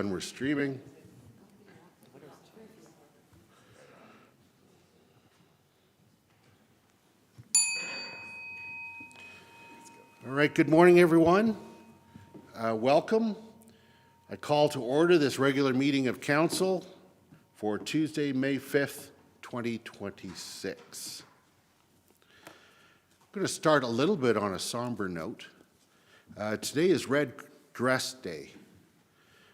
when we're streaming. All right, good morning, everyone. Welcome. I call to order this regular meeting of council for Tuesday, May 5th, 2026. I'm going to start a little bit on a somber note. Today is Red Dress Day,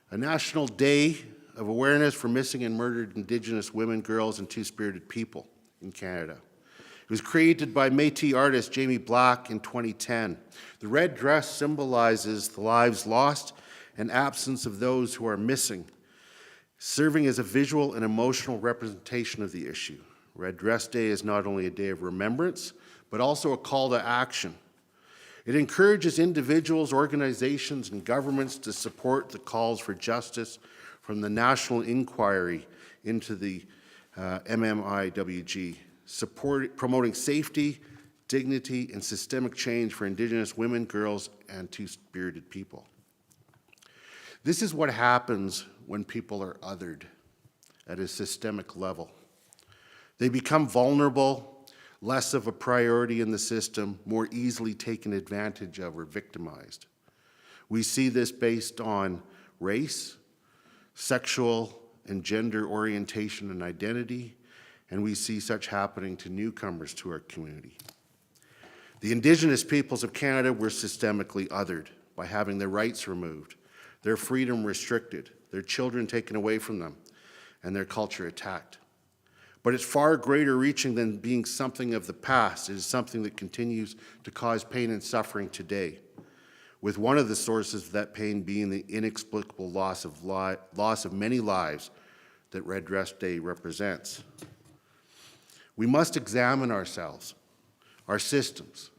a national day of awareness for missing and murdered Indigenous women, girls, and two-spirited people in Canada. It was created by Métis artist Jamie Black in 2010. The red dress symbolizes the lives lost and absence of those who are missing, serving as a visual and emotional representation of the issue. Red Dress Day is not only a day of remembrance, but also a call to action. It encourages individuals, organizations, and governments to support the calls for justice from the National Inquiry into the MMIWG, promoting safety, dignity, and systemic change for Indigenous women, girls, and two-spirited people. This is what happens when people are othered at a systemic level. They become vulnerable, less of a priority in the system, more easily taken advantage of or victimized. We see this based on race, sexual and gender orientation and identity, and we see such happening to newcomers to our community. The Indigenous peoples of Canada were systemically othered by having their rights removed, their freedom restricted, their children taken away from them, and their culture attacked. But it's far greater reaching than being something of the past. It is something that continues to cause pain and suffering today, with one of the sources of that pain being the inexplicable loss of many lives that Red Dress Day represents. We must examine ourselves, our systems,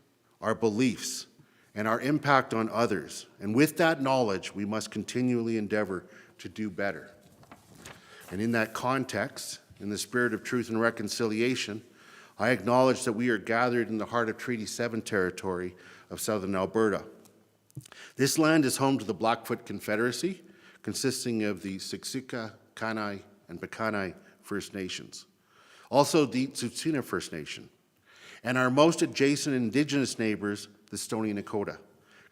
our beliefs, and our impact on others. And with that knowledge, we must continually endeavor to do better. And in that context, in the spirit of truth and reconciliation, I acknowledge that we are gathered in the heart of Treaty 7 territory of southern Alberta. This land is home to the Blackfoot Confederacy, consisting of the Siksika, Kainai, and Piikani First Nations. Also the Tsuut'ina First Nation, and our most adjacent Indigenous neighbors, the Stoney Nakoda,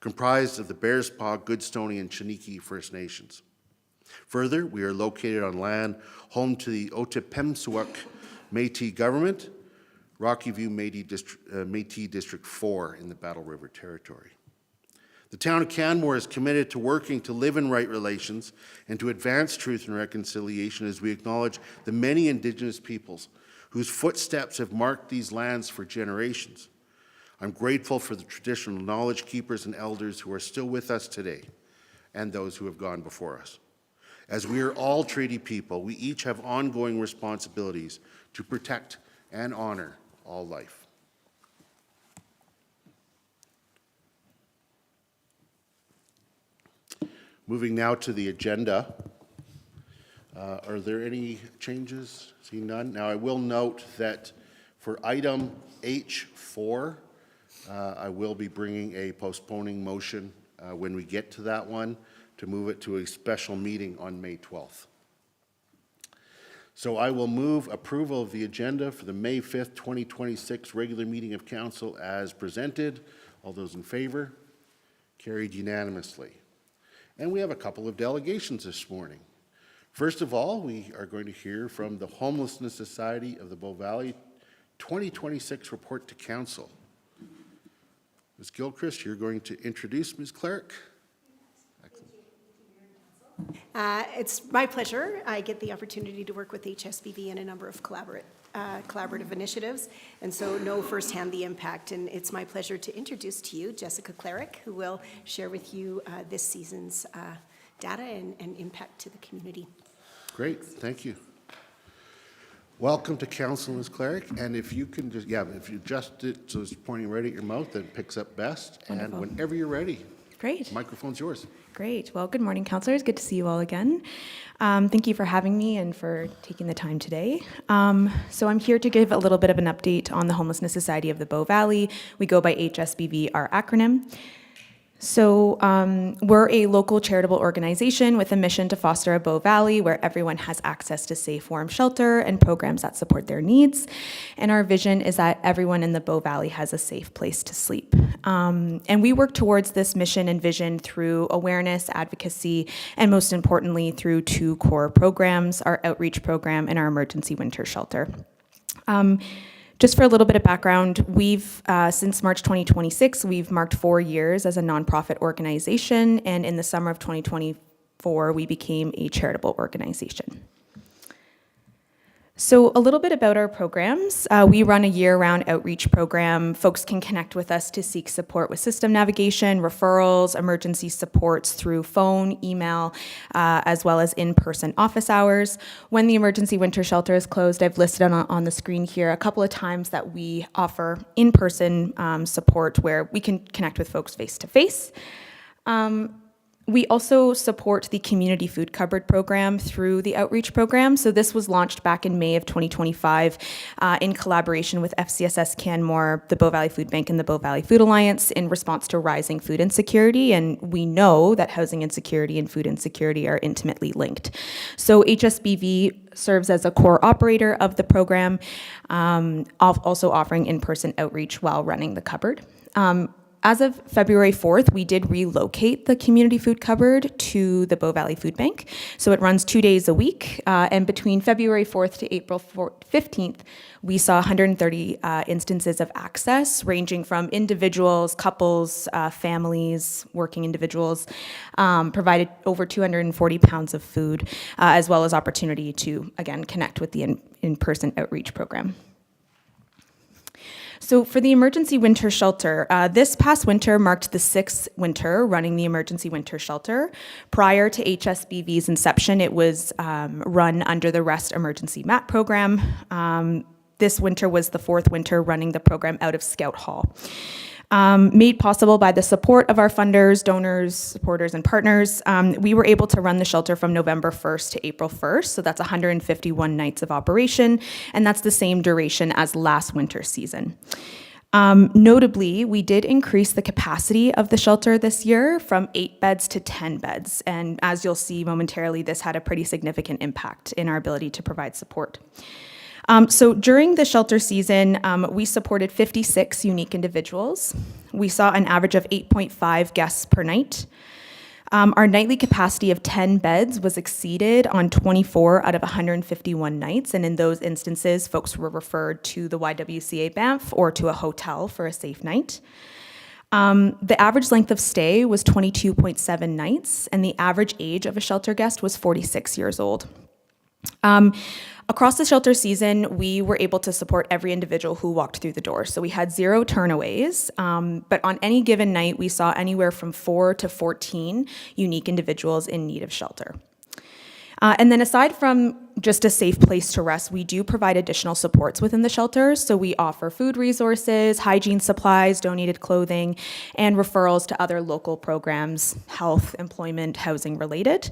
comprised of the Bearspaw, Goodstoney, and Chiniki First Nations. Further, we are located on land home to the Otipemisiwak Métis government, Rocky View Métis District 4 in the Battle River Territory. The town of Canmore is committed to working to live in right relations and to advance truth and reconciliation as we acknowledge the many Indigenous peoples whose footsteps have marked these lands for generations. I'm grateful for the traditional knowledge keepers and elders who are still with us today and those who have gone before us. As we are all treaty people, we each have ongoing responsibilities to protect and honor all life. Moving now to the agenda. Are there any changes? See none. Now I will note that for item H4, I will be bringing a postponing motion when we get to that one to move it to a special meeting on May 12th. So I will move approval of the agenda for the May 5th, 2026 regular meeting of council as presented. All those in favor? Carried unanimously. And we have a couple of delegations this morning. First of all, we are going to hear from the Homelessness Society of the Bow Valley 2026 report to council. Ms. Gilchrist, you're going to introduce Ms. Clark. It's my pleasure. I get the opportunity to work with HSBV in a number of collaborative initiatives, and so know firsthand the impact. And it's my pleasure to introduce to you Jessica Cleric, who will share with you this season's data and impact to the community. Great, thank you. Welcome to council, Ms. Cleric. And if you can just, if you adjust it so it's pointing right at your mouth, that picks up best. Wonderful. And whenever you're ready. Great. The microphone's yours. Great. Well, good morning, councillors. Good to see you all again. Thank you for having me and for taking the time today. So I'm here to give a little bit of an update on the Homelessness Society of the Bow Valley. We go by HSBV, our acronym. So we're a local charitable organization with a mission to foster a Bow Valley where everyone has access to safe, warm shelter and programs that support their needs. And our vision is that everyone in the Bow Valley has a safe place to sleep. And we work towards this mission and vision through awareness, advocacy, and most importantly, through two core programs, our outreach program and our emergency winter shelter. Just for a little bit of background, we've, since March 2026, we've marked 4 years as a nonprofit organization, and in the summer of 2024, we became a charitable organization. So a little bit about our programs. We run a year-round outreach program. Folks can connect with us to seek support with system navigation, referrals, emergency supports through phone, email, as well as in-person office hours. When the emergency winter shelter is closed, I've listed on the screen here a couple of times that we offer in-person support where we can connect with folks face-to-face. We also support the Community Food Cupboard program through the outreach program. So this was launched back in May of 2025 in collaboration with FCSS Canmore, the Bow Valley Food Bank, and the Bow Valley Food Alliance in response to rising food insecurity. And we know that housing insecurity and food insecurity are intimately linked. So HSBV serves as a core operator of the program, also offering in-person outreach while running the cupboard. As of February 4th, we did relocate the Community Food Cupboard to the Bow Valley Food Bank. So it runs 2 days a week. And between February 4th to April 15th, we saw 130 instances of access, ranging from individuals, couples, families, working individuals, provided over 240 pounds of food, as well as opportunity to, again, connect with the in-person outreach program. So for the emergency winter shelter, this past winter marked the 6th winter running the emergency winter shelter. Prior to HSBV's inception, it was run under the REST Emergency MAT program. This winter was the 4th winter running the program out of Scout Hall. Made possible by the support of our funders, donors, supporters, and partners, we were able to run the shelter from November 1st to April 1st, so that's 151 nights of operation, and that's the same duration as last winter season. Notably, we did increase the capacity of the shelter this year from 8 beds to 10 beds, and as you'll see momentarily, this had a pretty significant impact in our ability to provide support. So during the shelter season, we supported 56 unique individuals. We saw an average of 8.5 guests per night. Our nightly capacity of 10 beds was exceeded on 24 out of 151 nights, and in those instances, folks were referred to the YWCA Banff or to a hotel for a safe night. The average length of stay was 22.7 nights, and the average age of a shelter guest was 46 years old. Across the shelter season, we were able to support every individual who walked through the door. So we had 0 turnaways, but on any given night, we saw anywhere from 4 to 14 unique individuals in need of shelter. And then aside from just a safe place to rest, we do provide additional supports within the shelters. So we offer food resources, hygiene supplies, donated clothing, and referrals to other local programs, health, employment, housing related.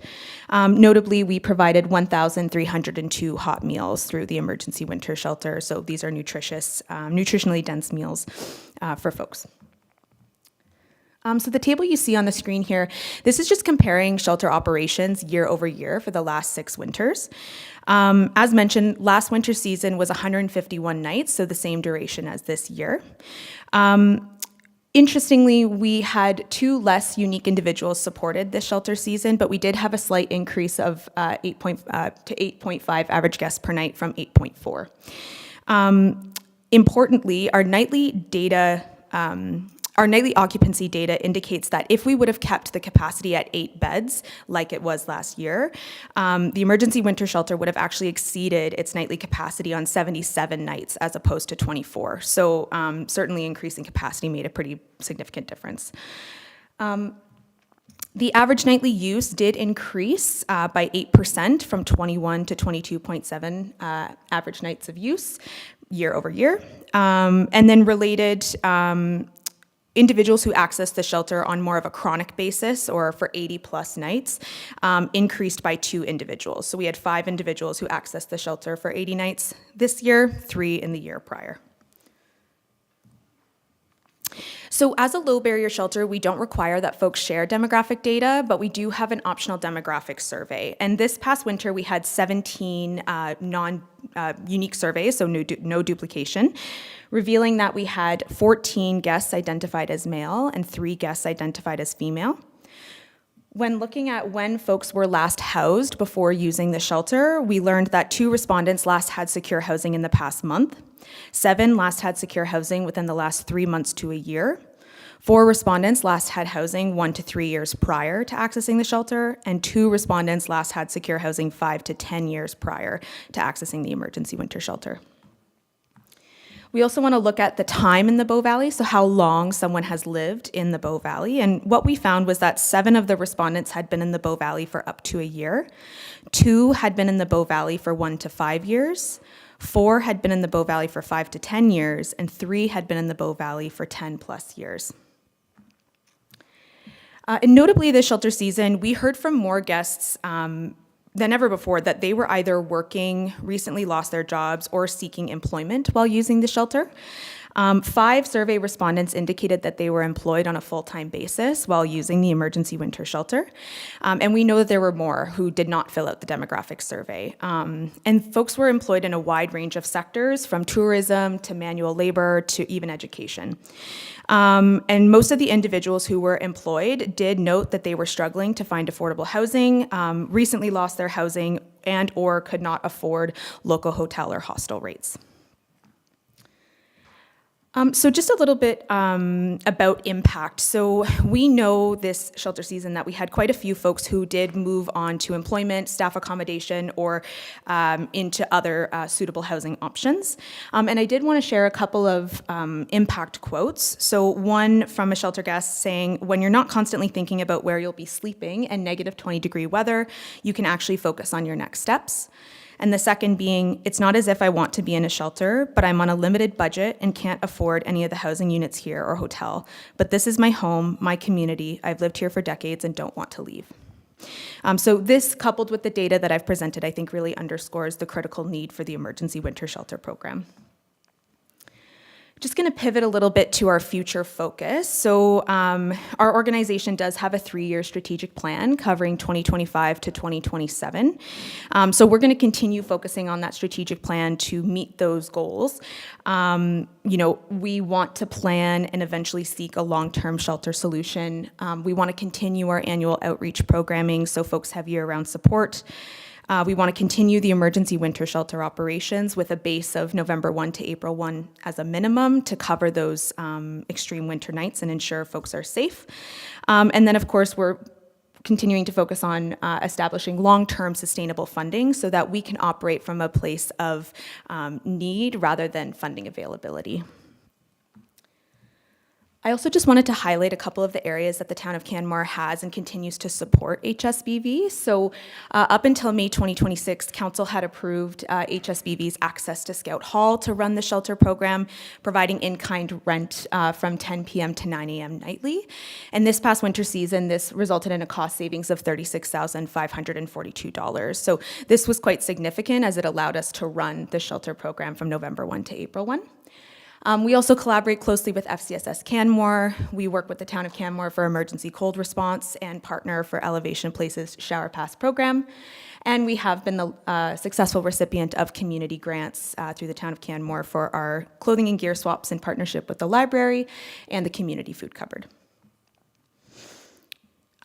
Notably, we provided 1,302 hot meals through the emergency winter shelter. So these are nutritious, nutritionally dense meals for folks. So the table you see on the screen here, this is just comparing shelter operations year over year for the last 6 winters. As mentioned, last winter season was 151 nights, so the same duration as this year. Interestingly, we had 2 less unique individuals supported this shelter season, but we did have a slight increase of 8.5 average guests per night from 8.4. Importantly, our nightly data our nightly occupancy data indicates that if we would have kept the capacity at 8 beds, like it was last year, the emergency winter shelter would have actually exceeded its nightly capacity on 77 nights as opposed to 24. So certainly increasing capacity made a pretty significant difference. The average nightly use did increase by 8% from 21 to 22.7 average nights of use year over year. And then related, individuals who access the shelter on more of a chronic basis or for 80 plus nights increased by 2 individuals. So we had 5 individuals who accessed the shelter for 80 nights this year, 3 in the year prior. So as a low barrier shelter, we don't require that folks share demographic data, but we do have an optional demographic survey. And this past winter, we had 17 non-unique surveys, so no duplication, revealing that we had 14 guests identified as male and 3 guests identified as female. When looking at when folks were last housed before using the shelter, we learned that 2 respondents last had secure housing in the past month, 7 last had secure housing within the last 3 months to a year, 4 respondents last had housing 1 to 3 years prior to accessing the shelter, and 2 respondents last had secure housing 5 to 10 years prior to accessing the emergency winter shelter. We also want to look at the time in the Bow Valley, so how long someone has lived in the Bow Valley. And what we found was that 7 of the respondents had been in the Bow Valley for up to a year, 2 had been in the Bow Valley for 1 to 5 years, 4 had been in the Bow Valley for 5 to 10 years, and 3 had been in the Bow Valley for 10 plus years. And notably this shelter season, we heard from more guests than ever before that they were either working, recently lost their jobs, or seeking employment while using the shelter. 5 survey respondents indicated that they were employed on a full-time basis while using the emergency winter shelter. And we know that there were more who did not fill out the demographic survey. And folks were employed in a wide range of sectors, from tourism to manual labor to even education. And most of the individuals who were employed did note that they were struggling to find affordable housing, recently lost their housing, and or could not afford local hotel or hostel rates. So just a little bit about impact. So we know this shelter season that we had quite a few folks who did move on to employment, staff accommodation, or into other suitable housing options. And I did want to share a couple of impact quotes. So one from a shelter guest saying, when you're not constantly thinking about where you'll be sleeping in negative 20-degree weather, you can actually focus on your next steps. And the second being, it's not as if I want to be in a shelter, but I'm on a limited budget and can't afford any of the housing units here or hotel. But this is my home, my community. I've lived here for decades and don't want to leave. So this, coupled with the data that I've presented, I think really underscores the critical need for the emergency winter shelter program. Just going to pivot a little bit to our future focus. So our organization does have a 3-year strategic plan covering 2025 to 2027. So we're going to continue focusing on that strategic plan to meet those goals. We want to plan and eventually seek a long-term shelter solution. We want to continue our annual outreach programming so folks have year-round support. We want to continue the emergency winter shelter operations with a base of November 1 to April 1 as a minimum to cover those extreme winter nights and ensure folks are safe. And then, of course, we're continuing to focus on establishing long-term sustainable funding so that we can operate from a place of need rather than funding availability. I also just wanted to highlight a couple of the areas that the town of Canmore has and continues to support HSBV. So up until May 2026, council had approved HSBV's access to Scout Hall to run the shelter program, providing in-kind rent from 10 p.m. to 9 a.m. nightly. And this past winter season, this resulted in a cost savings of $36,542. So this was quite significant as it allowed us to run the shelter program from November 1 to April 1. We also collaborate closely with FCSS Canmore. We work with the town of Canmore for emergency cold response and partner for Elevation Places Shower Pass program. And we have been the successful recipient of community grants through the town of Canmore for our clothing and gear swaps in partnership with the library and the community food cupboard.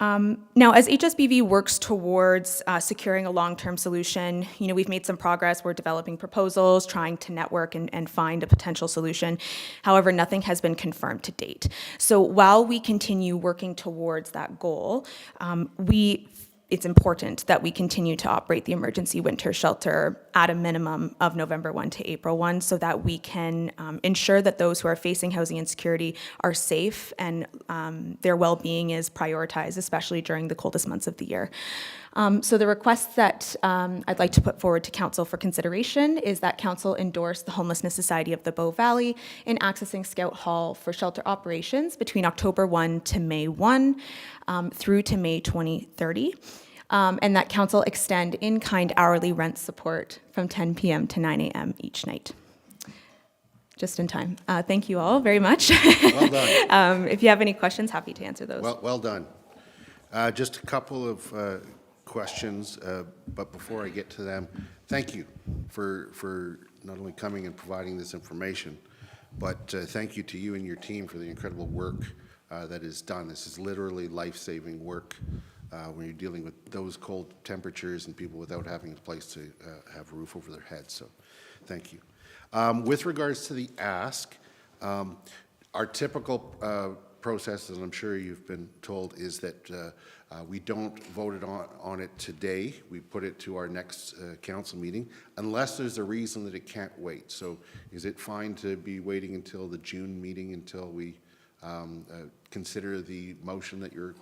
Now, as HSBV works towards securing a long-term solution, we've made some progress. We're developing proposals, trying to network and find a potential solution. However, nothing has been confirmed to date. So while we continue working towards that goal, it's important that we continue to operate the emergency winter shelter at a minimum of November 1 to April 1 so that we can ensure that those who are facing housing insecurity are safe and their well-being is prioritized, especially during the coldest months of the year. So the request that I'd like to put forward to Council for consideration is that Council endorse the Homelessness Society of the Bow Valley in accessing Scout Hall for shelter operations between October 1 to May 1 through to May 2030, and that Council extend in-kind hourly rent support from 10 p.m. to 9 a.m. each night. Just in time. Thank you all very much. Well done. If you have any questions, happy to answer those. Well done. Just a couple of questions, but before I get to them, thank you for not only coming and providing this information, but thank you to you and your team for the incredible work that is done. This is literally life-saving work when you're dealing with those cold temperatures and people without having a place to have a roof over their heads. So thank you. With regards to the ask, our typical process, as I'm sure you've been told, is that we don't vote it on it today. We put it to our next council meeting, unless there's a reason that it can't wait. So is it fine to be waiting until the June meeting until we consider the motion that you're,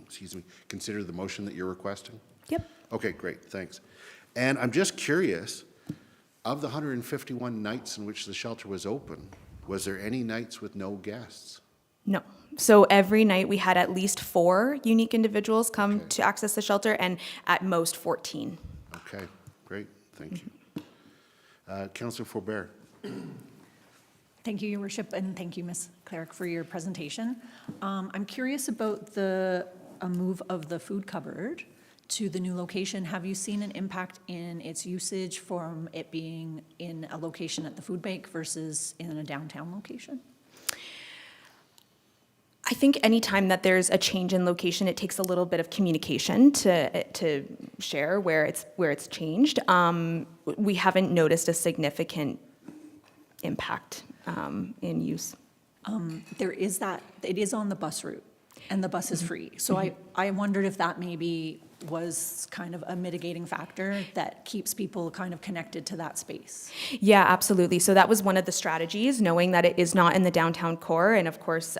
excuse me, consider the motion that you're requesting? Yep. Okay, great, thanks. And I'm just curious, of the 151 nights in which the shelter was open, was there any nights with no guests? No. So every night we had at least 4 unique individuals come to access the shelter, and at most 14. Okay, great, thank you. Councillor Forbert. Thank you, Your Worship, and thank you, Ms. Cleric, for your presentation. I'm curious about the move of the food cupboard to the new location. Have you seen an impact in its usage from it being in a location at the food bank versus in a downtown location? I think anytime that there's a change in location, it takes a little bit of communication to share where it's changed. We haven't noticed a significant impact in use. There is that, it is on the bus route, and the bus is free. So I wondered if that maybe was kind of a mitigating factor that keeps people kind of connected to that space. Yeah, absolutely. So that was one of the strategies, knowing that it is not in the downtown core, and of course,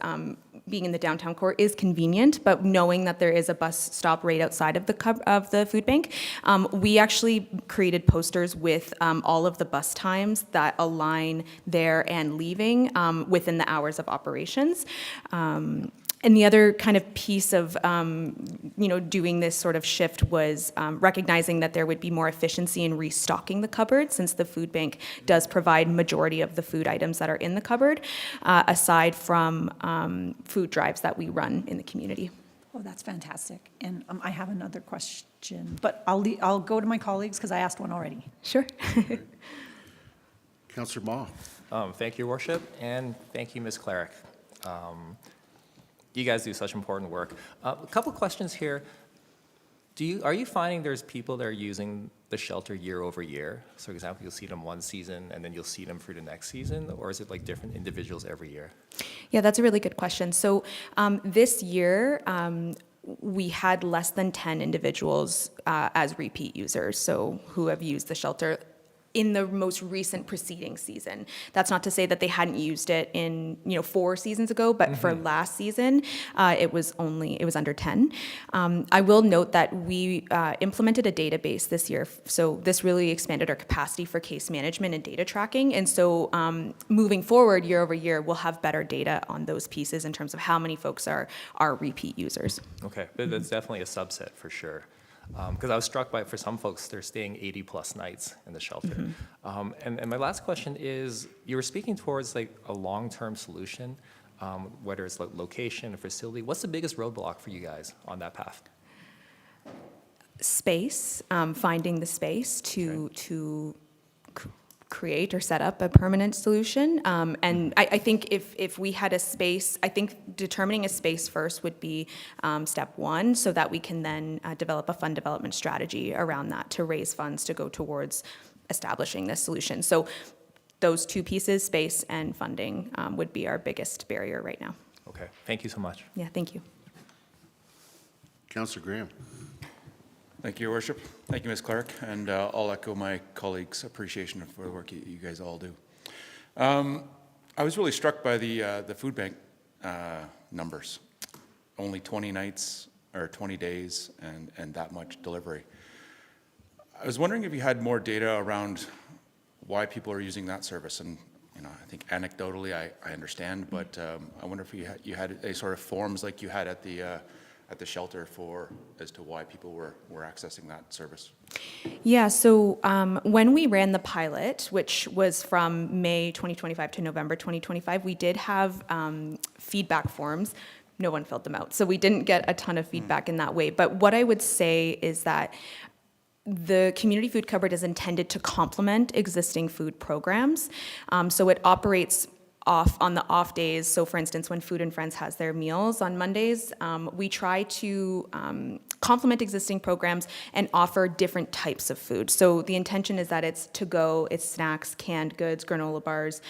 being in the downtown core is convenient, but knowing that there is a bus stop right outside of the food bank, we actually created posters with all of the bus times that align there and leaving within the hours of operations. And the other kind of piece of, doing this sort of shift was recognizing that there would be more efficiency in restocking the cupboard, since the food bank does provide majority of the food items that are in the cupboard, aside from food drives that we run in the community. Oh, that's fantastic. And I have another question, but I'll go to my colleagues because I asked one already. Sure. Councillor Maw. Thank you, Your Worship, and thank you, Ms. Cleric. You guys do such important work. A couple questions here. Are you finding there's people that are using the shelter year over year? So, for example, you'll see them one season and then you'll see them for the next season, or is it like different individuals every year? Yeah, that's a really good question. So this year, we had less than 10 individuals as repeat users, so who have used the shelter in the most recent preceding season. That's not to say that they hadn't used it in 4 seasons ago, but for last season, it was under 10. I will note that we implemented a database this year, so this really expanded our capacity for case management and data tracking. And so moving forward, year over year, we'll have better data on those pieces in terms of how many folks are repeat users. Okay, but that's definitely a subset for sure. Because I was struck by, for some folks, they're staying 80 plus nights in the shelter. And my last question is, you were speaking towards like a long-term solution, whether it's like location or facility. What's the biggest roadblock for you guys on that path? Space, finding the space to create or set up a permanent solution. And I think if we had a space, I think determining a space first would be step one, so that we can then develop a fund development strategy around that to raise funds to go towards establishing this solution. So those 2 pieces, space and funding, would be our biggest barrier right now. Okay, thank you so much. Yeah, thank you. Councillor Graham. Thank you, Your Worship. Thank you, Ms. Clerk, and I'll echo my colleagues' appreciation for the work you guys all do. I was really struck by the food bank numbers. Only 20 nights or 20 days and that much delivery. I was wondering if you had more data around why people are using that service. And I think anecdotally I understand, but I wonder if you had a sort of forms like you had at the at the shelter as to why people were accessing that service? Yeah, so when we ran the pilot, which was from May 2025 to November 2025, we did have feedback forms. No one filled them out. So we didn't get a ton of feedback in that way. But what I would say is that the community food cupboard is intended to complement existing food programs. So it operates on the off days. So for instance, when Food and Friends has their meals on Mondays, we try to complement existing programs and offer different types of food. So the intention is that it's to go, it's snacks, canned goods, granola bars.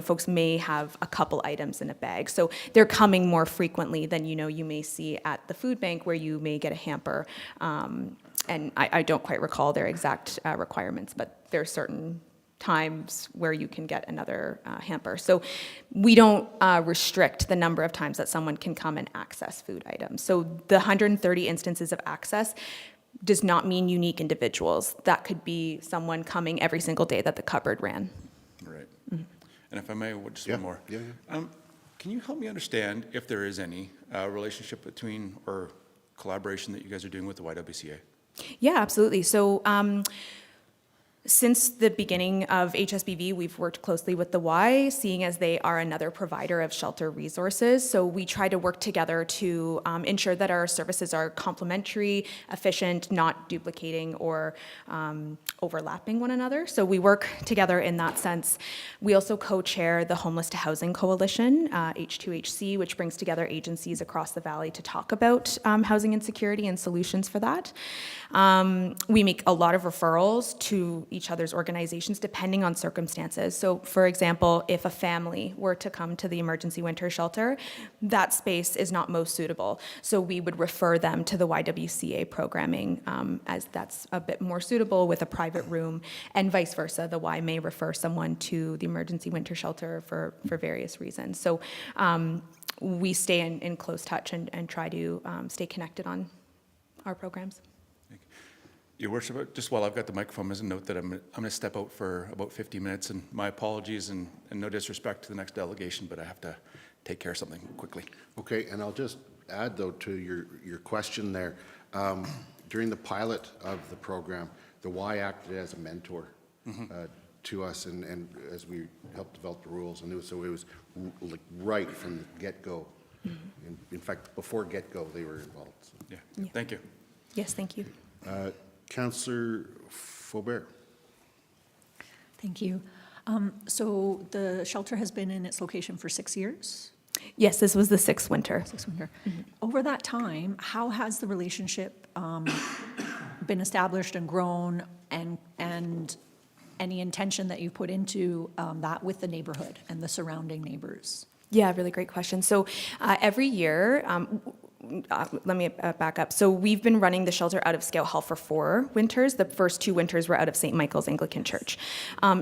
Folks may have a couple items in a bag. So they're coming more frequently than, you may see at the food bank where you may get a hamper. And I don't quite recall their exact requirements, but there are certain times where you can get another hamper. So we don't restrict the number of times that someone can come and access food items. So the 130 instances of access does not mean unique individuals. That could be someone coming every single day that the cupboard ran. Right. And if I may, just Yeah, one more. yeah. Can you help me understand if there is any relationship between or collaboration that you guys are doing with the YWCA? Yeah, absolutely. So since the beginning of HSBV, we've worked closely with the Y, seeing as they are another provider of shelter resources. So we try to work together to ensure that our services are complementary, efficient, not duplicating or overlapping one another. So we work together in that sense. We also co-chair the Homeless to Housing Coalition, H2HC, which brings together agencies across the valley to talk about housing insecurity and solutions for that. We make a lot of referrals to each other's organizations depending on circumstances. So for example, if a family were to come to the emergency winter shelter, that space is not most suitable. So we would refer them to the YWCA programming as that's a bit more suitable with a private room, and vice versa. The Y may refer someone to the emergency winter shelter for various reasons. So we stay in close touch and try to stay connected on our programs. Your Worship, just while I've got the microphone, as a note that I'm going to step out for about 50 minutes, and my apologies and no disrespect to the next delegation, but I have to take care of something quickly. Okay, and I'll just add, though, to your question there. During the pilot of the program, the Y acted as a mentor to us, and as we helped develop the rules, and it was like right from the get-go. In fact, before get-go, they were involved. So. Yeah. Thank you. Yes, thank you. Councillor Faubert. Thank you. So the shelter has been in its location for 6 years? Yes, this was the sixth winter. Sixth winter. Over that time, how has the relationship been established and grown, and any intention that you put into that with the neighborhood and the surrounding neighbors? Yeah, really great question. So every year, let me back up. So we've been running the shelter out of Scout Hall for 4 winters. The first 2 winters were out of St. Michael's Anglican Church.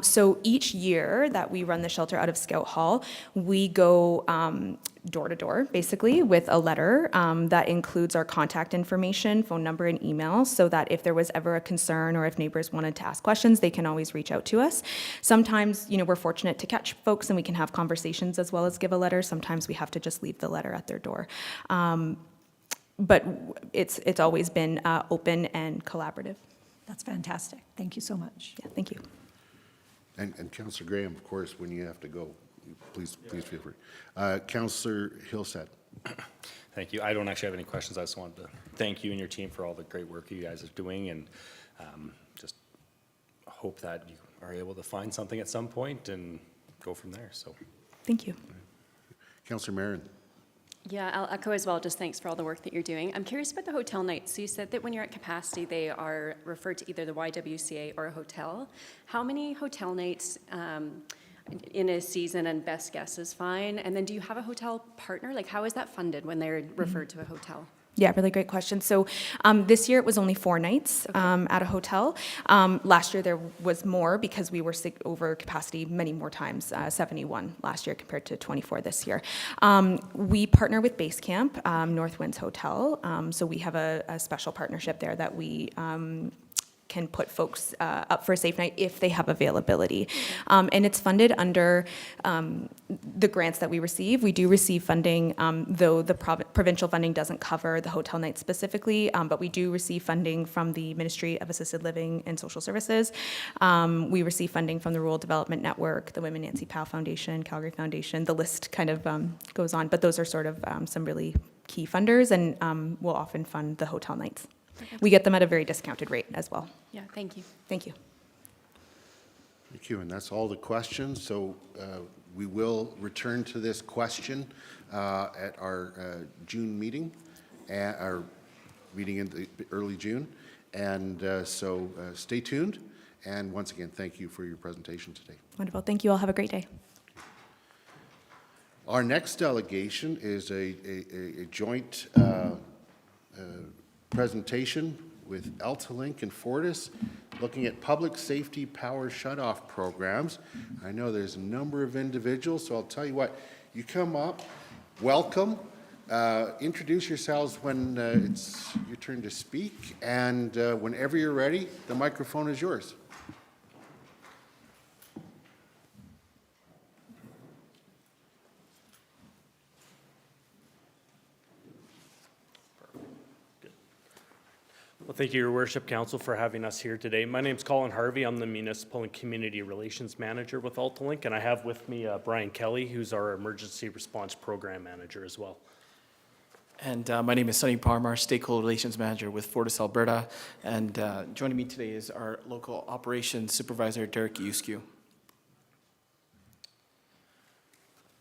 So each year that we run the shelter out of Scout Hall, we go door to door, basically, with a letter that includes our contact information, phone number, and email, so that if there was ever a concern or if neighbors wanted to ask questions, they can always reach out to us. Sometimes, we're fortunate to catch folks and we can have conversations as well as give a letter. Sometimes we have to just leave the letter at their door. But it's always been open and collaborative. That's fantastic. Thank you so much. Yeah, thank you. And Councillor Graham, of course, when you have to go, please feel free. Councillor Hillsett. Thank you. I don't actually have any questions. I just wanted to thank you and your team for all the great work you guys are doing, and just hope that you are able to find something at some point and go from there. So, Thank you. Councillor Marin. Yeah, I'll echo as well, just thanks for all the work that you're doing. I'm curious about the hotel nights. So you said that when you're at capacity, they are referred to either the YWCA or a hotel. How many hotel nights in a season, and best guess is fine? And then do you have a hotel partner? Like, how is that funded when they're referred to a hotel? Yeah, really great question. So this year it was only 4 nights at a hotel. Last year there was more because we were over capacity many more times, 71 last year compared to 24 this year. We partner with Base Camp, North Winds Hotel. So we have a special partnership there that we can put folks up for a safe night if they have availability. And it's funded under the grants that we receive. We do receive funding, though the provincial funding doesn't cover the hotel nights specifically, but we do receive funding from the Ministry of Assisted Living and Social Services. We receive funding from the Rural Development Network, the Women Nancy Powell Foundation, Calgary Foundation. The list kind of goes on, but those are sort of some really key funders, and will often fund the hotel nights. We get them at a very discounted rate as well. Yeah, thank you. Thank you. Thank you, and that's all the questions. So we will return to this question at our June meeting, our meeting in the early June. And so stay tuned. And once again, thank you for your presentation today. Wonderful. Thank you all. Have a great day. Our next delegation is a joint presentation with AltaLink and Fortis, looking at public safety power shutoff programs. I know there's a number of individuals, so I'll tell you what, you come up, welcome, introduce yourselves when it's your turn to speak, and whenever you're ready, the microphone is yours. Well, thank you, Your Worship, Council, for having us here today. My name's Colin Harvey. I'm the Municipal and Community Relations Manager with AltaLink, and I have with me Brian Kelly, who's our Emergency Response Program Manager as well. And my name is Sonny Parmar, Stakeholder Relations Manager with Fortis, Alberta. And joining me today is our local operations supervisor, Derek Euskew.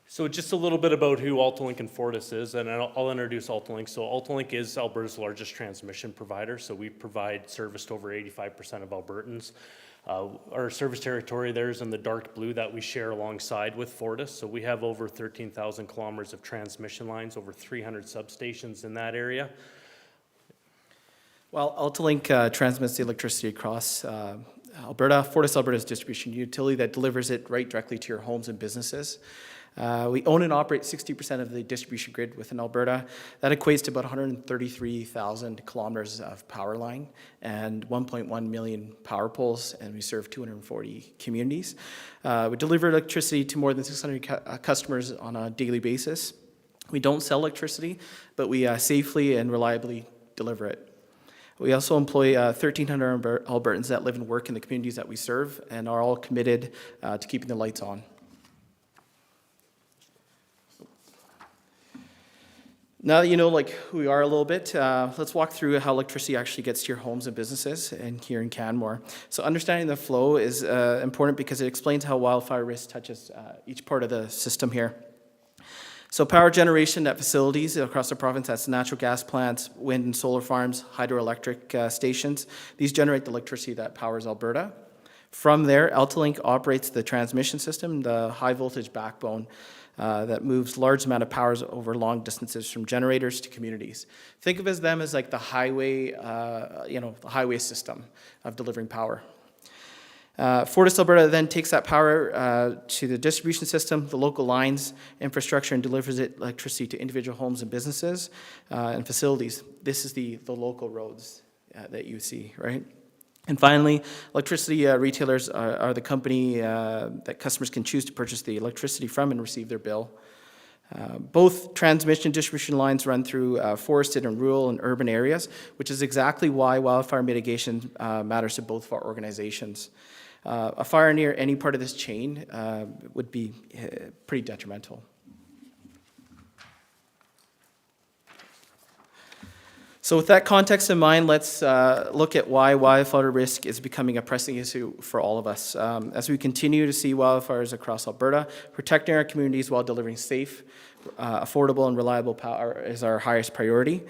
So just a little bit about who AltaLink and Fortis is, and I'll introduce AltaLink. So AltaLink is Alberta's largest transmission provider, so we provide service to over 85% of Albertans. Our service territory there is in the dark blue that we share alongside with Fortis. So we have over 13,000 kilometers of transmission lines, over 300 substations in that area. Well, AltaLink transmits the electricity across Alberta. Fortis Alberta is a distribution utility that delivers it right directly to your homes and businesses. We own and operate 60% of the distribution grid within Alberta. That equates to about 133,000 kilometers of power line and 1.1 million power poles, and we serve 240 communities. We deliver electricity to more than 600 customers on a daily basis. We don't sell electricity, but we safely and reliably deliver it. We also employ 1,300 Albertans that live and work in the communities that we serve and are all committed to keeping the lights on. Now that you know who we are a little bit, let's walk through how electricity actually gets to your homes and businesses and here in Canmore. So understanding the flow is important because it explains how wildfire risk touches each part of the system here. So power generation at facilities across the province, that's natural gas plants, wind and solar farms, hydroelectric stations. These generate the electricity that powers Alberta. From there, AltaLink operates the transmission system, the high voltage backbone that moves large amount of powers over long distances from generators to communities. Think of them as like the highway, the highway system of delivering power. Fortis Alberta then takes that power to the distribution system, the local lines, infrastructure, and delivers it electricity to individual homes and businesses and facilities. This is the local roads that you see, right? And finally, electricity retailers are the company that customers can choose to purchase the electricity from and receive their bill. Both transmission and distribution lines run through forested and rural and urban areas, which is exactly why wildfire mitigation matters to both of our organizations. A fire near any part of this chain would be pretty detrimental. So with that context in mind, let's look at why wildfire risk is becoming a pressing issue for all of us. As we continue to see wildfires across Alberta, protecting our communities while delivering safe, affordable, and reliable power is our highest priority.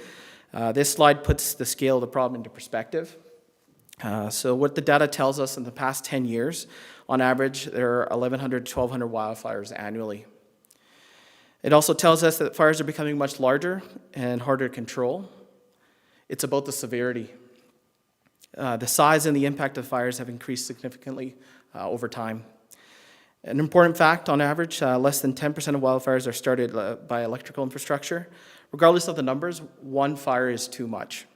This slide puts the scale of the problem into perspective. So what the data tells us in the past 10 years, on average, there are 1,100 to 1,200 wildfires annually. It also tells us that fires are becoming much larger and harder to control. It's about the severity. The size and the impact of fires have increased significantly over time. An important fact, on average, less than 10% of wildfires are started by electrical infrastructure. Regardless of the numbers, one fire is too much.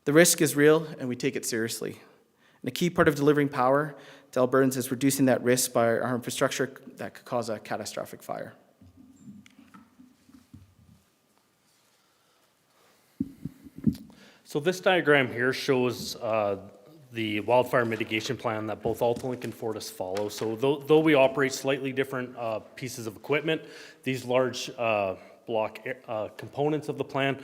The risk is real, and we take it seriously. And a key part of delivering power to Albertans is reducing that risk by our infrastructure that could cause a catastrophic fire. So this diagram here shows the wildfire mitigation plan that both AltaLink and Fortis follow. So though we operate slightly different pieces of equipment, these large block components of the plan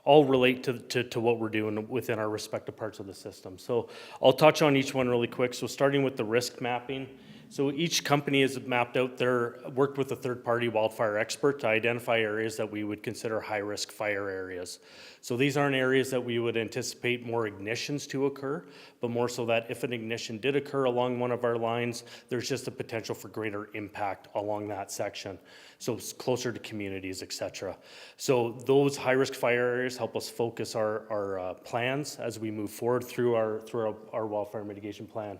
all relate to what we're doing within our respective parts of the system. So I'll touch on each one really quick. So starting with the risk mapping. So each company has mapped out worked with a third-party wildfire expert to identify areas that we would consider high-risk fire areas. So these aren't areas that we would anticipate more ignitions to occur, but more so that if an ignition did occur along one of our lines, there's just a potential for greater impact along that section. So it's closer to communities, et cetera. So those high-risk fire areas help us focus our plans as we move forward through our wildfire mitigation plan.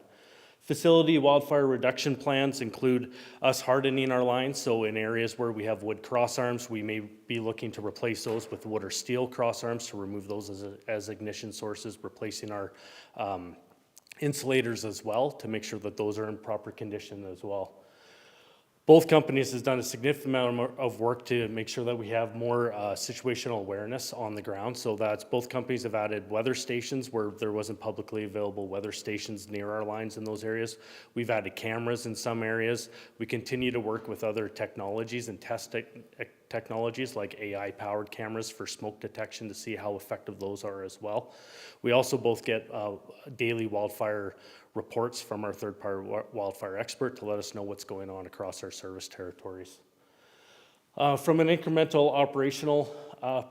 Facility wildfire reduction plans include us hardening our lines. So in areas where we have wood crossarms, we may be looking to replace those with wood or steel crossarms to remove those as ignition sources, replacing our insulators as well to make sure that those are in proper condition as well. Both companies has done a significant amount of work to make sure that we have more situational awareness on the ground. So that's both companies have added weather stations where there wasn't publicly available weather stations near our lines in those areas. We've added cameras in some areas. We continue to work with other technologies and test technologies like AI-powered cameras for smoke detection to see how effective those are as well. We also both get daily wildfire reports from our third-party wildfire expert to let us know what's going on across our service territories. From an incremental operational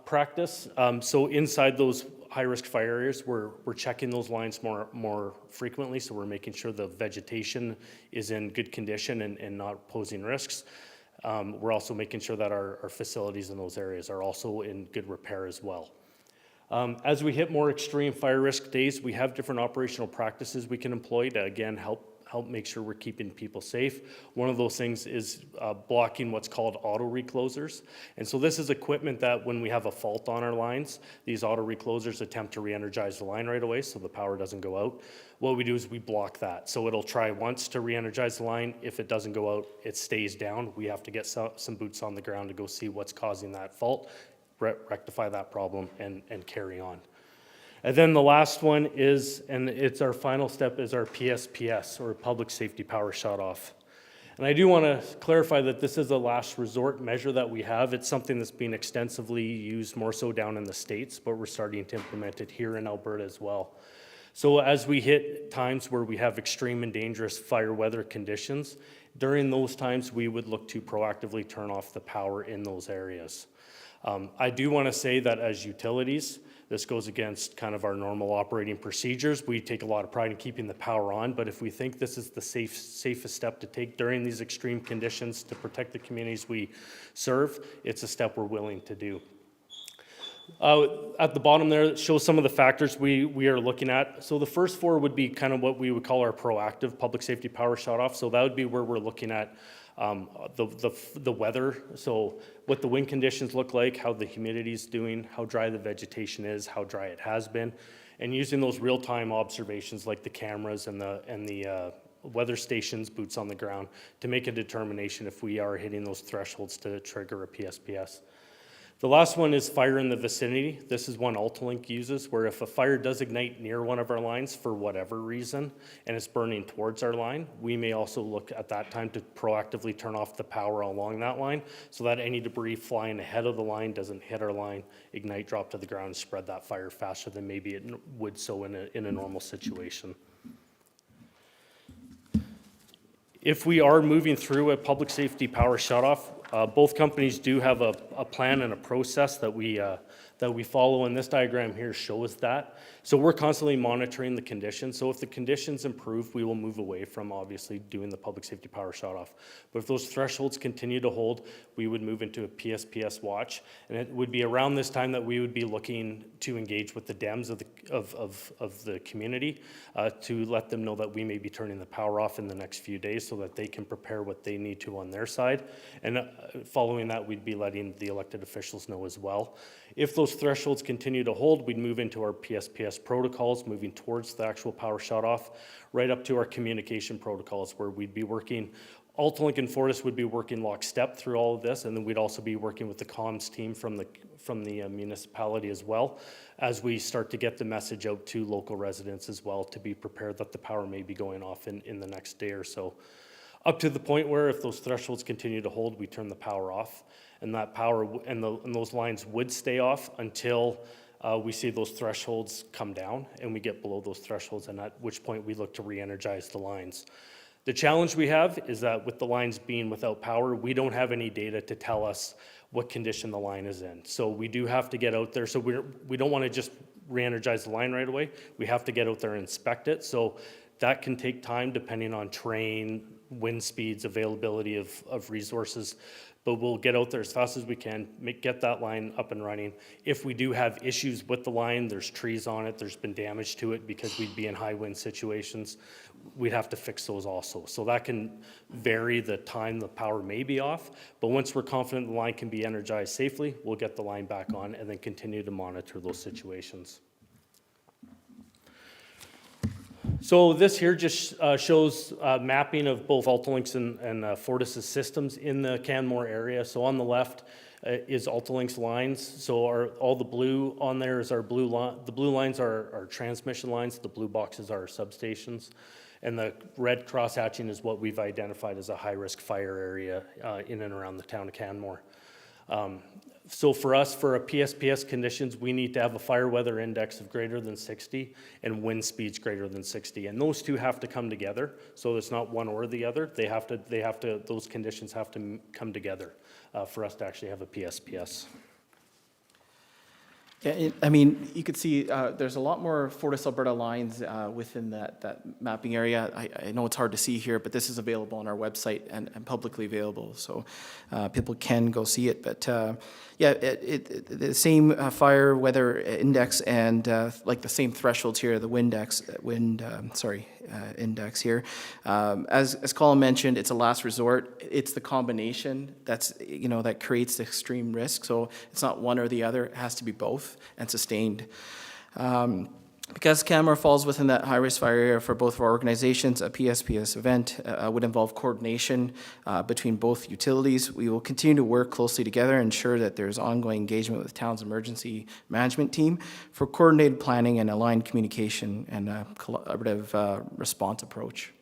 practice, so inside those high-risk fire areas, we're checking those lines more frequently, so we're making sure the vegetation is in good condition and not posing risks. We're also making sure that our facilities in those areas are also in good repair as well. As we hit more extreme fire risk days, we have different operational practices we can employ to, again, help make sure we're keeping people safe. One of those things is blocking what's called auto reclosers. And so this is equipment that when we have a fault on our lines, these auto reclosers attempt to re-energize the line right away so the power doesn't go out. What we do is we block that. So it'll try once to re-energize the line. If it doesn't go out, it stays down. We have to get some boots on the ground to go see what's causing that fault, rectify that problem, and carry on. And then the last one is, and it's our final step, is our PSPS, or Public Safety Power Shutoff. And I do want to clarify that this is a last resort measure that we have. It's something that's being extensively used more so down in the States, but we're starting to implement it here in Alberta as well. So as we hit times where we have extreme and dangerous fire weather conditions, during those times we would look to proactively turn off the power in those areas. I do want to say that as utilities, this goes against kind of our normal operating procedures. We take a lot of pride in keeping the power on, but if we think this is the safest step to take during these extreme conditions to protect the communities we serve, it's a step we're willing to do. At the bottom there, it shows some of the factors we are looking at. So the first four would be kind of what we would call our proactive public safety power shutoff. So that would be where we're looking at the weather, so what the wind conditions look like, how the humidity is doing, how dry the vegetation is, how dry it has been, and using those real-time observations like the cameras and the weather stations, boots on the ground, to make a determination if we are hitting those thresholds to trigger a PSPS. The last one is fire in the vicinity. This is one AltaLink uses, where if a fire does ignite near one of our lines for whatever reason, and it's burning towards our line, we may also look at that time to proactively turn off the power along that line so that any debris flying ahead of the line doesn't hit our line, ignite, drop to the ground, and spread that fire faster than maybe it would so in a normal situation. If we are moving through a public safety power shutoff, both companies do have a plan and a process that we follow, and this diagram here shows that. So we're constantly monitoring the conditions. So if the conditions improve, we will move away from obviously doing the public safety power shutoff. But if those thresholds continue to hold, we would move into a PSPS watch, and it would be around this time that we would be looking to engage with the DEMs of the community to let them know that we may be turning the power off in the next few days so that they can prepare what they need to on their side. And following that, we'd be letting the elected officials know as well. If those those thresholds continue to hold, we'd move into our PSPS protocols, moving towards the actual power shutoff, right up to our communication protocols, where we'd be working, AltaLink and Fortis would be working lockstep through all of this, and then we'd also be working with the comms team from the municipality as well, as we start to get the message out to local residents as well, to be prepared that the power may be going off in the next day or so. Up to the point where if those thresholds continue to hold, we turn the power off, and that power and those lines would stay off until we see those thresholds come down and we get below those thresholds, and at which point we look to re-energize the lines. The challenge we have is that with the lines being without power, we don't have any data to tell us what condition the line is in. So we do have to get out there. So we don't want to just re-energize the line right away. We have to get out there and inspect it. So that can take time depending on terrain, wind speeds, availability of resources. But we'll get out there as fast as we can, get that line up and running. If we do have issues with the line, there's trees on it, there's been damage to it because we'd be in high wind situations, we'd have to fix those also. So that can vary the time the power may be off, but once we're confident the line can be energized safely, we'll get the line back on and then continue to monitor those situations. So this here just shows mapping of both AltaLink's and Fortis's systems in the Canmore area. So on the left is AltaLink's lines. So all the blue on there is our blue line. The blue lines are our transmission lines. The blue boxes are our substations. And the red cross-hatching is what we've identified as a high-risk fire area in and around the town of Canmore. So for us, for a PSPS conditions, we need to have a fire weather index of greater than 60 and wind speeds greater than 60. And those two have to come together. So it's not one or the other. Those conditions have to come together for us to actually have a PSPS. Yeah, I mean, you could see there's a lot more Fortis Alberta lines within that mapping area. I know it's hard to see here, but this is available on our website and publicly available, so people can go see it. But yeah, the same fire weather index and like the same thresholds here, the wind index here. As Colin mentioned, it's a last resort. It's the combination that creates the extreme risk. So it's not one or the other. It has to be both and sustained. Because Canmore falls within that high-risk fire area for both of our organizations, a PSPS event would involve coordination between both utilities. We will continue to work closely together and ensure that there's ongoing engagement with the town's emergency management team for coordinated planning and aligned communication and a collaborative response approach.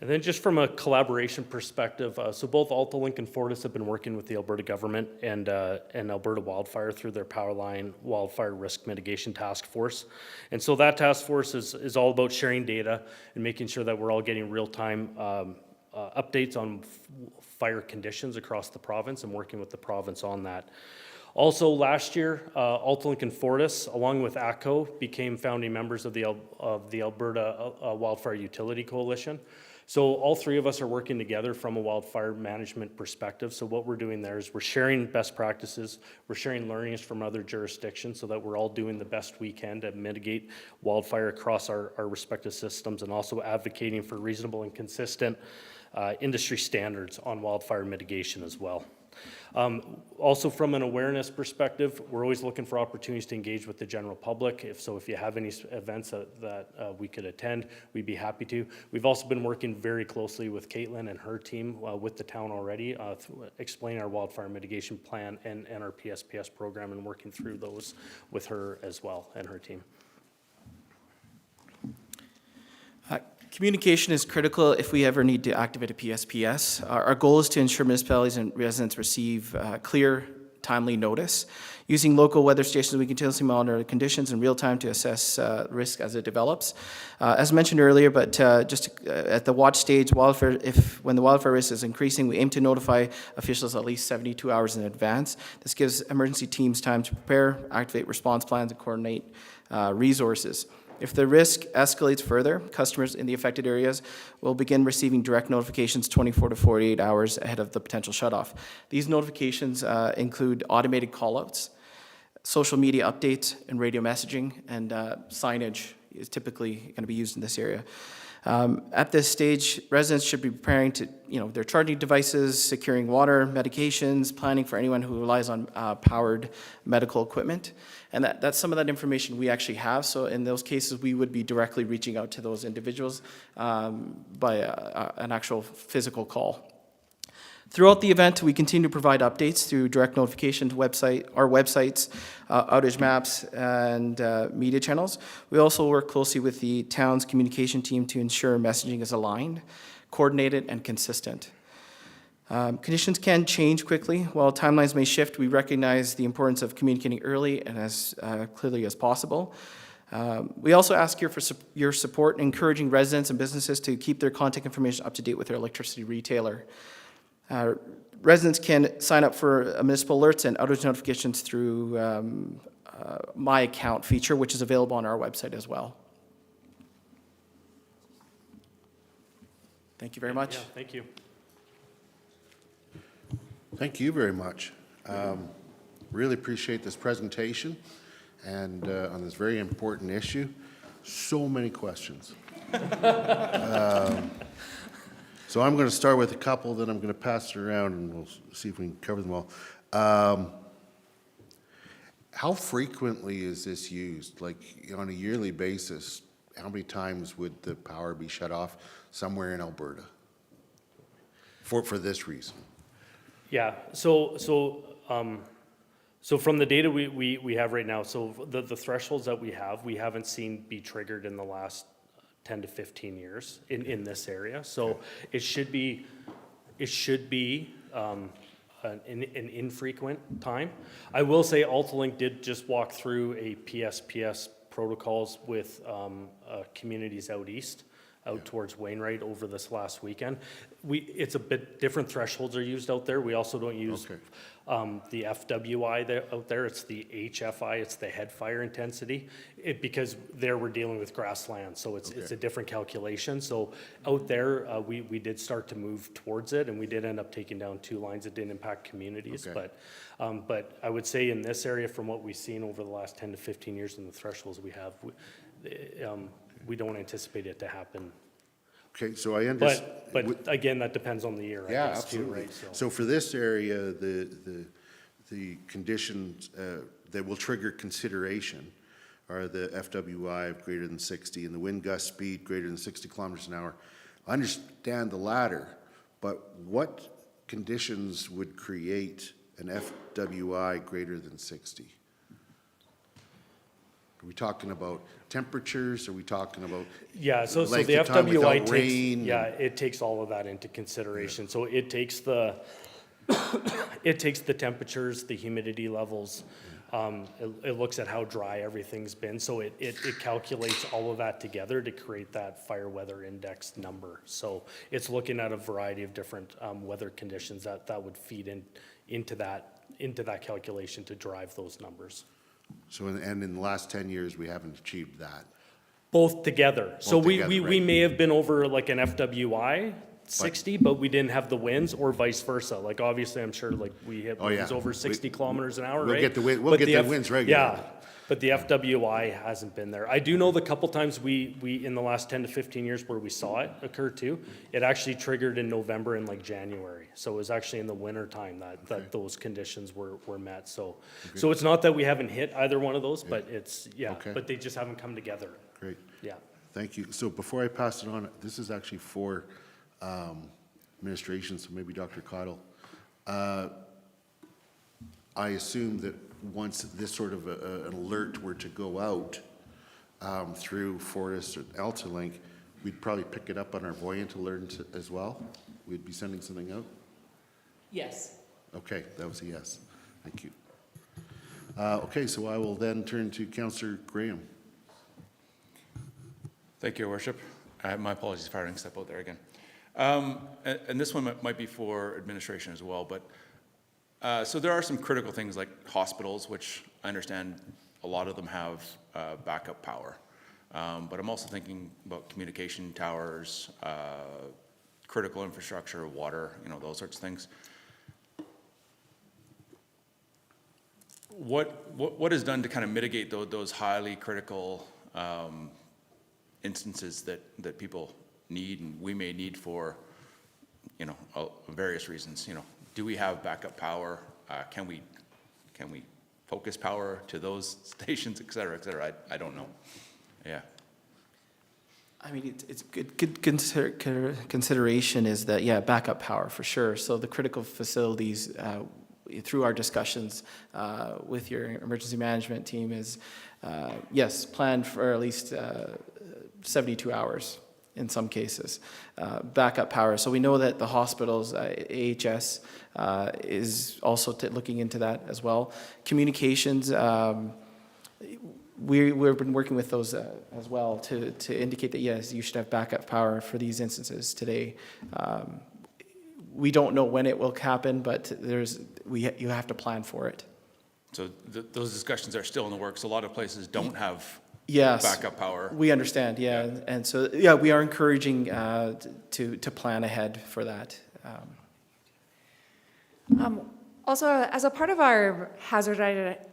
And then just from a collaboration perspective, so both AltaLink and Fortis have been working with the Alberta government and Alberta Wildfire through their Powerline Wildfire Risk Mitigation Task Force. And so that task force is all about sharing data and making sure that we're all getting real-time updates on fire conditions across the province and working with the province on that. Also last year, AltaLink and Fortis, along with ATCO, became founding members of the Alberta Wildfire Utility Coalition. So all three of us are working together from a wildfire management perspective. So what we're doing there is we're sharing best practices, we're sharing learnings from other jurisdictions so that we're all doing the best we can to mitigate wildfire across our respective systems, and also advocating for reasonable and consistent industry standards on wildfire mitigation as well. Also from an awareness perspective, we're always looking for opportunities to engage with the general public. If you have any events that we could attend, we'd be happy to. We've also been working very closely with Caitlin and her team with the town already, explaining our wildfire mitigation plan and our PSPS program, and working through those with her as well and her team. Communication is critical if we ever need to activate a PSPS. Our goal is to ensure municipalities and residents receive clear, timely notice. Using local weather stations, we continuously monitor the conditions in real time to assess risk as it develops. As mentioned earlier, but just at the watch stage, when the wildfire risk is increasing, we aim to notify officials at least 72 hours in advance. This gives emergency teams time to prepare, activate response plans, and coordinate resources. If the risk escalates further, customers in the affected areas will begin receiving direct notifications 24 to 48 hours ahead of the potential shutoff. These notifications include automated callouts, social media updates, and radio messaging, and signage is typically going to be used in this area. At this stage, residents should be preparing to, their charging devices, securing water, medications, planning for anyone who relies on powered medical equipment. And that's some of that information we actually have. So in those cases, we would be directly reaching out to those individuals by an actual physical call. Throughout the event, we continue to provide updates through direct notification to our websites, outage maps, and media channels. We also work closely with the town's communication team to ensure messaging is aligned, coordinated, and consistent. Conditions can change quickly. While timelines may shift, we recognize the importance of communicating early and as clearly as possible. We also ask here for your support, encouraging residents and businesses to keep their contact information up to date with their electricity retailer. Residents can sign up for municipal alerts and outage notifications through My Account feature, which is available on our website as well. Thank you very much. Yeah, thank you. Thank you very much. Really appreciate this presentation and on this very important issue. So many questions. So I'm going to start with a couple, then I'm going to pass it around and we'll see if we can cover them all. How frequently is this used? Like on a yearly basis, how many times would the power be shut off somewhere in Alberta for this reason? Yeah, so from the data we have right now, so the thresholds that we haven't seen be triggered in the last 10 to 15 years in this area. So it should be an infrequent time. I will say AltaLink did just walk through a PSPS protocols with communities out east, towards Wainwright over this last weekend. It's a bit different thresholds are used out there. We also don't use the FWI out there. It's the HFI, it's the head fire intensity. Because there we're dealing with grassland, so it's a different calculation. So out there, we did start to move towards it, and we did end up taking down 2 lines that didn't impact communities. But I would say in this area, from what we've seen over the last 10 to 15 years and the thresholds we have, we don't anticipate it to happen. Okay, so I understand. But again, that depends on the year, I guess, absolutely. too, right? So for this area, the conditions that will trigger consideration are the FWI of greater than 60 and the wind gust speed greater than 60 kilometers an hour. I understand the latter, but what conditions would create an FWI greater than 60? Are we talking about temperatures? Are we talking about So length the of time FWI without rain? it takes all of that into consideration. So it takes the temperatures, the humidity levels. It looks at how dry everything's been. So it calculates all of that together to create that fire weather index number. So it's looking at a variety of different weather conditions that would feed into that calculation to drive those numbers. So, and in the last 10 years, we haven't achieved that. Both together. So together, we right. may have been over like an FWI 60, but we didn't have the winds, or vice versa. Like obviously, I'm sure like we hit winds over 60 kilometers an hour, We'll right? get the wind, we'll But get the winds regularly. Yeah, but the FWI hasn't been there. I do know the couple times we in the last 10 to 15 years where we saw it occur too, it actually triggered in November and like January. So it was actually in the winter time that those conditions were met. So it's not that we haven't hit either one of those, but it's, but they just haven't come together. Great. Yeah. Thank you. So before I pass it on, this is actually for administration, so maybe Dr. Cottle. I assume that once this sort of an alert were to go out through Fortis or AltaLink, we'd probably pick it up on our Voyant alert as well? We'd be sending something out? Yes. Okay, that was a yes. Thank you. Okay, so I will then turn to Councillor Graham. Thank you, Your Worship. My apologies if I didn't step out there again. And this one might be for administration as well, but so there are some critical things like hospitals, which I understand a lot of them have backup power. But I'm also thinking about communication towers, critical infrastructure, water, those sorts of things. What is done to kind of mitigate those highly critical instances that people need and we may need for, you know, various reasons, you know, do we have backup power? Can we focus power to those stations, et cetera, et cetera? I don't know. Yeah. I mean, it's good consideration is that, yeah, backup power for sure. So the critical facilities, through our discussions with your emergency management team is, yes, plan for at least 72 hours in some cases, backup power. So we know that the hospitals, AHS, is also looking into that as well. Communications, we've been working with those as well to indicate that, yes, you should have backup power for these instances today. We don't know when it will happen, but you have to plan for it. So those discussions are still in the works. A lot of places don't have Yes. backup power. We understand, yeah. And so, yeah, we are encouraging to plan ahead for that. Also, as a part of our hazard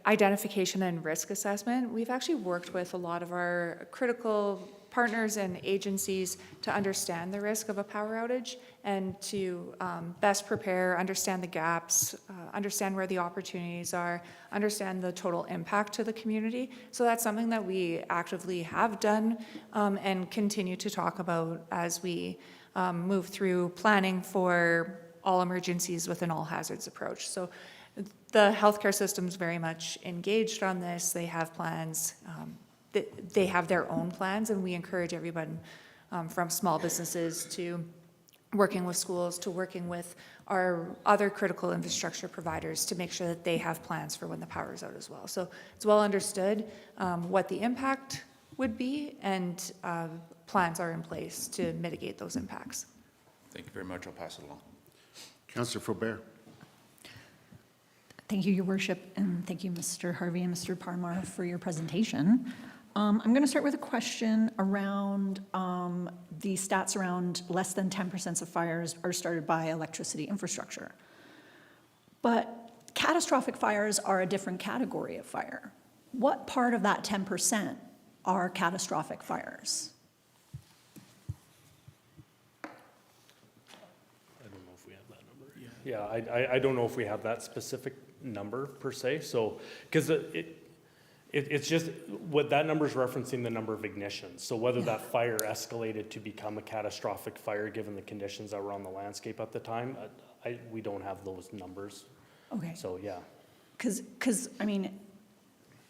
identification and risk assessment, we've actually worked with a lot of our critical partners and agencies to understand the risk of a power outage and to best prepare, understand the gaps, understand where the opportunities are, understand the total impact to the community. So that's something that we actively have done and continue to talk about as we move through planning for all emergencies with an all hazards approach. So the healthcare system's very much engaged on this. They have plans. They have their own plans, and we encourage everyone from small businesses to working with schools to working with our other critical infrastructure providers to make sure that they have plans for when the power is out as well. So it's well understood what the impact would be, and plans are in place to mitigate those impacts. Thank you very much. I'll pass it along. Councillor Faubert. Thank you, Your Worship, and thank you, Mr. Harvey and Mr. Parmar, for your presentation. I'm going to start with a question around the stats around less than 10% of fires are started by electricity infrastructure. But catastrophic fires are a different category of fire. What part of that 10% are catastrophic fires? I don't know if we have that number. Yeah, I don't know if we have that specific number per se. So, because it's just, what that number is referencing the number of ignitions. So whether that fire escalated to become a catastrophic fire, given the conditions that were on the landscape at the time, we don't have those numbers. Okay. So, yeah. Because, I mean,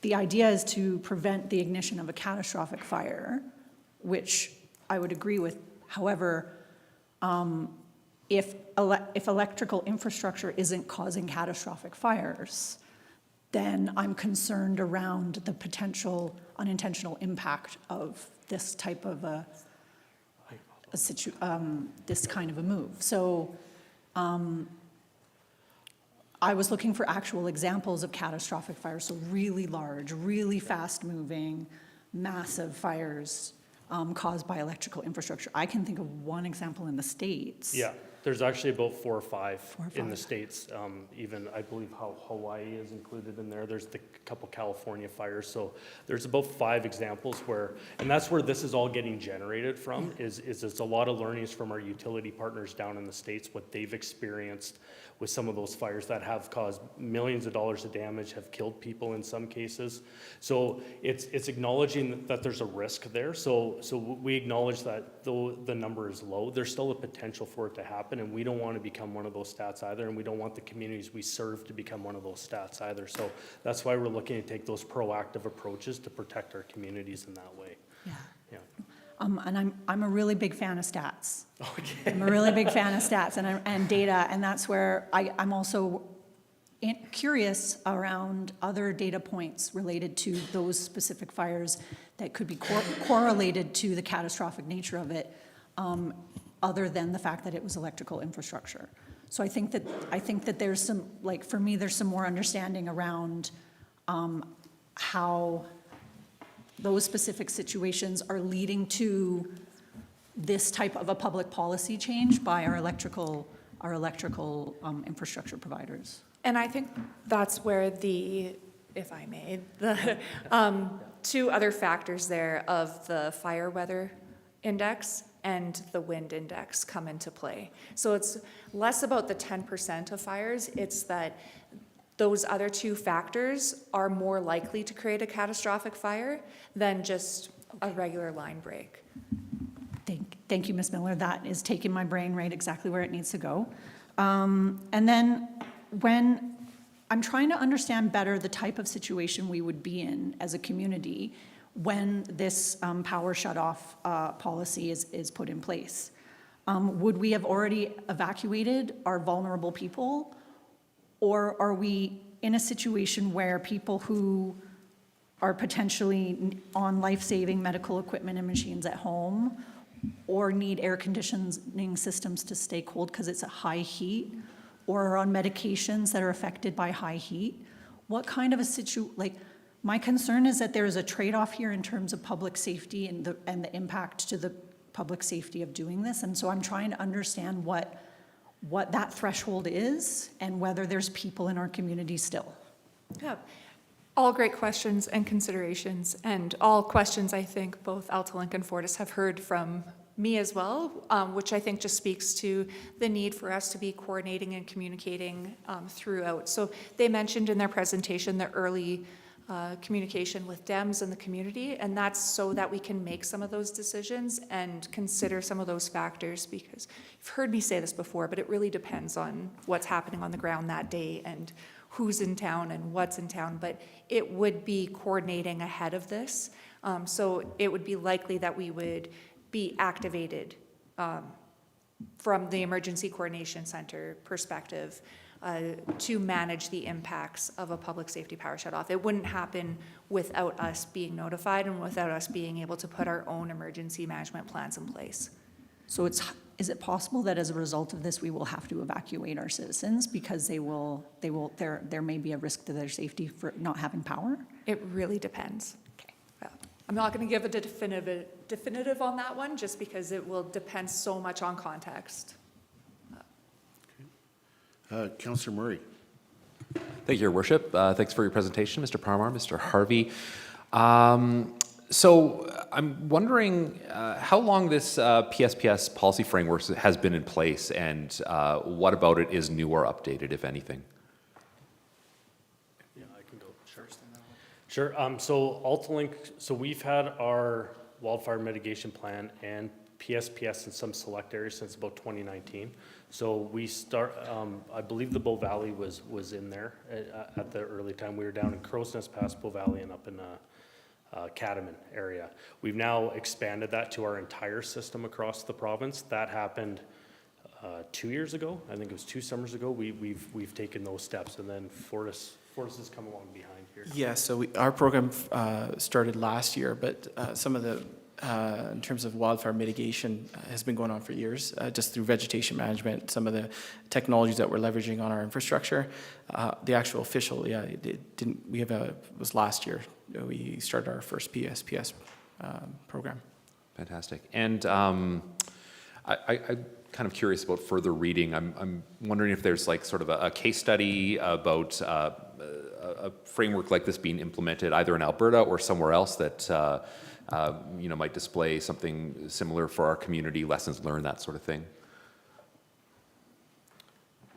the idea is to prevent the ignition of a catastrophic fire, which I would agree with. However, if electrical infrastructure isn't causing catastrophic fires, then I'm concerned around the potential unintentional impact of this type of this kind of a move. So I was looking for actual examples of catastrophic fires, so really large, really fast-moving, massive fires caused by electrical infrastructure. I can think of one example in the States. Yeah, there's actually about 4 or 5 in the States. Even, I believe, how Hawaii is included in there. There's the couple California fires. So there's about 5 examples where, and that's where this is all getting generated from, is it's a lot of learnings from our utility partners down in the States, what they've experienced with some of those fires that have caused millions of dollars of damage, have killed people in some cases. So it's acknowledging that there's a risk there. So we acknowledge that though the number is low, there's still a potential for it to happen, and we don't want to become one of those stats either, and we don't want the communities we serve to become one of those stats either. So that's why we're looking to take those proactive approaches to protect our communities in that way. Yeah. Yeah. And I'm a really big fan of stats. Okay. I'm a really big fan of stats and data, and that's where I'm also curious around other data points related to those specific fires that could be correlated to the catastrophic nature of it, other than the fact that it was electrical infrastructure. So I think that there's some, like, for me, there's some more understanding around how those specific situations are leading to this type of a public policy change by our electrical infrastructure providers. And I think that's where if I may, the 2 other factors there of the fire weather index and the wind index come into play. So it's less about the 10% of fires, it's that those other two factors are more likely to create a catastrophic fire than just a regular line break. Thank you, Ms. Miller. That is taking my brain right exactly where it needs to go. And then when I'm trying to understand better the type of situation we would be in as a community when this power shutoff policy is put in place. Would we have already evacuated our vulnerable people? Or are we in a situation where people who are potentially on life-saving medical equipment and machines at home or need air conditioning systems to stay cold because it's a high heat, or are on medications that are affected by high heat? What kind of a my concern is that there is a trade-off here in terms of public safety and the impact to the public safety of doing this. And so I'm trying to understand what that threshold is and whether there's people in our community still. Yeah, all great questions and considerations, and all questions I think both AltaLink and Fortis have heard from me as well, which I think just speaks to the need for us to be coordinating and communicating throughout. So they mentioned in their presentation the early communication with DEMS and the community, and that's so that we can make some of those decisions and consider some of those factors, because you've heard me say this before, but it really depends on what's happening on the ground that day and who's in town and what's in town, but it would be coordinating ahead of this. So it would be likely that we would be activated from the Emergency Coordination Center perspective to manage the impacts of a public safety power shutoff. It wouldn't happen without us being notified and without us being able to put our own emergency management plans in place. So is it possible that as a result of this, we will have to evacuate our citizens because there may be a risk to their safety for not having power? It really depends. Okay. Well, I'm not going to give a definitive on that one, just because it will depend so much on context. Councillor Murray. Thank you, Your Worship. Thanks for your presentation, Mr. Parmar, Mr. Harvey. So I'm wondering how long this PSPS policy framework has been in place, and what about it is new or updated, if anything? Yeah, I can go first on that one. Sure. So AltaLink, so we've had our wildfire mitigation plan and PSPS in some select areas since about 2019. So we I believe the Bow Valley was in there at the early time. We were down in Crow's Nest past Bow Valley and up in Catamount area. We've now expanded that to our entire system across the province. That happened 2 years ago. I think it was 2 summers ago. We've taken those steps, and then Fortis has come along behind here. Yeah, so our program started last year, but some of the in terms of wildfire mitigation has been going on for years, just through vegetation management, some of the technologies that we're leveraging on our infrastructure. The actual official, was last year. We started our first PSPS program. Fantastic. And I'm kind of curious about further reading. I'm wondering if there's like sort of a case study about a framework like this being implemented either in Alberta or somewhere else that might display something similar for our community, lessons learned, that sort of thing.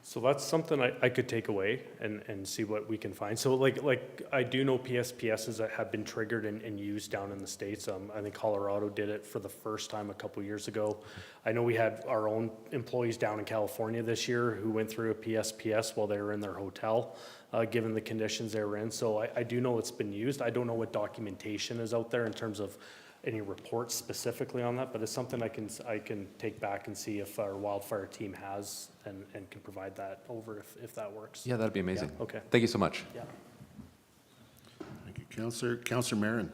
So that's something I could take away and see what we can find. So like I do know PSPSs that have been triggered and used down in the States. I think Colorado did it for the first time a couple years ago. I know we had our own employees down in California this year who went through a PSPS while they were in their hotel, given the conditions they were in. So I do know it's been used. I don't know what documentation is out there in terms of any reports specifically on that, but it's something I can take back and see if our wildfire team has and can provide that over if that works. Yeah, that'd be amazing. Yeah, okay. Thank you so much. Yeah. Thank you, Councillor Marin.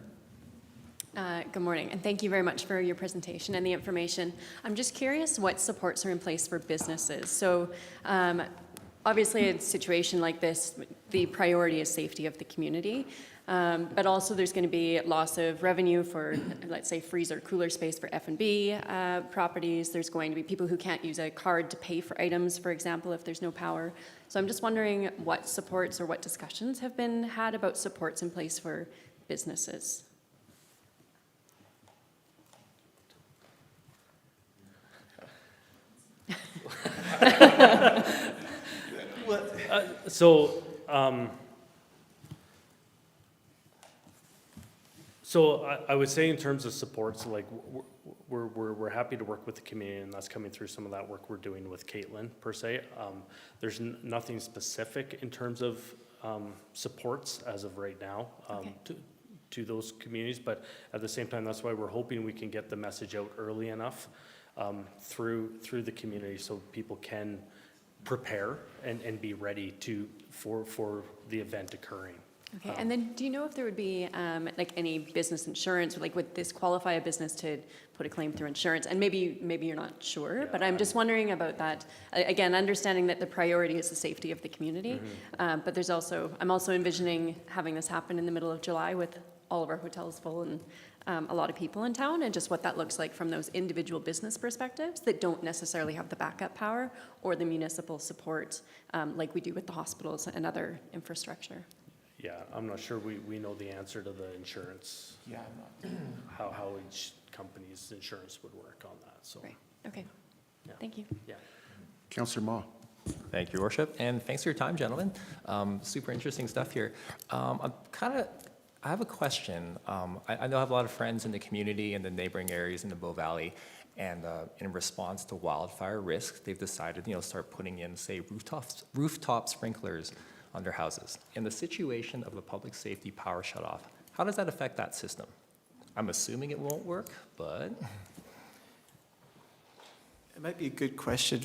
Good morning, and thank you very much for your presentation and the information. I'm just curious what supports are in place for businesses. So obviously a situation like this, the priority is safety of the community. But also there's going to be loss of revenue for, let's say, freezer cooler space for F&B properties. There's going to be people who can't use a card to pay for items, for example, if there's no power. So I'm just wondering what supports or what discussions have been had about supports in place for businesses. So, I would say in terms of supports, like, we're happy to work with the community, and that's coming through some of that work we're doing with Caitlin, per se. There's nothing specific in terms of supports as of right now to those communities, but at the same time, that's why we're hoping we can get the message out early enough through the community so people can prepare and be ready for the event occurring. Okay, and then do you know if there would be like any business insurance, or like would this qualify a business to put a claim through insurance? And maybe you're not sure, but I'm just wondering about that. Again, understanding that the priority is the safety of the community, but I'm also envisioning having this happen in the middle of July with all of our hotels full and a lot of people in town, and just what that looks like from those individual business perspectives that don't necessarily have the backup power or the municipal support like we do with the hospitals and other infrastructure. Yeah, I'm not sure we know the answer to the insurance. Yeah, I'm not. How each company's insurance would work on that, so. Right, okay, Yeah. thank you. Yeah. Councillor Ma. Thank you, Your Worship, and thanks for your time, gentlemen. Super interesting stuff here. I have a question. I know I have a lot of friends in the community and the neighboring areas in the Bow Valley, and in response to wildfire risk, they've decided, start putting in, say, rooftop sprinklers on their houses. In the situation of a public safety power shutoff, how does that affect that system? I'm assuming it won't work, but. It might be a good question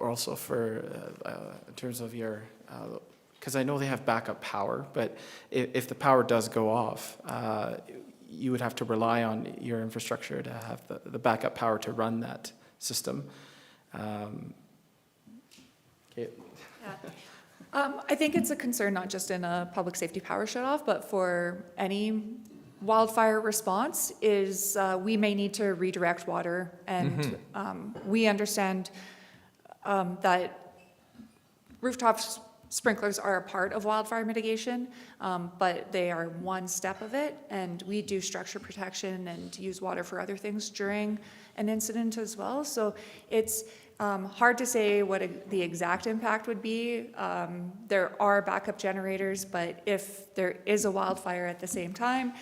also for, in terms of your, because I know they have backup power, but if the power does go off, you would have to rely on your infrastructure to have the backup power to run that system. Okay. I think it's a concern not just in a public safety power shutoff, but for any wildfire response is we may need to redirect water. And we understand that rooftop sprinklers are a part of wildfire mitigation, but they are one step of it. And we do structure protection and use water for other things during an incident as well. So it's hard to say what the exact impact would be. There are backup generators, but if there is a wildfire at the same time,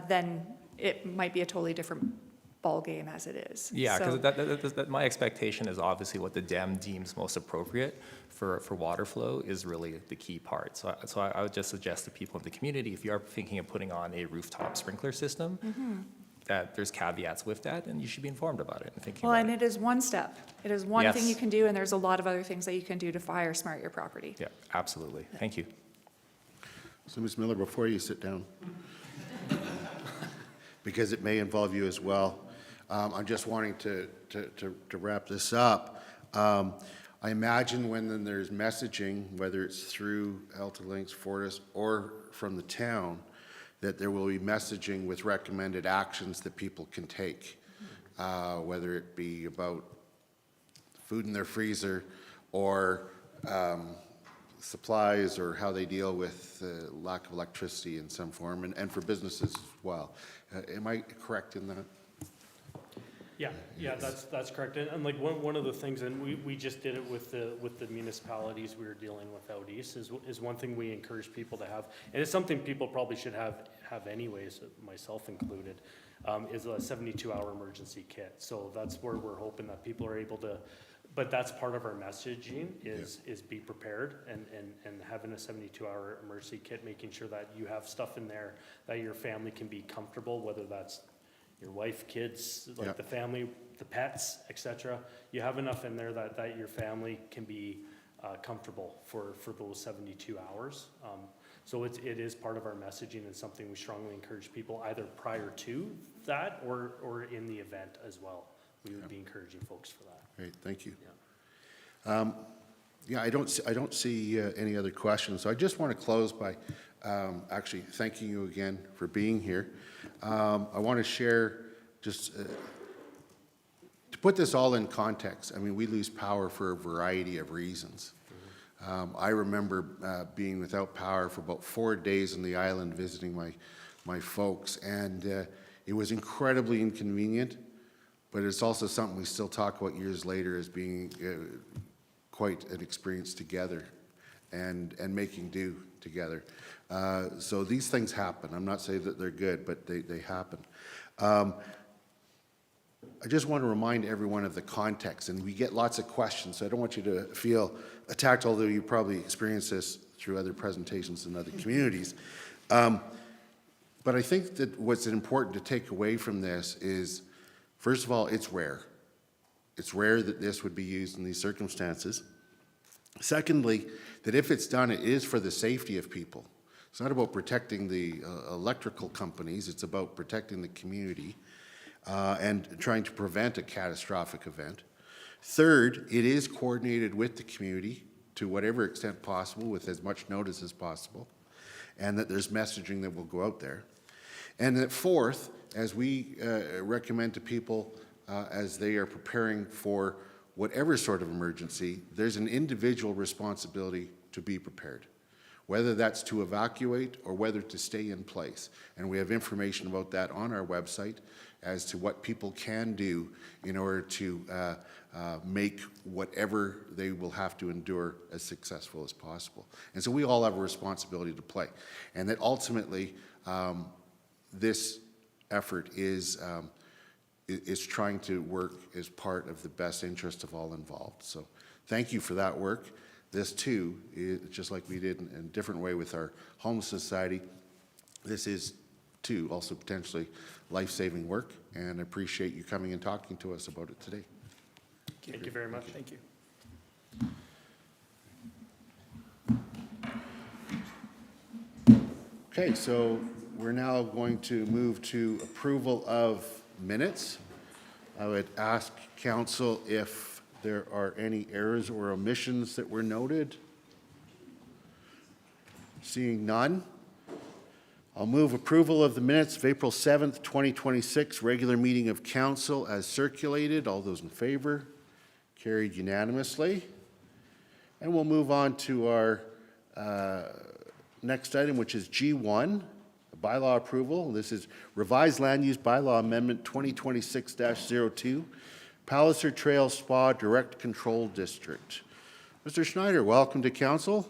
then it might be a totally different ball game as it is. Yeah, So- because that my expectation is obviously what the DEM deems most appropriate for water flow is really the key part. So I would just suggest to people in the community, if you are thinking of putting on a rooftop sprinkler system, that there's caveats with that, and you should be informed about it and thinking Well, about and it. it is one step. It is one thing Yes. you can do, and there's a lot of other things that you can do to fire smart your property. Yeah, absolutely. Thank you. So, Ms. Miller, before you sit down, because it may involve you as well, I'm just wanting to wrap this up. I imagine when then there's messaging, whether it's through AltaLink, Fortis, or from the town, that there will be messaging with recommended actions that people can take, whether it be about food in their freezer or supplies or how they deal with lack of electricity in some form, and for businesses as well. Am I correct in that? Yeah, that's correct. And like one of the things, and we just did it with the municipalities we were dealing with out east, is one thing we encourage people to have, and it's something people probably should have anyways, myself included, is a 72-hour emergency kit. So that's where we're hoping that people are able to, but that's part of our messaging is be prepared and having a 72-hour emergency kit, making sure that you have stuff in there that your family can be comfortable, whether that's your wife, kids, like the family, the pets, etc. You have enough in there that your family can be comfortable for those 72 hours. So it is part of our messaging and something we strongly encourage people either prior to that or in the event as well. We would be encouraging folks for that. Great, thank you. Yeah, I don't see any other questions. So I just want to close by actually thanking you again for being here. I want to share just to put this all in context. I mean, we lose power for a variety of reasons. I remember being without power for about 4 days on the island visiting my folks, and it was incredibly inconvenient, but it's also something we still talk about years later as being quite an experience together and making do together. So these things happen. I'm not saying that they're good, but they happen. I just want to remind everyone of the context, and we get lots of questions, so I don't want you to feel attacked, although you probably experienced this through other presentations in other communities. But I think that what's important to take away from this is, first of all, it's rare. It's rare that this would be used in these circumstances. Secondly, that if it's done, it is for the safety of people. It's not about protecting the electrical companies, it's about protecting the community and trying to prevent a catastrophic event. Third, it is coordinated with the community to whatever extent possible, with as much notice as possible, and that there's messaging that will go out there. And that fourth, as we recommend to people as they are preparing for whatever sort of emergency, there's an individual responsibility to be prepared, whether that's to evacuate or whether to stay in place. And we have information about that on our website as to what people can do in order to make whatever they will have to endure as successful as possible. And so we all have a responsibility to play. And that ultimately, this effort is trying to work as part of the best interest of all involved. So thank you for that work. This too, just like we did in a different way with our Homelessness Society, this is too also potentially life-saving work, and I appreciate you coming and talking to us about it today. Thank you very much. Thank you. Okay, so we're now going to move to approval of minutes. I would ask council if there are any errors or omissions that were noted. Seeing none, I'll move approval of the minutes of April 7th, 2026, regular meeting of council as circulated. All those in favor? Carried unanimously. And we'll move on to our next item, which is G1, bylaw approval. This is revised land use bylaw amendment 2026-02, Palliser Trail Spa Direct Control District. Mr. Schneider, welcome to council.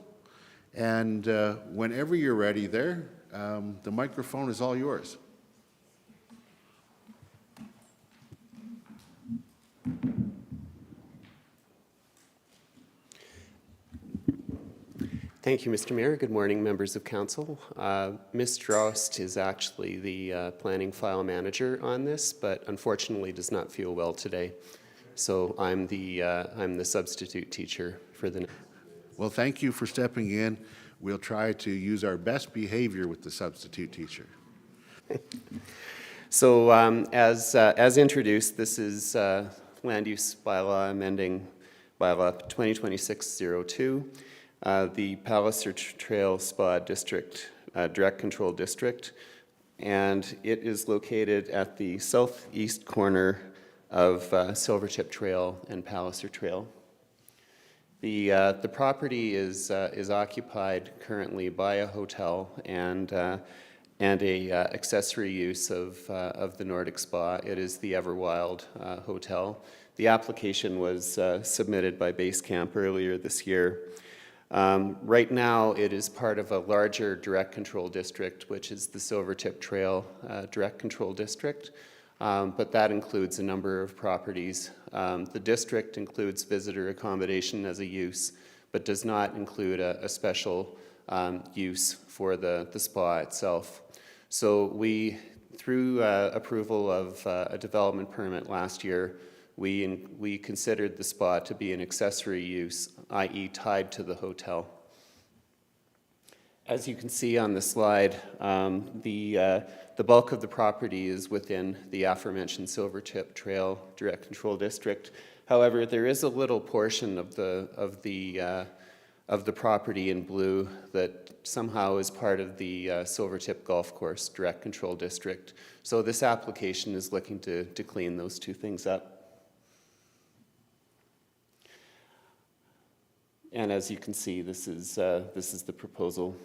And whenever you're ready there, the microphone is all yours. Thank you, Mr. Mayor. Good morning, members of council. Ms. Drost is actually the planning file manager on this, but unfortunately does not feel well today. So I'm the substitute teacher for the. Well, thank you for stepping in. We'll try to use our best behavior with the substitute teacher. So as introduced, this is land use bylaw amending bylaw 2026-02. The Palliser Trail Spa District, Direct Control District, and it is located at the southeast corner of Silvertip Trail and Palliser Trail. The property is occupied currently by a hotel and a accessory use of the Nordic Spa. It is the Everwild Hotel. The application was submitted by Base Camp earlier this year. Right now, it is part of a larger direct control district, which is the Silvertip Trail Direct Control District, but that includes a number of properties. The district includes visitor accommodation as a use, but does not include a special use for the spa itself. So we, through approval of a development permit last year, we considered the spa to be an accessory use, i.e. tied to the hotel. As you can see on the slide, the bulk of the property is within the aforementioned Silvertip Trail Direct Control District. However, there is a little portion of the property in blue that somehow is part of the Silvertip Golf Course Direct Control District. So this application is looking to clean those two things up. And as you can see, this is the proposal.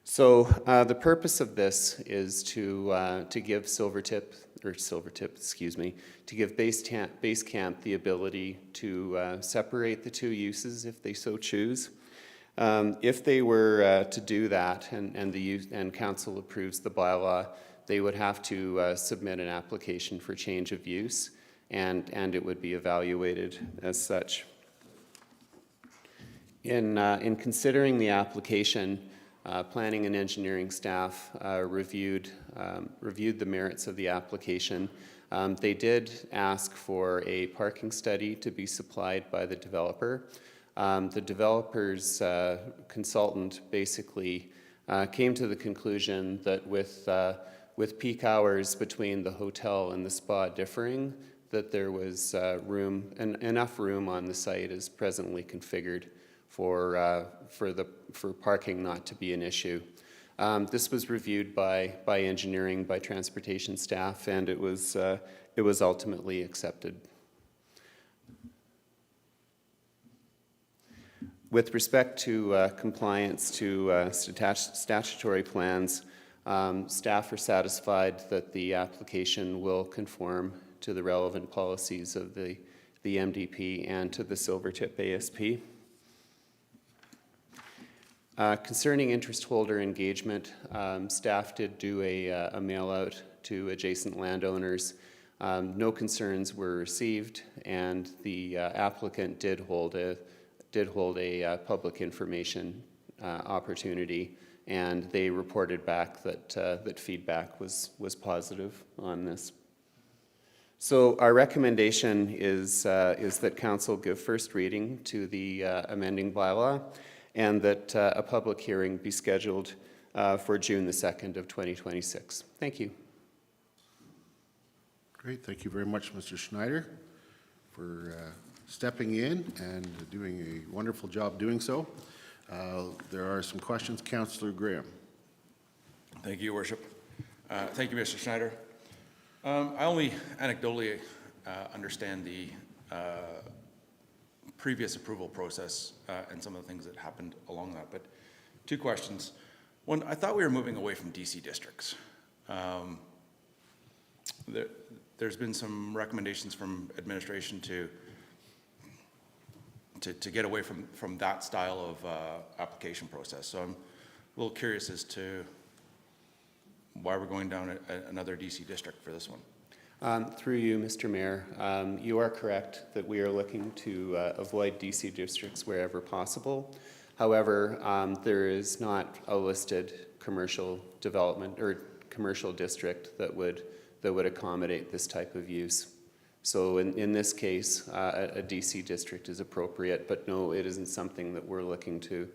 So the purpose of this is to give Silvertip or Silvertip, excuse me, to give Base Camp the ability to separate the two uses if they so choose. If they were to do that and council approves the bylaw, they would have to submit an application for change of use, and it would be evaluated as such. In considering the application, planning and engineering staff reviewed the merits of the application. They did ask for a parking study to be supplied by the developer. The developer's consultant basically came to the conclusion that with peak hours between the hotel and the spa differing, that there was enough room on the site as presently configured for parking not to be an issue. This was reviewed by engineering, by transportation staff, and it was ultimately accepted. With respect to compliance to statutory plans, staff are satisfied that the application will conform to the relevant policies of the MDP and to the Silvertip ASP. Concerning interest holder engagement, staff did do a mail out to adjacent landowners. No concerns were received, and the applicant did hold a public information opportunity, and they reported back that feedback was positive on this. So our recommendation is that council give first reading to the amending bylaw, and that a public hearing be scheduled for June the 2nd of 2026. Thank you. Great, thank you very much, Mr. Schneider, for stepping in and doing a wonderful job doing so. There are some questions. Councillor Graham. Thank you, Your Worship. Thank you, Mr. Schneider. I only anecdotally understand the previous approval process and some of the things that happened along that, but two questions. One, I thought we were moving away from DC districts. There's been some recommendations from administration to get away from that style of application process. So I'm a little curious as to why we're going down another DC district for this one. Through you, Mr. Mayor, you are correct that we are looking to avoid DC districts wherever possible. However, there is not a listed commercial development or commercial district that would accommodate this type of use. So in this case, a DC district is appropriate, but no, it isn't something that we're looking to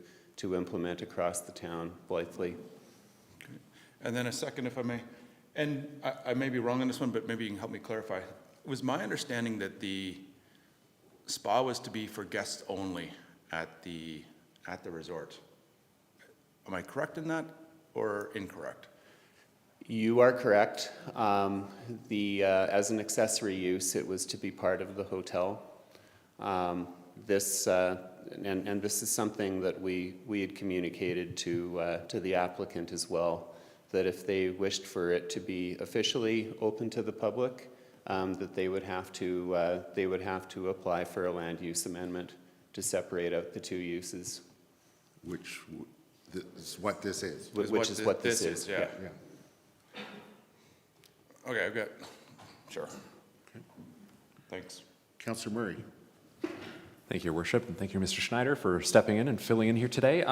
implement across the town blithely. Okay. And then a second, if I may. And I may be wrong on this one, but maybe you can help me clarify. It was my understanding that the spa was to be for guests only at the resort. Am I correct in that or incorrect? You are correct. As an accessory use, it was to be part of the hotel. This is something that we had communicated to the applicant as well, that if they wished for it to be officially open to the public, that they would have to apply for a land use amendment to separate out the two uses. Which is what this is. Which is what this is. Yeah. Yeah. Okay, I've got, sure. Okay. Thanks. Councillor Murray. Thank you, Your Worship, and thank you, Mr. Schneider, for stepping in and filling in here today.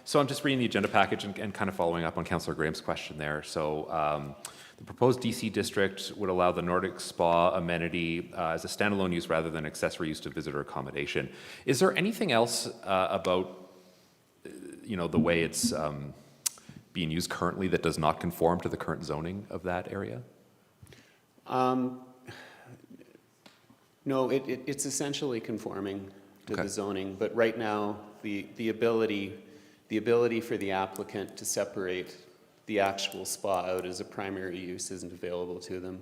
So I'm just reading the agenda package and kind of following up on Councillor Graham's question there. So the proposed DC district would allow the Nordic Spa amenity as a standalone use rather than accessory use to visitor accommodation. Is there anything else about the way it's being used currently that does not conform to the current zoning of that area? No, it's essentially conforming to the zoning, but right now the ability for the applicant to separate the actual spa out as a primary use isn't available to them,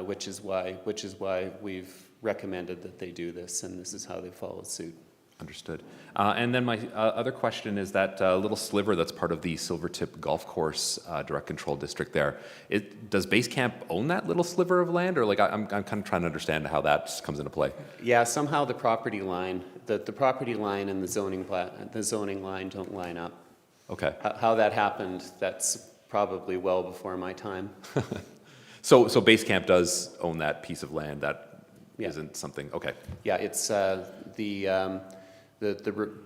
which is why we've recommended that they do this, and this is how they follow suit. Understood. And then my other question is that little sliver that's part of the Silvertip Golf Course direct control district there. Does Base Camp own that little sliver of land, or like I'm kind of trying to understand how that comes into play? Yeah, somehow the property line, the property line and the zoning line don't line up. Okay. How that happened, that's probably well before my time. So Base Camp does own that piece of land. That Yeah. isn't something. Okay. Yeah, it's the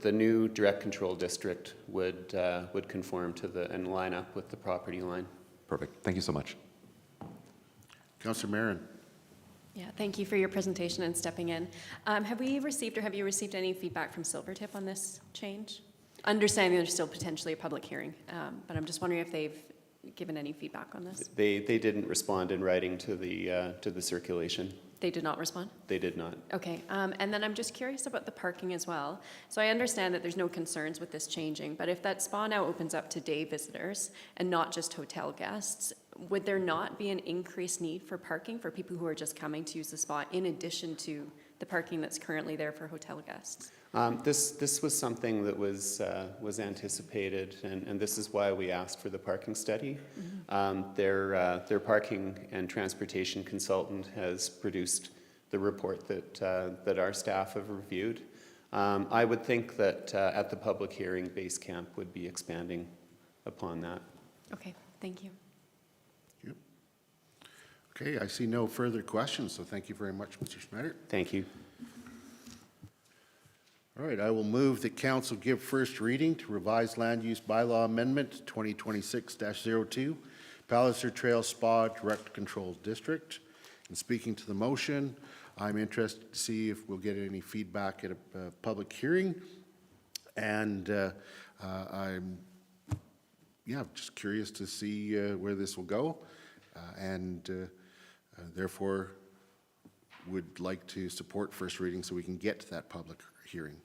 new direct control district would conform to and line up with the property line. Perfect. Thank you so much. Councillor Marin. Yeah, thank you for your presentation and stepping in. Have you received any feedback from Silvertip on this change? Understanding there's still potentially a public hearing, but I'm just wondering if they've given any feedback on this. They didn't respond in writing to the circulation. They did not respond? They did not. Okay, and then I'm just curious about the parking as well. So I understand that there's no concerns with this changing, but if that spa now opens up to day visitors and not just hotel guests, would there not be an increased need for parking for people who are just coming to use the spa in addition to the parking that's currently there for hotel guests? This was something that was anticipated, and this is why we asked for the parking study. Mm-hmm. Their parking and transportation consultant has produced the report that our staff have reviewed. I would think that at the public hearing, Base Camp would be expanding upon that. Okay, thank you. Yep. Okay, I see no further questions, so thank you very much, Mr. Schmetter. Thank you. All right, I will move that council give first reading to revised land use bylaw amendment 2026-02, Palliser Trail Spa Direct Control District. And speaking to the motion, I'm interested to see if we'll get any feedback at a public hearing. And I'm just curious to see where this will go. Therefore, would like to support first reading so we can get to that public hearing.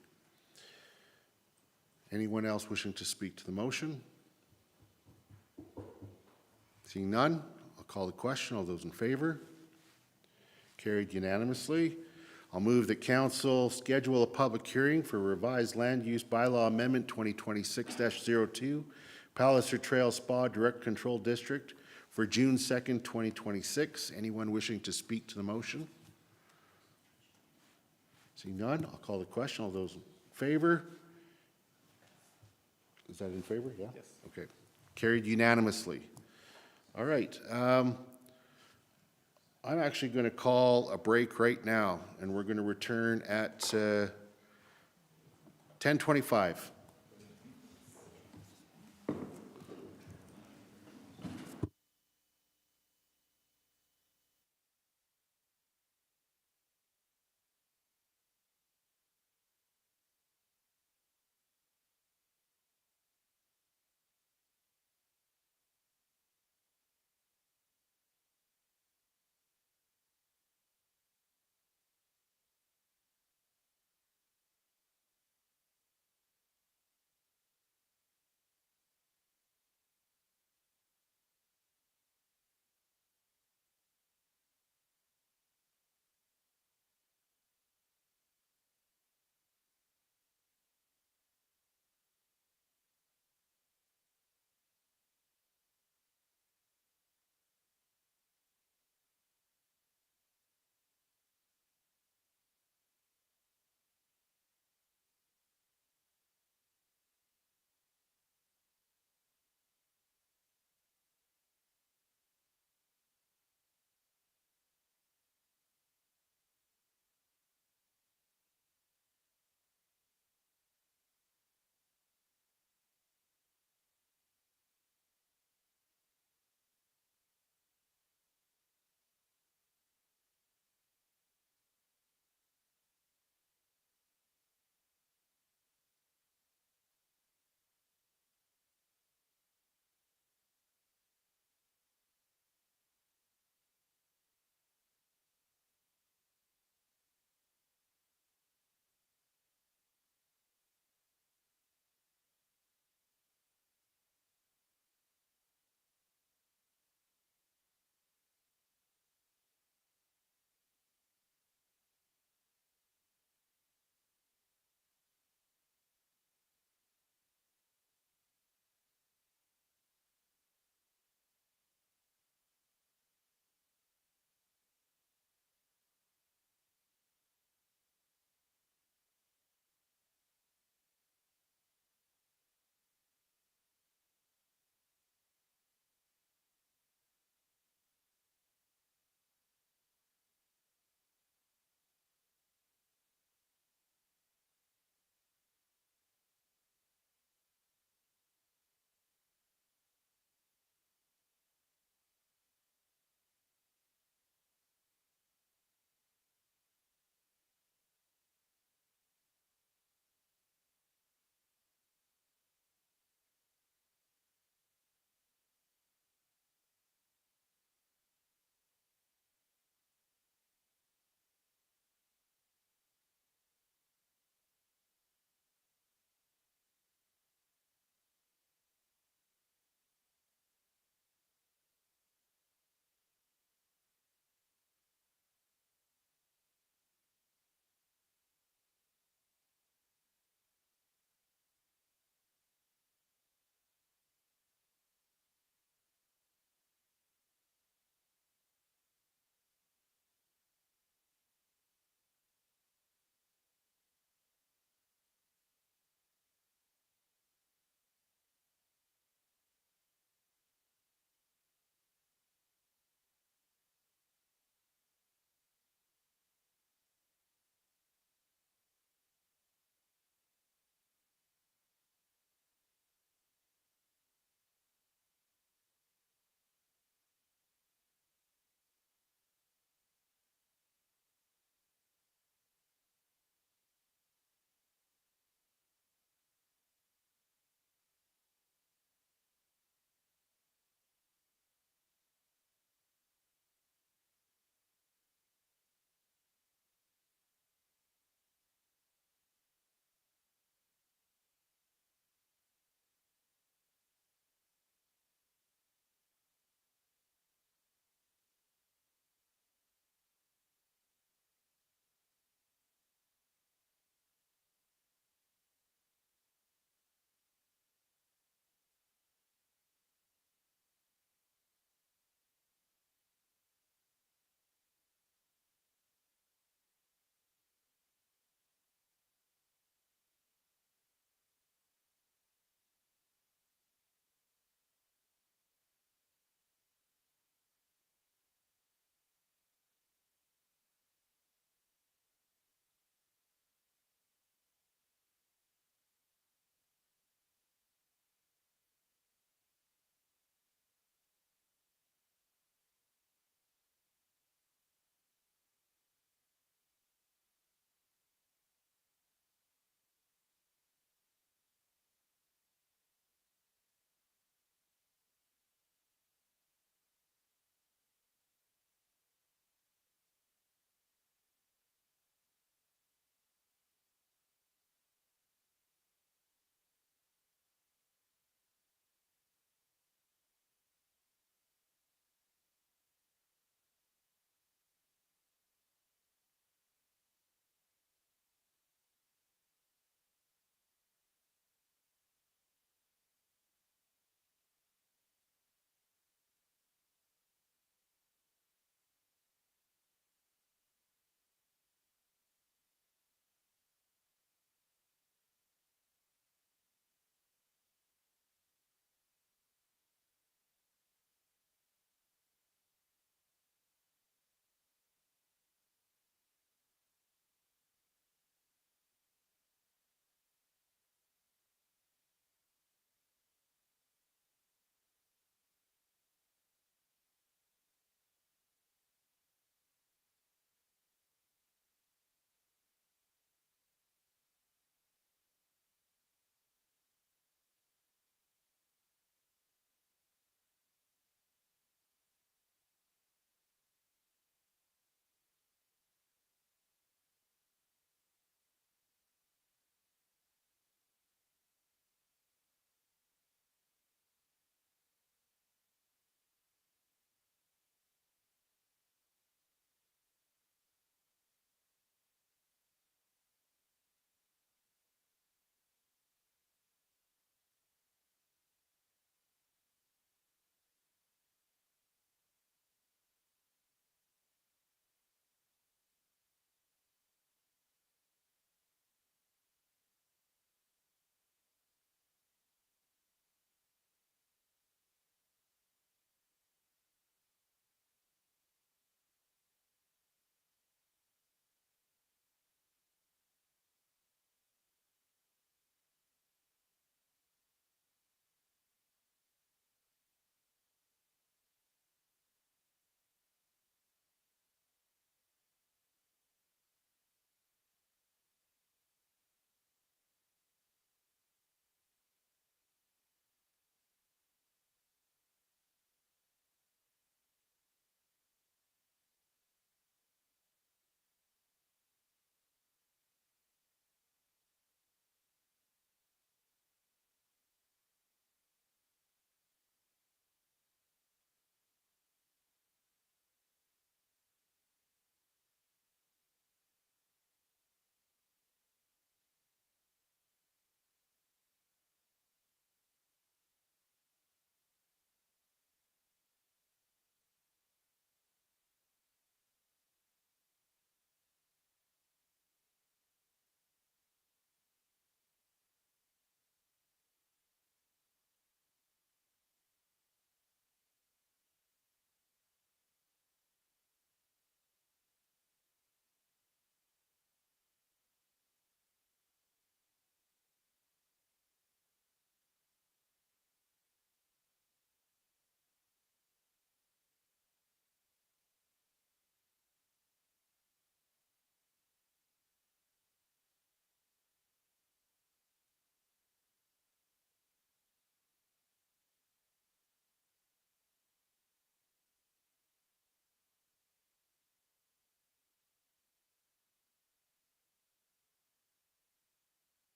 Anyone else wishing to speak to the motion? Seeing none, I'll call the question. All those in favor? Carried unanimously. I'll move that council schedule a public hearing for revised land use bylaw amendment 2026-02, Palliser Trail Spa Direct Control District for June 2nd, 2026. Anyone wishing to speak to the motion? Seeing none, I'll call the question. All those in favor? Is that in favor? Yeah? Yes. Okay. Carried unanimously. All right. I'm actually going to call a break right now, and we're going to return at 10:25.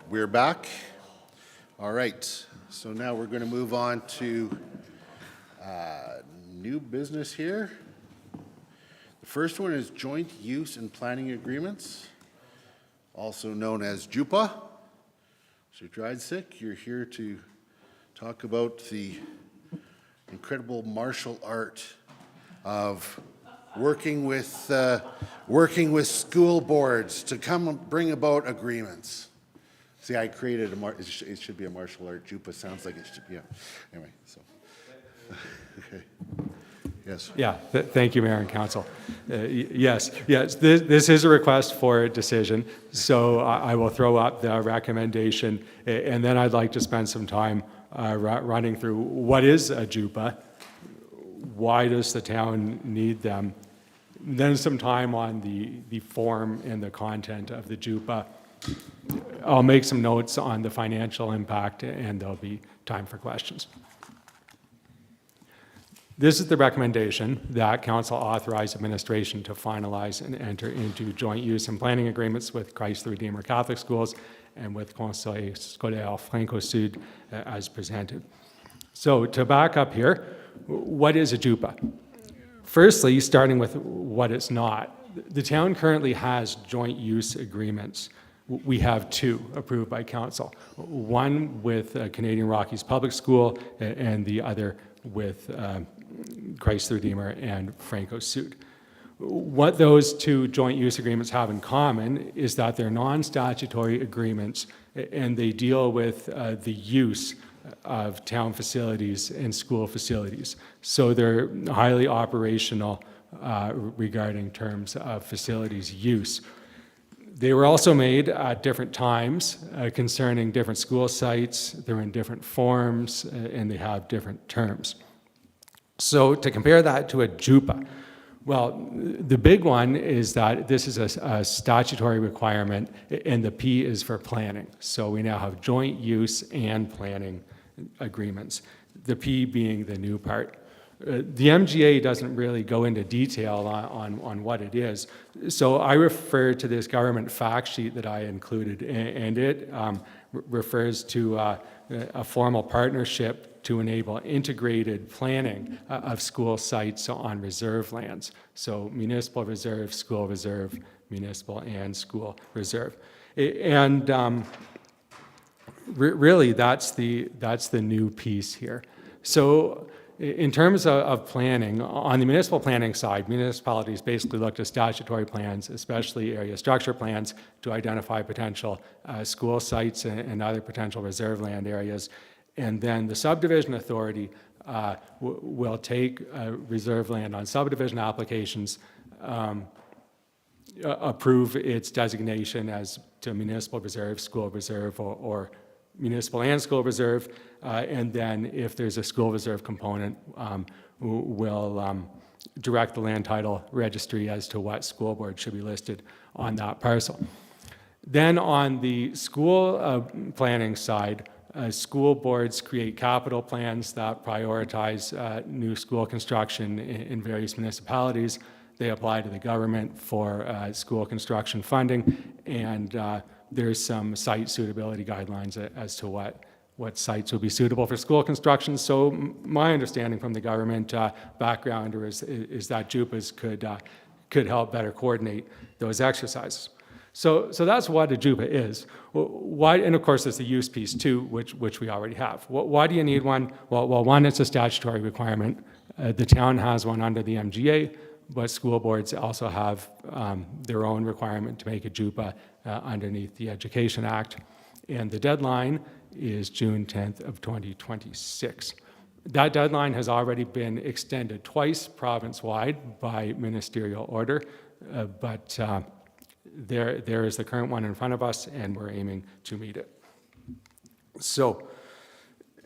We're back. All right, so now we're going to move on to new business here. The first one is joint use and planning agreements, also known as JUPA. Mr. Drydsik, you're here to talk about the incredible martial art of working with school boards to come and bring about agreements. See, I created it should be a martial art. JUPA sounds like it should be. Yeah. Anyway, so okay. Yes. Yeah. Thank you, Mayor and Council. Yes. This is a request for a decision, so I will throw up the recommendation, and then I'd like to spend some time running through what is a JUPA, why does the town need them, then some time on the form and the content of the JUPA. I'll make some notes on the financial impact, and there'll be time for questions. This is the recommendation that Council authorize administration to finalize and enter into joint use and planning agreements with Christ the Redeemer Catholic Schools and with Conseil Scolaire Franco-Sud as presented. So to back up here, what is a JUPA? Firstly, starting with what it's not. The town currently has joint use agreements. We have two approved by Council, one with Canadian Rockies Public School and the other with Christ the Redeemer and Franco-Sud. What those two joint use agreements have in common is that they're non-statutory agreements and they deal with the use of town facilities and school facilities. So they're highly operational regarding terms of facilities use. They were also made at different times concerning different school sites. They're in different forms and they have different terms. So to compare that to a JUPA, well, the big one is that this is a statutory requirement and the P is for planning. So we now have joint use and planning agreements, the P being the new part. The MGA doesn't really go into detail on what it is. So I refer to this government fact sheet that I included, and it refers to a formal partnership to enable integrated planning of school sites on reserve lands. So municipal reserve, school reserve, municipal and school reserve. And really that's the new piece here. So in terms of planning, on the municipal planning side, municipalities basically look to statutory plans, especially area structure plans, to identify potential school sites and other potential reserve land areas. And then the subdivision authority will take reserve land on subdivision applications, approve its designation as to municipal reserve, school reserve, or municipal and school reserve, and then if there's a school reserve component, we'll direct the land title registry as to what school board should be listed on that parcel. Then on the school planning side, school boards create capital plans that prioritize new school construction in various municipalities. They apply to the government for school construction funding, and there's some site suitability guidelines as to what sites would be suitable for school construction. So my understanding from the government background is that JUPAs could help better coordinate those exercises. So that's what a JUPA is. Why, and of course there's the use piece too, which we already have. Why do you need one? Well, one, it's a statutory requirement. The town has one under the MGA, but school boards also have their own requirement to make a JUPA underneath the Education Act. And the deadline is June 10th of 2026. That deadline has already been extended twice province-wide by ministerial order, but there is the current one in front of us, and we're aiming to meet it. So,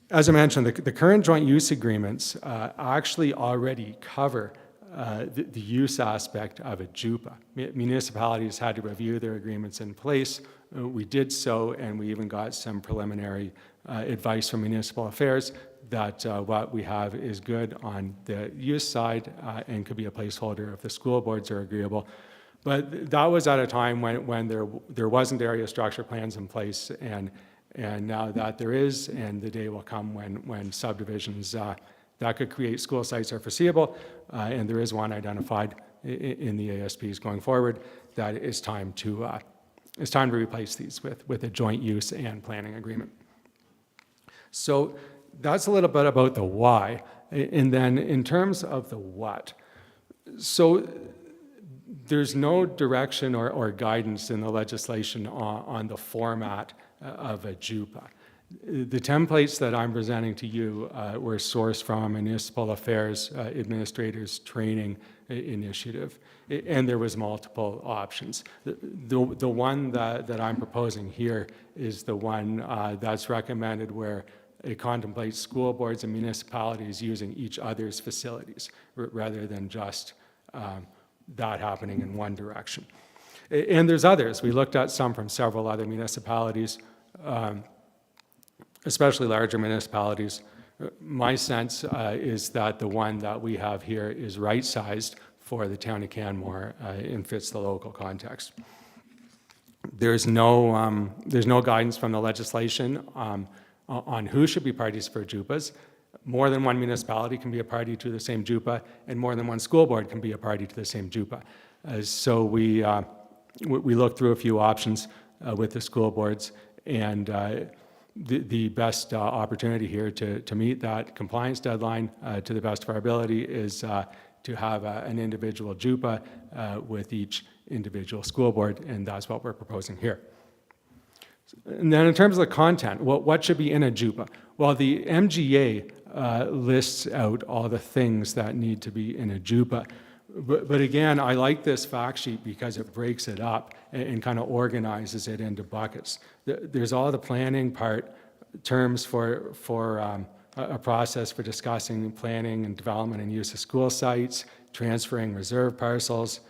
as I mentioned, the current joint use agreements actually already cover the use aspect of a JUPA. Municipalities had to review their agreements in place. We did so, and we even got some preliminary advice from Municipal Affairs that what we have is good on the use side and could be a placeholder if the school boards are agreeable. But that was at a time when there wasn't area structure plans in place, and now that there is, and the day will come when subdivisions that could create school sites are foreseeable, and there is one identified in the ASPs going forward, that it's time to replace these with a joint use and planning agreement. So that's a little bit about the why. And then in terms of the what, so there's no direction or guidance in the legislation on the format of a JUPA. The templates that I'm presenting to you were sourced from a Municipal Affairs Administrators Training Initiative, and there was multiple options. The one that I'm proposing here is the one that's recommended, where it contemplates school boards and municipalities using each other's facilities rather than just that happening in one direction. And there's others. We looked at some from several other municipalities, especially larger municipalities. My sense is that the one that we have here is right-sized for the town of Canmore and fits the local context. There's no guidance from the legislation on who should be parties for JUPAs. More than one municipality can be a party to the same JUPA, and more than one school board can be a party to the same JUPA. So we looked through a few options with the school boards, and the best opportunity here to meet that compliance deadline to the best of our ability is to have an individual JUPA with each individual school board, and that's what we're proposing here. And then in terms of the content, what should be in a JUPA? Well, the MGA lists out all the things that need to be in a JUPA. But again, I like this fact sheet because it breaks it up and kind of organizes it into buckets. There's all the planning part, terms for a process for discussing planning and development and use of school sites, transferring reserve parcels,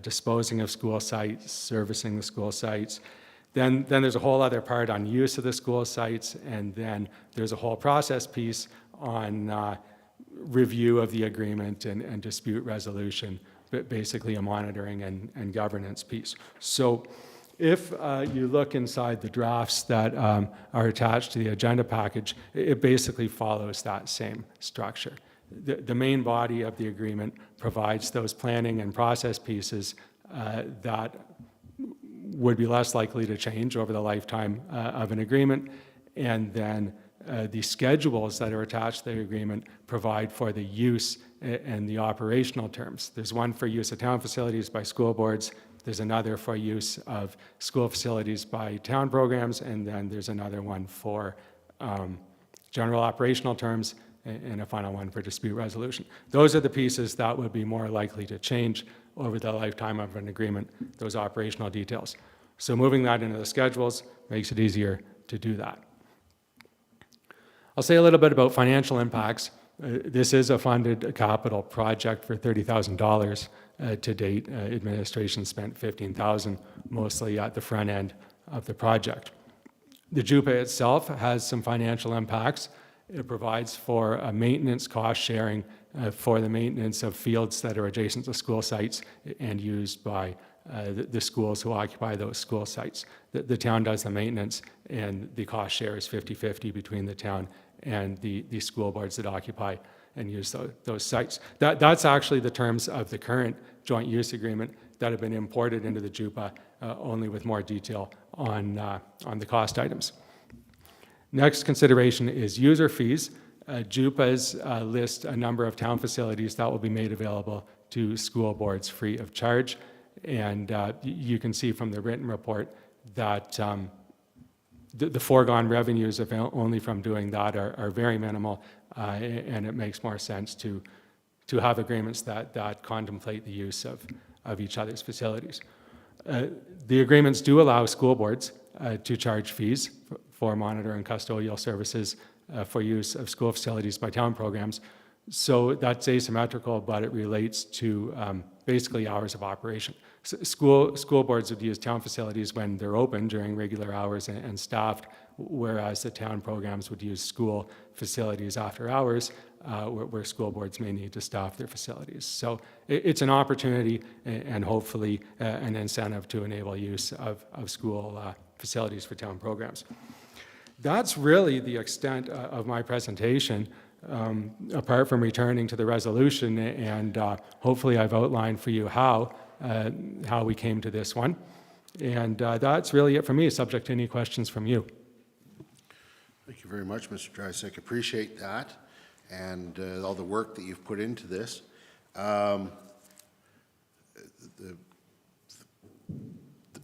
disposing of school sites, servicing the school sites. Then there's a whole other part on use of the school sites, and then there's a whole process piece on review of the agreement and dispute resolution, but basically a monitoring and governance piece. So if you look inside the drafts that are attached to the agenda package, it basically follows that same structure. The main body of the agreement provides those planning and process pieces that would be less likely to change over the lifetime of an agreement, and then the schedules that are attached to the agreement provide for the use and the operational terms. There's one for use of town facilities by school boards, there's another for use of school facilities by town programs, and then there's another one for general operational terms, and a final one for dispute resolution. Those are the pieces that would be more likely to change over the lifetime of an agreement, those operational details. So moving that into the schedules makes it easier to do that. I'll say a little bit about financial impacts. This is a funded capital project for $30,000 to date. Administration spent $15,000, mostly at the front end of the project. The JUPA itself has some financial impacts. It provides for a maintenance cost sharing for the maintenance of fields that are adjacent to school sites and used by the schools who occupy those school sites. The town does the maintenance, and the cost share is 50-50 between the town and the school boards that occupy and use those sites. That's actually the terms of the current joint use agreement that have been imported into the JUPA, only with more detail on the cost items. Next consideration is user fees. JUPAs list a number of town facilities that will be made available to school boards free of charge. And you can see from the written report that the foregone revenues only from doing that are very minimal, and it makes more sense to have agreements that contemplate the use of each other's facilities. The agreements do allow school boards to charge fees for monitor and custodial services for use of school facilities by town programs. So that's asymmetrical, but it relates to basically hours of operation. School boards would use town facilities when they're open during regular hours and staffed, whereas the town programs would use school facilities after hours where school boards may need to staff their facilities. So it's an opportunity and hopefully an incentive to enable use of school facilities for town programs. That's really the extent of my presentation, apart from returning to the resolution, and hopefully I've outlined for you how we came to this one. And that's really it for me, subject to any questions from you. Thank you very much, Mr. Drysick. Appreciate that and all the work that you've put into this. The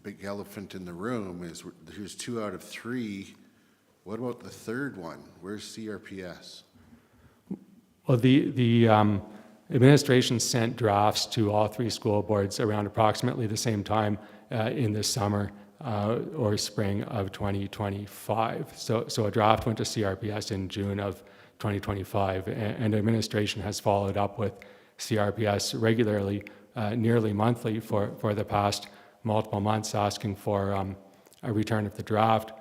big elephant in the room is here's 2 out of 3. What about the third one? Where's CRPS? Well, the administration sent drafts to all 3 school boards around approximately the same time in the summer or spring of 2025. So a draft went to CRPS in June of 2025, and administration has followed up with CRPS regularly, nearly monthly for the past multiple months, asking for a return of the draft.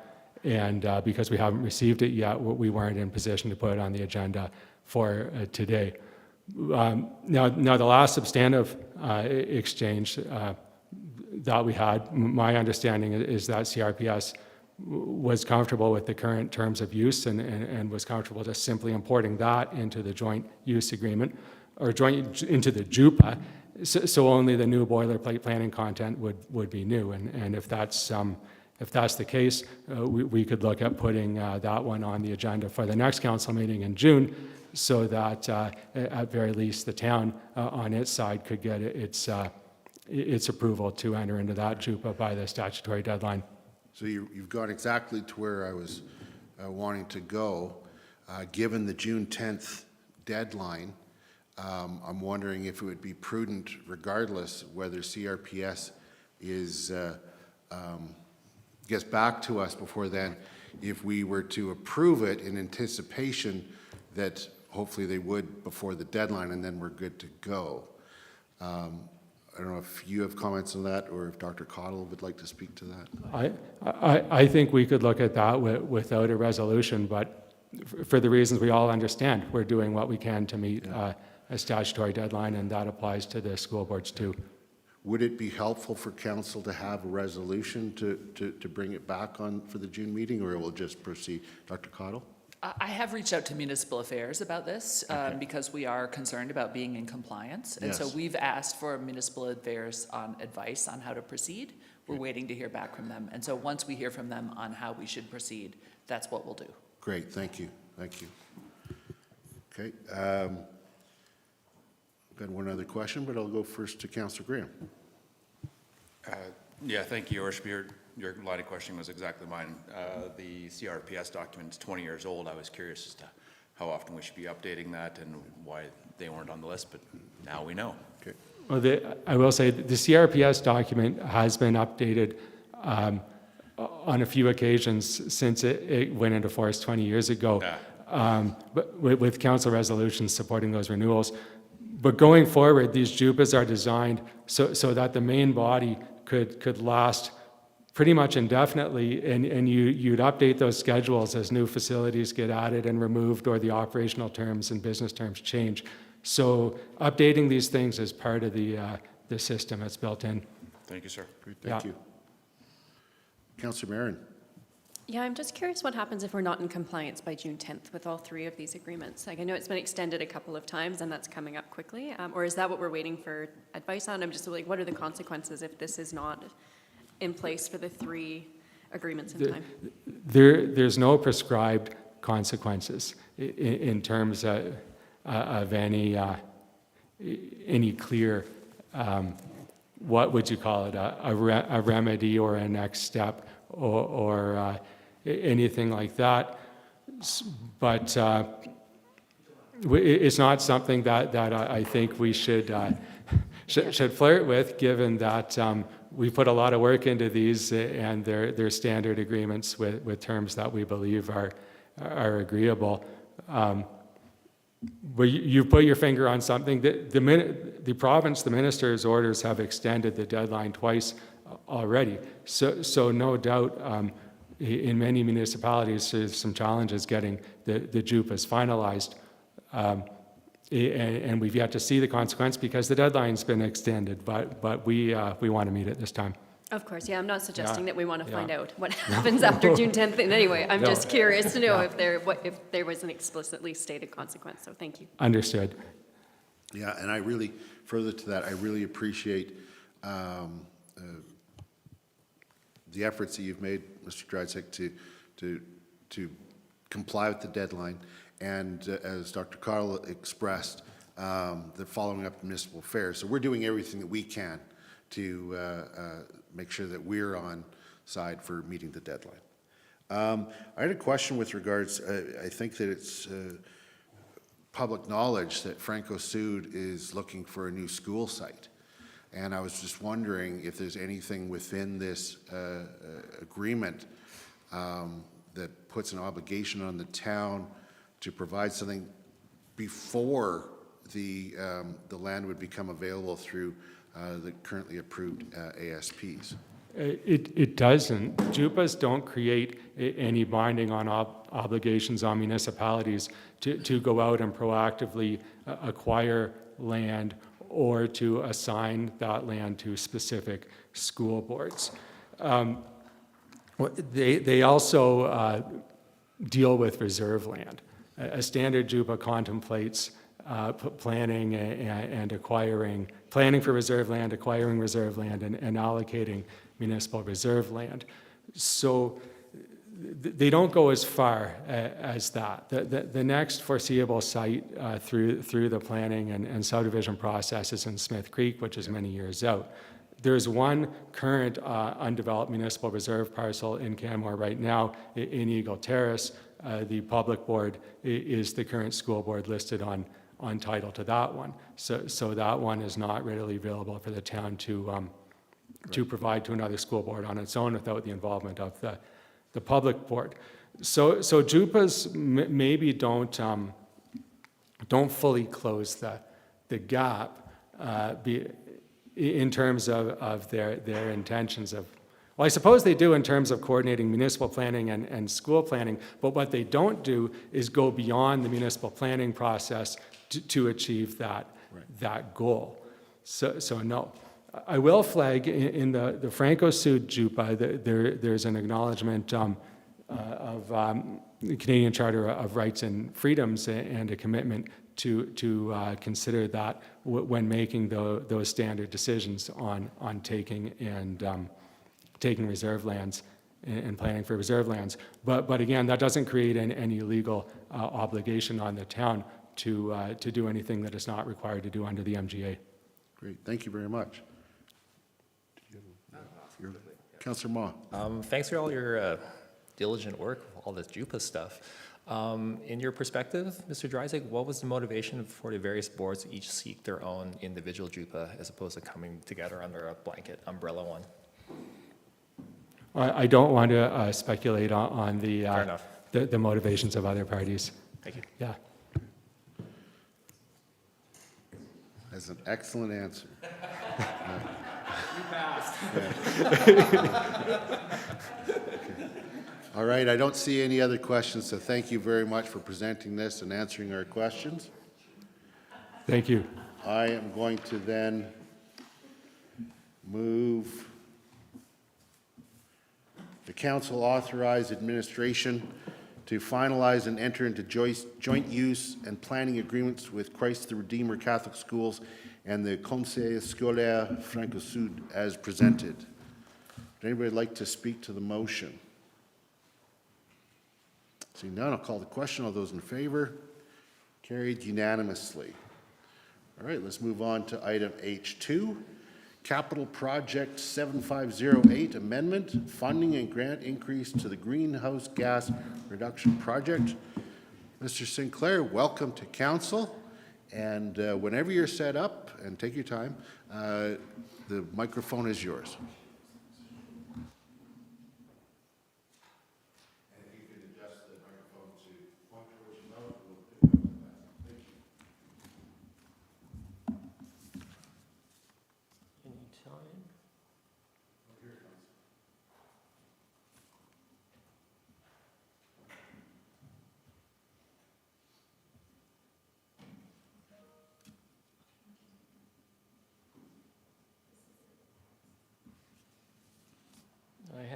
And because we haven't received it yet, we weren't in position to put it on the agenda for today. Now the last substantive exchange that we had, my understanding is that CRPS was comfortable with the current terms of use and was comfortable just simply importing that into the joint use agreement, or into the JUPA, so only the new boilerplate planning content would be new. And if that's the case, we could look at putting that one on the agenda for the next council meeting in June, so that at very least the town on its side could get its approval to enter into that JUPA by the statutory deadline. So you've gone exactly to where I was wanting to go. Given the June 10th deadline, I'm wondering if it would be prudent, regardless whether CRPS gets back to us before then, if we were to approve it in anticipation that hopefully they would before the deadline, and then we're good to go. I don't know if you have comments on that, or if Dr. Cottle would like to speak to that. I think we could look at that without a resolution, but for the reasons we all understand, we're doing what we can to meet a statutory deadline, and that applies to the school boards too. Would it be helpful for council to have a resolution to bring it back on for the June meeting, or it will just proceed? Dr. Cottle? I have reached out to municipal affairs about this because we are concerned about being in compliance. And so we've asked for municipal affairs advice on how to proceed. We're waiting to hear back from them. And so once we hear from them on how we should proceed, that's what we'll do. Great, thank you, thank you. Okay, got one other question, but I'll go first to Councillor Graham. Yeah, thank you, Your Worship. Your line of questioning was exactly mine. The CRPS document is 20 years old. I was curious as to how often we should be updating that and why they weren't on the list, but now we know. Okay. Well, I will say the CRPS document has been updated on a few occasions since it went into force 20 years ago, but with council resolutions supporting those renewals. But going forward, these JUPAs are designed so that the main body could last pretty much indefinitely, and you'd update those schedules as new facilities get added and removed, or the operational terms and business terms change. So updating these things is part of the system that's built in. Thank you, sir. Great, thank you. Councillor Marin. Yeah, I'm just curious what happens if we're not in compliance by June 10th with all 3 of these agreements. Like, I know it's been extended a couple of times and that's coming up quickly, or is that what we're waiting for advice on? I'm just like, what are the consequences if this is not in place for the 3 agreements in time? There's no prescribed consequences in terms of any clear, what would you call it, a remedy or a next step or anything like that. But it's not something that I think we should flirt with, given that we put a lot of work into these, and they're standard agreements with terms that we believe are agreeable. But you put your finger on something. The province, the minister's orders have extended the deadline twice already. So no doubt, in many municipalities, there's some challenges getting the JUPAs finalized. And we've yet to see the consequence because the deadline's been extended, but we want to meet it this time. Of course, yeah, I'm not suggesting Yeah, that we want to find yeah. out what happens after June 10th in any way. I'm No. just curious to know Yeah. if there was an explicitly stated consequence, so thank you. Understood. Yeah, and I really, further to that, I really appreciate the efforts that you've made, Mr. Dryzek, to comply with the deadline, and as Dr. Carl expressed, the following up municipal affairs. So we're doing everything that we can to make sure that we're on side for meeting the deadline. I had a question with regards, I think that it's public knowledge that Franco Sud is looking for a new school site. And I was just wondering if there's anything within this agreement that puts an obligation on the town to provide something before the land would become available through the currently approved ASPs. It doesn't. JUPAs don't create any binding on obligations on municipalities to go out and proactively acquire land or to assign that land to specific school boards. They also deal with reserve land. A standard JUPA contemplates planning and acquiring, planning for reserve land, acquiring reserve land, and allocating municipal reserve land. So they don't go as far as that. The next foreseeable site through the planning and subdivision process is in Smith Creek, which is many years out. There's one current undeveloped municipal reserve parcel in Canmore right now in Eagle Terrace. The public board is the current school board listed on title to that one. So that one is not readily available for the town to provide to another school board on its own without the involvement of the public board. So JUPAs maybe don't fully close the gap in terms of their intentions of, well, I suppose they do in terms of coordinating municipal planning and school planning, but what they don't do is go beyond the municipal planning process to achieve that goal. So no. I will flag in the Franco Sud JUPA, there's an acknowledgement of the Canadian Charter of Rights and Freedoms and a commitment to consider that when making those standard decisions on taking and taking reserve lands and planning for reserve lands. But again, that doesn't create any legal obligation on the town to do anything that is not required to do under the MGA. Great, thank you very much. Councillor Ma. Thanks for all your diligent work, all this JUPA stuff. In your perspective, Mr. Dryzek, what was the motivation for the various boards to each seek their own individual JUPA as opposed to coming together under a blanket umbrella one? I don't want to speculate on Fair enough. the motivations of other parties. Thank you. Yeah. That's an excellent answer. You passed. All right, I don't see any other questions, so thank you very much for presenting this and answering our questions. Thank you. I am going to then move the council authorize administration to finalize and enter into joint use and planning agreements with Christ the Redeemer Catholic Schools and the Conseil Scolaire Franco Sud as presented. Would anybody like to speak to the motion? Seeing none, I'll call the question. All those in favor? Carried unanimously. All right, let's move on to item H2. Capital Project 7508 Amendment, Funding and Grant Increase to the Greenhouse Gas Reduction Project. Mr. Sinclair, welcome to Council. And whenever you're set up, and take your time, the microphone is yours.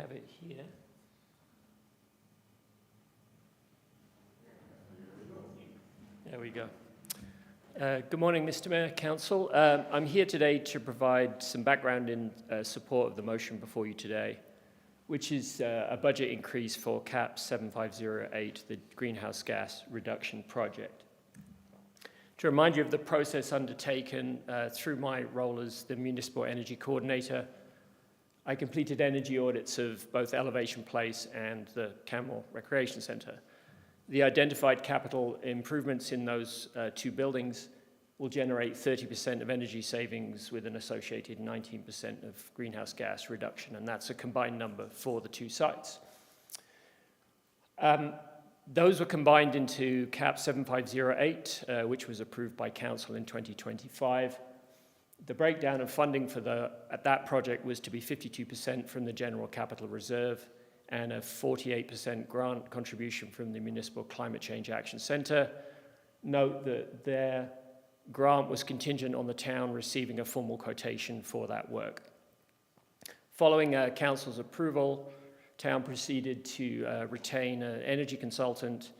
have it here. There we go. Good morning, Mr. Mayor, Council. I'm here today to provide some background in support of the motion before you today, which is a budget increase for CAP 7508, the greenhouse gas reduction project. To remind you of the process undertaken through my role as the Municipal Energy Coordinator, I completed energy audits of both Elevation Place and the Canmore Recreation Centre. The identified capital improvements in those two buildings will generate 30% of energy savings with an associated 19% of greenhouse gas reduction, and that's a combined number for the two sites. Those were combined into CAP 7508, which was approved by Council in 2025. The breakdown of funding for that project was to be 52% from the General Capital Reserve and a 48% grant contribution from the Municipal Climate Change Action Centre. Note that their grant was contingent on the town receiving a formal quotation for that work. Following Council's approval, town proceeded to retain an energy consultant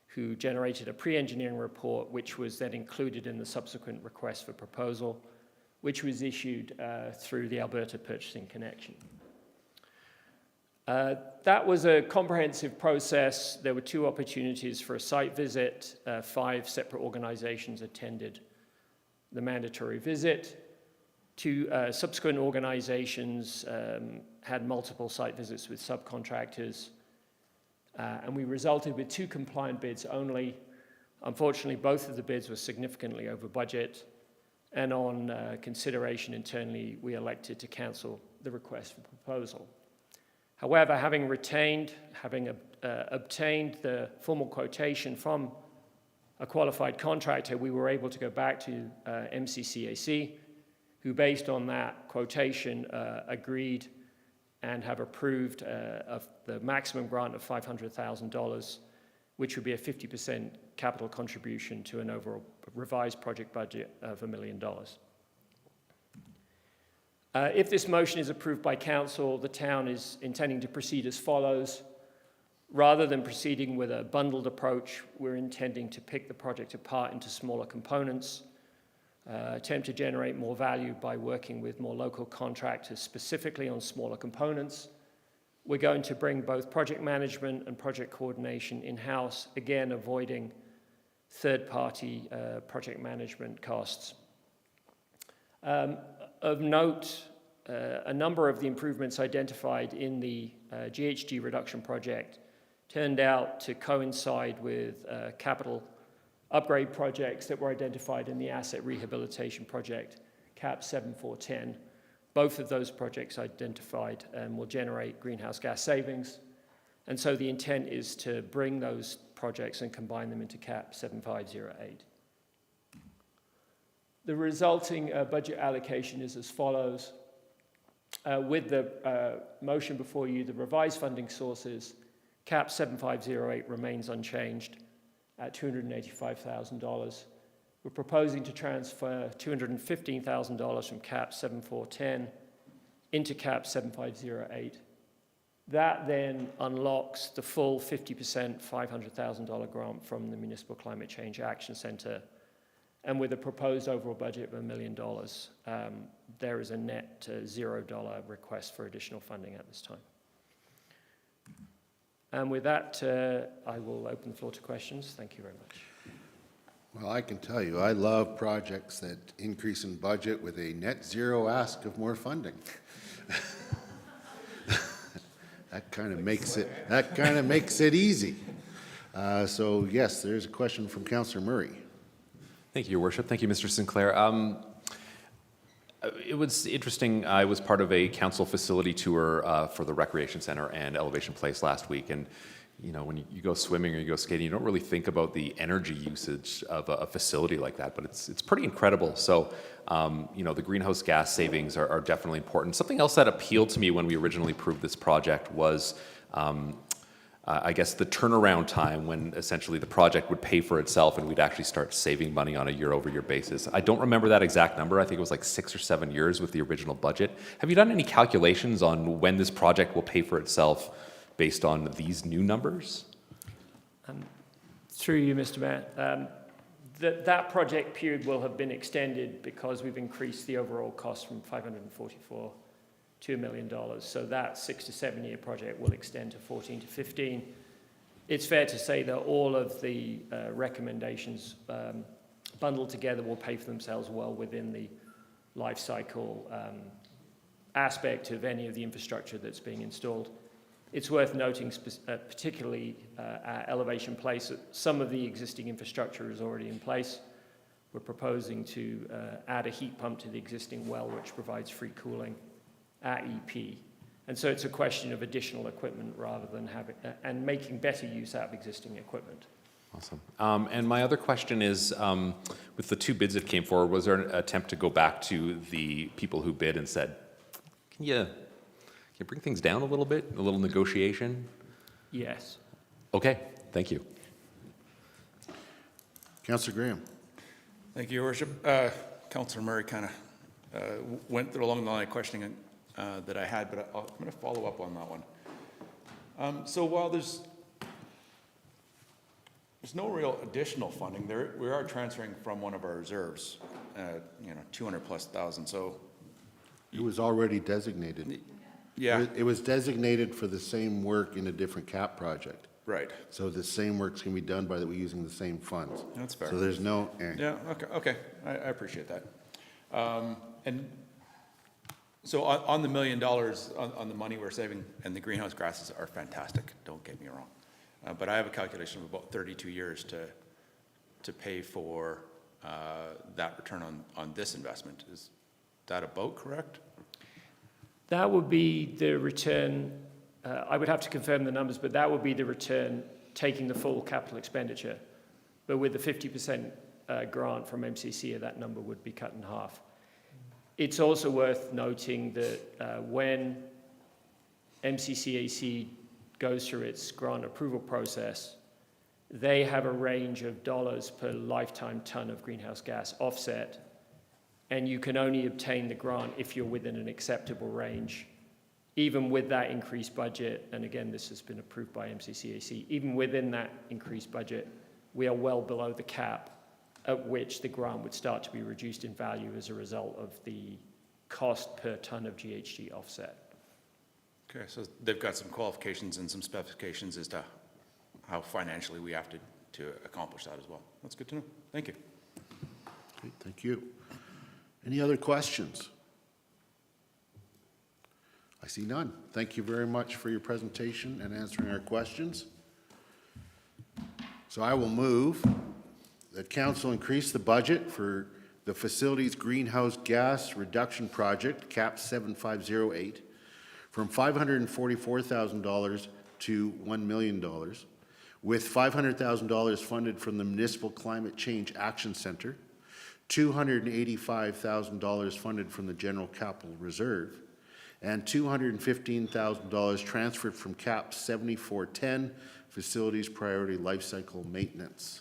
who generated a pre-engineering report, which was then included in the subsequent request for proposal, which was issued through the Alberta Purchasing Connection. That was a comprehensive process. There were 2 opportunities for a site visit. 5 separate organizations attended the mandatory visit. 2 subsequent organizations had multiple site visits with subcontractors, and we resulted with 2 compliant bids only. Unfortunately, both of the bids were significantly over budget, and on consideration internally, we elected to cancel the request for proposal. However, having obtained the formal quotation from a qualified contractor, we were able to go back to MCCAC, who based on that quotation agreed and have approved of the maximum grant of $500,000, which would be a 50% capital contribution to an overall revised project budget of $1 million. If this motion is approved by Council, the town is intending to proceed as follows. Rather than proceeding with a bundled approach, we're intending to pick the project apart into smaller components, attempt to generate more value by working with more local contractors specifically on smaller components. We're going to bring both project management and project coordination in-house, again avoiding third-party project management costs. Of note, a number of the improvements identified in the GHG reduction project turned out to coincide with capital upgrade projects that were identified in the asset rehabilitation project, CAP 7410. Both of those projects identified will generate greenhouse gas savings, and so the intent is to bring those projects and combine them into CAP 7508. The resulting budget allocation is as follows. With the motion before you, the revised funding sources, CAP 7508 remains unchanged at $285,000. We're proposing to transfer $215,000 from CAP 7410 into CAP 7508. That then unlocks the full 50% $500,000 grant from the Municipal Climate Change Action Centre. And with a proposed overall budget of $1 million, there is a net $0 request for additional funding at this time. And with that, I will open the floor to questions. Thank you very much. Well, I can tell you, I love projects that increase in budget with a net zero ask of more funding. That kind of makes it easy. So yes, there's a question from Councillor Murray. Thank you, Your Worship. Thank you, Mr. Sinclair. It was interesting. I was part of a council facility tour for the Recreation Center and Elevation Place last week, and you know, when you go swimming or you go skating, you don't really think about the energy usage of a facility like that, but it's pretty incredible. So, you know, the greenhouse gas savings are definitely important. Something else that appealed to me when we originally approved this project was I guess, the turnaround time when essentially the project would pay for itself and we'd actually start saving money on a year-over-year basis. I don't remember that exact number. I think it was like 6 or 7 years with the original budget. Have you done any calculations on when this project will pay for itself based on these new numbers? Through you, Mr. Mayor. That project period will have been extended because we've increased the overall cost from $544 to $1 million. So that 6 to 7 year project will extend to 14 to 15. It's fair to say that all of the recommendations bundled together will pay for themselves well within the life cycle aspect of any of the infrastructure that's being installed. It's worth noting, particularly at Elevation Place, that some of the existing infrastructure is already in place. We're proposing to add a heat pump to the existing well, which provides free cooling at EP. And so it's a question of additional equipment rather than having, and making better use out of existing equipment. Awesome. And my other question is, with the 2 bids that came forward, was there an attempt to go back to the people who bid and said, can you bring things down a little bit, a little negotiation? Yes. Okay, thank you. Councillor Graham. Thank you, Your Worship. Councillor Murray kind of went through along the line of questioning that I had, but I'm going to follow up on that one. So while there's no real additional funding, we are transferring from one of our reserves, 200,000+. So it was already designated. Yeah. It was designated for the same work in a different CAP project. Right. So the same work's can be done by using the same funds. That's fair. So there's no. Yeah. Okay. I appreciate that. And so on the $1 million on the money we're saving, and the greenhouse gases are fantastic. Don't get me wrong. But I have a calculation of about 32 years to pay for that return on this investment. Is that about correct? That would be the return. I would have to confirm the numbers, but that would be the return taking the full capital expenditure. But with the 50% grant from MCCA, that number would be cut in half. It's also worth noting that when MCCAC goes through its grant approval process, they have a range of dollars per lifetime ton of greenhouse gas offset, and you can only obtain the grant if you're within an acceptable range. Even with that increased budget, and again, this has been approved by MCCAC, even within that increased budget, we are well below the cap at which the grant would start to be reduced in value as a result of the cost per ton of GHG offset. Okay, so they've got some qualifications and some specifications as to how financially we have to accomplish that as well. That's good to know. Thank you. Okay, thank you. Any other questions? I see none. Thank you very much for your presentation and answering our questions. So I will move that Council increase the budget for the facilities greenhouse gas reduction project, CAP 7508, from $544,000 to $1 million, with $500,000 funded from the Municipal Climate Change Action Centre, $285,000 funded from the General Capital Reserve, and $215,000 transferred from CAP 7410, Facilities Priority Lifecycle Maintenance.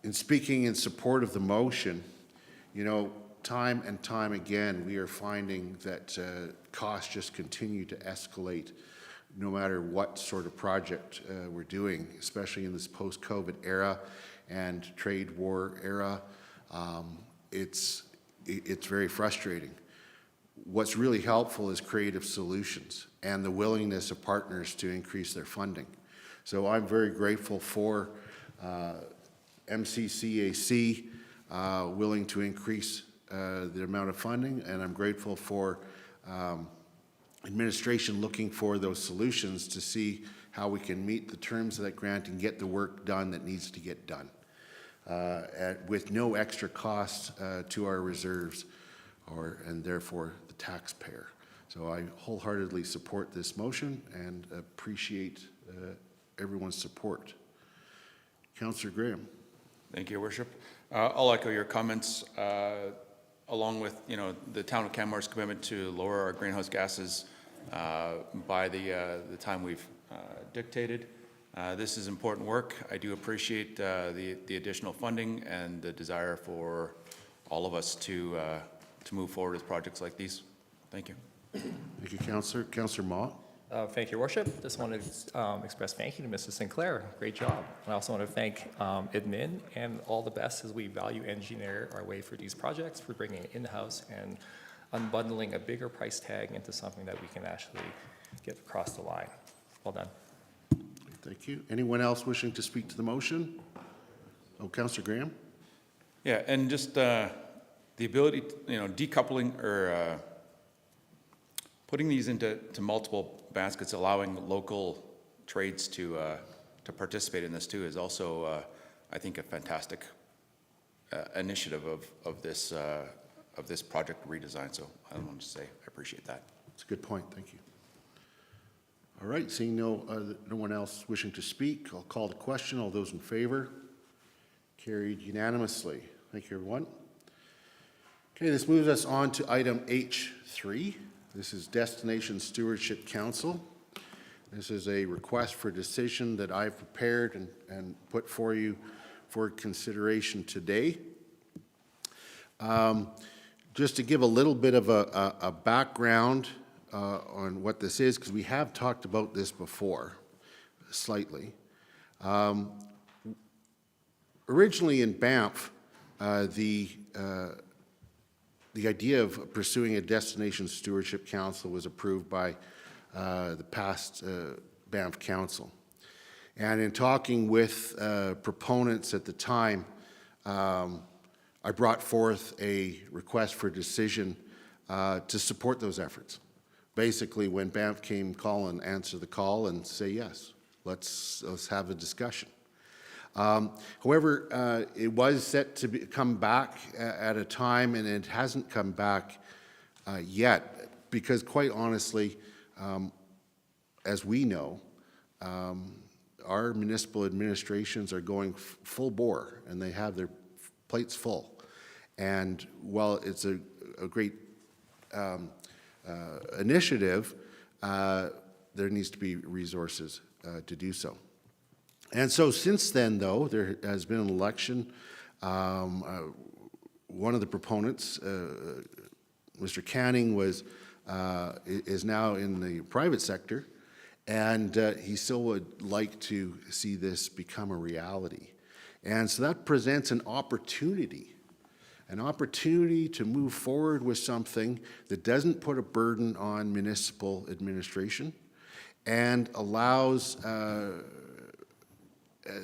In speaking in support of the motion, time and time again, we are finding that costs just continue to escalate no matter what sort of project we're doing, especially in this post-COVID era and trade war era. It's very frustrating. What's really helpful is creative solutions and the willingness of partners to increase their funding. So I'm very grateful for MCCAC willing to increase the amount of funding, and I'm grateful for administration looking for those solutions to see how we can meet the terms of that grant and get the work done that needs to get done with no extra costs to our reserves and therefore the taxpayer. So I wholeheartedly support this motion and appreciate everyone's support. Councillor Graham. Thank you, Your Worship. I'll echo your comments, along with the town of Canmore's commitment to lower our greenhouse gases by the time we've dictated. This is important work. I do appreciate the additional funding and the desire for all of us to move forward with projects like these. Thank you. Thank you, Councillor. Councillor Mott. Thank you, Your Worship. Just want to express thank you to Mrs. Sinclair. Great job. I also want to thank admin and all the best as we value engineer our way through these projects, for bringing it in-house and unbundling a bigger price tag into something that we can actually get across the line. Well done. Thank you. Anyone else wishing to speak to the motion? Oh, Councillor Graham. Yeah, and just the ability, decoupling or putting these into multiple baskets, allowing local trades to participate in this too, is also, I think, a fantastic initiative of this project redesign. So I want to say I appreciate that. That's a good point. Thank you. All right, seeing no one else wishing to speak, I'll call the question. All those in favor? Carried unanimously. Thank you, everyone. Okay, this moves us on to item H3. This is Destination Stewardship Council. This is a request for decision that I've prepared and put for you for consideration today. Just to give a little bit of a background on what this is, because we have talked about this before, slightly. Originally in Banff, the idea of pursuing a Destination Stewardship Council was approved by the past Banff Council. And in talking with proponents at the time, I brought forth a request for decision to support those efforts. Basically, when Banff came calling, answer the call and say, yes, let's have a discussion. However, it was set to come back at a time, and it hasn't come back yet, because quite honestly, as we know, our municipal administrations are going full bore, and they have their plates full. And while it's a great initiative, there needs to be resources to do so. And so since then, though, there has been an election. One of the proponents, Mr. Canning, is now in the private sector, and he still would like to see this become a reality. And so that presents an opportunity to move forward with something that doesn't put a burden on municipal administration and allows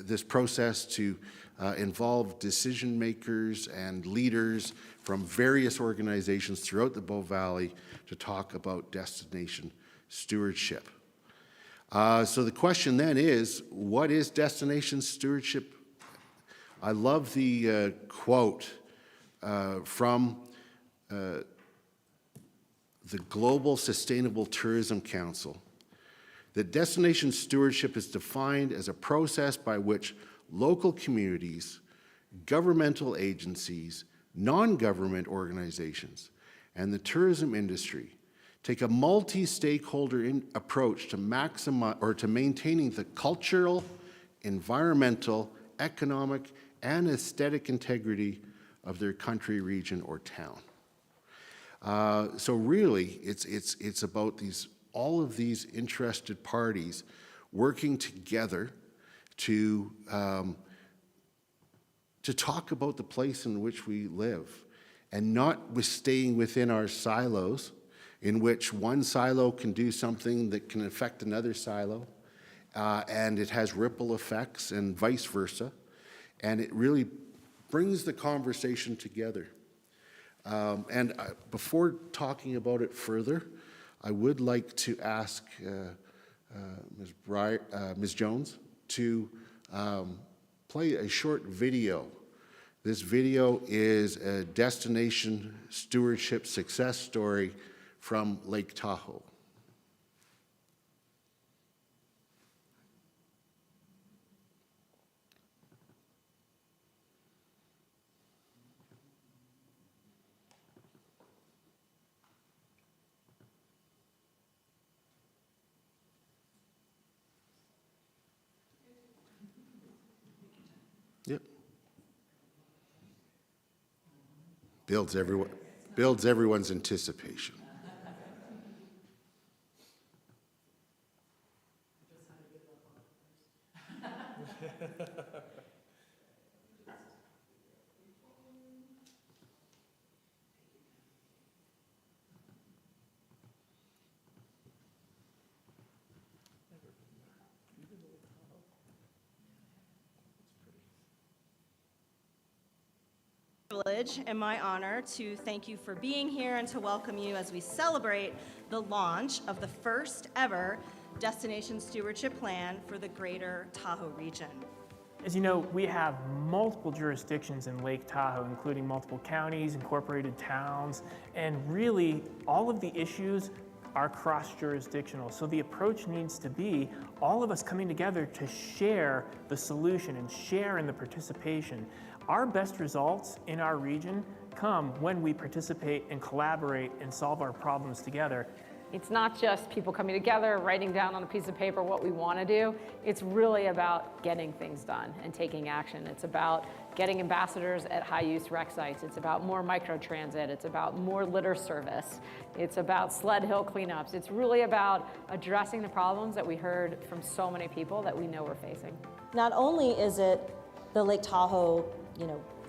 this process to involve decision makers and leaders from various organizations throughout the Bow Valley to talk about destination stewardship. So the question then is, what is destination stewardship? I love the quote from the Global Sustainable Tourism Council, that destination stewardship is defined as a process by which local communities, governmental agencies, non-government organizations, and the tourism industry take a multi-stakeholder approach to maximize or to maintaining the cultural, environmental, economic, and aesthetic integrity of their country, region, or town. So really, it's about all of these interested parties working together to talk about the place in which we live, and not staying within our silos, in which one silo can do something that can affect another silo, and it has ripple effects and vice versa, and it really brings the conversation together. And before talking about it further, I would like to ask Ms. Jones to play a short video. This video is a destination stewardship success story from Lake Tahoe. Builds everyone's anticipation. Privilege and my honor to thank you for being here and to welcome you as we celebrate the launch of the first ever Destination Stewardship Plan for the Greater Tahoe region. As you know, we have multiple jurisdictions in Lake Tahoe, including multiple counties, incorporated towns, and really all of the issues are cross-jurisdictional. So the approach needs to be all of us coming together to share the solution and share in the participation. Our best results in our region come when we participate and collaborate and solve our problems together. It's not just people coming together, writing down on a piece of paper what we want to do. It's really about getting things done and taking action. It's about getting ambassadors at high-use rec sites. It's about more microtransit. It's about more litter service. It's about sled hill cleanups. It's really about addressing the problems that we heard from so many people that we know we're facing. Not only is it the Lake Tahoe,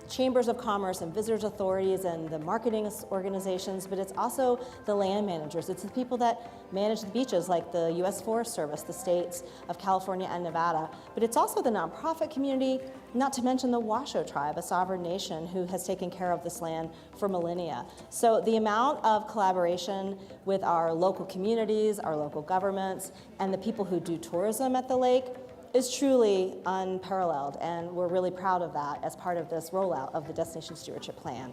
chambers of commerce and visitors authorities and the marketing organizations, but it's also the land managers. It's the people that manage the beaches like the U.S. Forest Service, the states of California and Nevada. But it's also the nonprofit community, not to mention the Washoe tribe, a sovereign nation who has taken care of this land for millennia. So the amount of collaboration with our local communities, our local governments, and the people who do tourism at the lake is truly unparalleled, and we're really proud of that as part of this rollout of the Destination Stewardship Plan.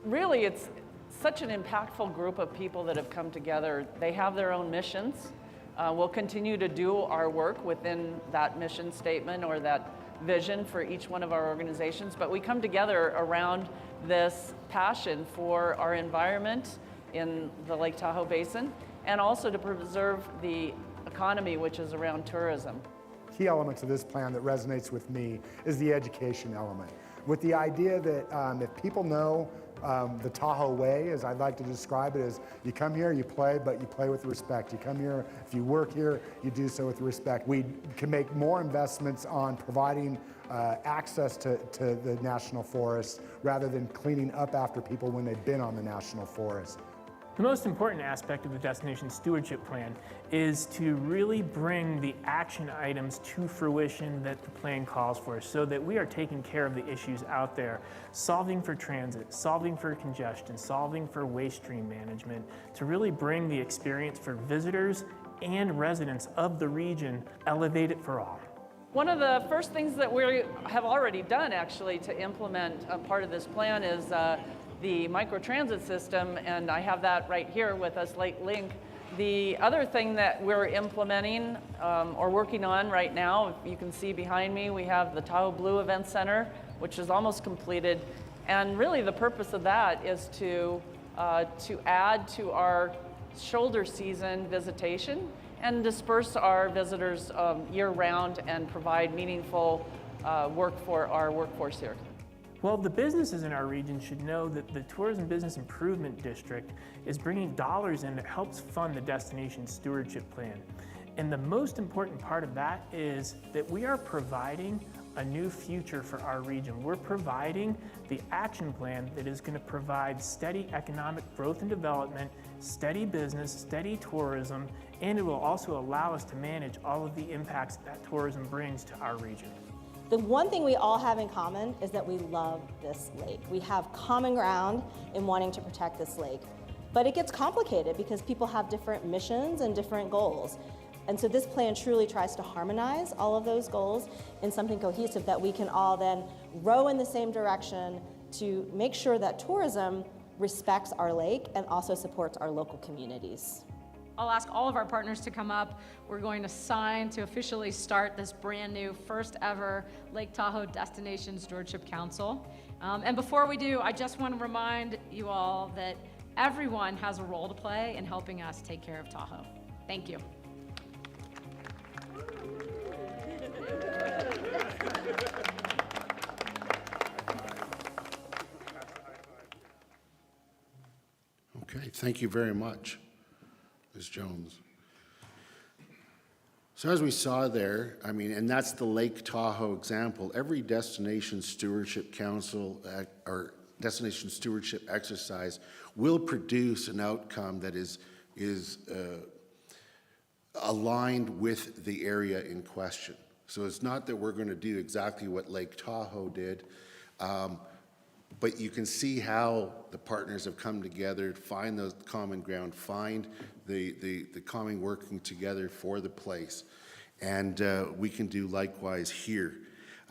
Really, it's such an impactful group of people that have come together. They have their own missions. We'll continue to do our work within that mission statement or that vision for each one of our organizations, but we come together around this passion for our environment in the Lake Tahoe Basin and also to preserve the economy, which is around tourism. Key elements of this plan that resonates with me is the education element, with the idea that if people know the Tahoe way, as I'd like to describe it, is you come here, you play, but you play with respect. You come here, if you work here, you do so with respect. We can make more investments on providing access to the national forests rather than cleaning up after people when they've been on the national forest. The most important aspect of the Destination Stewardship Plan is to really bring the action items to fruition that the plan calls for so that we are taking care of the issues out there, solving for transit, solving for congestion, solving for waste stream management, to really bring the experience for visitors and residents of the region, elevate it for all. One of the first things that we have already done actually to implement a part of this plan is the microtransit system, and I have that right here with us, AltaLink. The other thing that we're implementing or working on right now, you can see behind me, we have the Tahoe Blue Event Center, which is almost completed. And really the purpose of that is to add to our shoulder season visitation and disperse our visitors year-round and provide meaningful work for our workforce here. Well, the businesses in our region should know that the Tourism Business Improvement District is bringing dollars in that helps fund the Destination Stewardship Plan. And the most important part of that is that we are providing a new future for our region. We're providing the action plan that is going to provide steady economic growth and development, steady business, steady tourism, and it will also allow us to manage all of the impacts that tourism brings to our region. The one thing we all have in common is that we love this lake. We have common ground in wanting to protect this lake. But it gets complicated because people have different missions and different goals. And so this plan truly tries to harmonize all of those goals in something cohesive that we can all then row in the same direction to make sure that tourism respects our lake and also supports our local communities. I'll ask all of our partners to come up. We're going to sign to officially start this brand new first ever Lake Tahoe Destination Stewardship Council. And before we do, I just want to remind you all that everyone has a role to play in helping us take care of Tahoe. Thank you. Okay, thank you very much, Ms. Jones. So as we saw there, I mean, and that's the Lake Tahoe example, every Destination Stewardship Council or Destination Stewardship exercise will produce an outcome that is aligned with the area in question. So it's not that we're going to do exactly what Lake Tahoe did, but you can see how the partners have come together, find the common ground, find the common working together for the place. And we can do likewise here.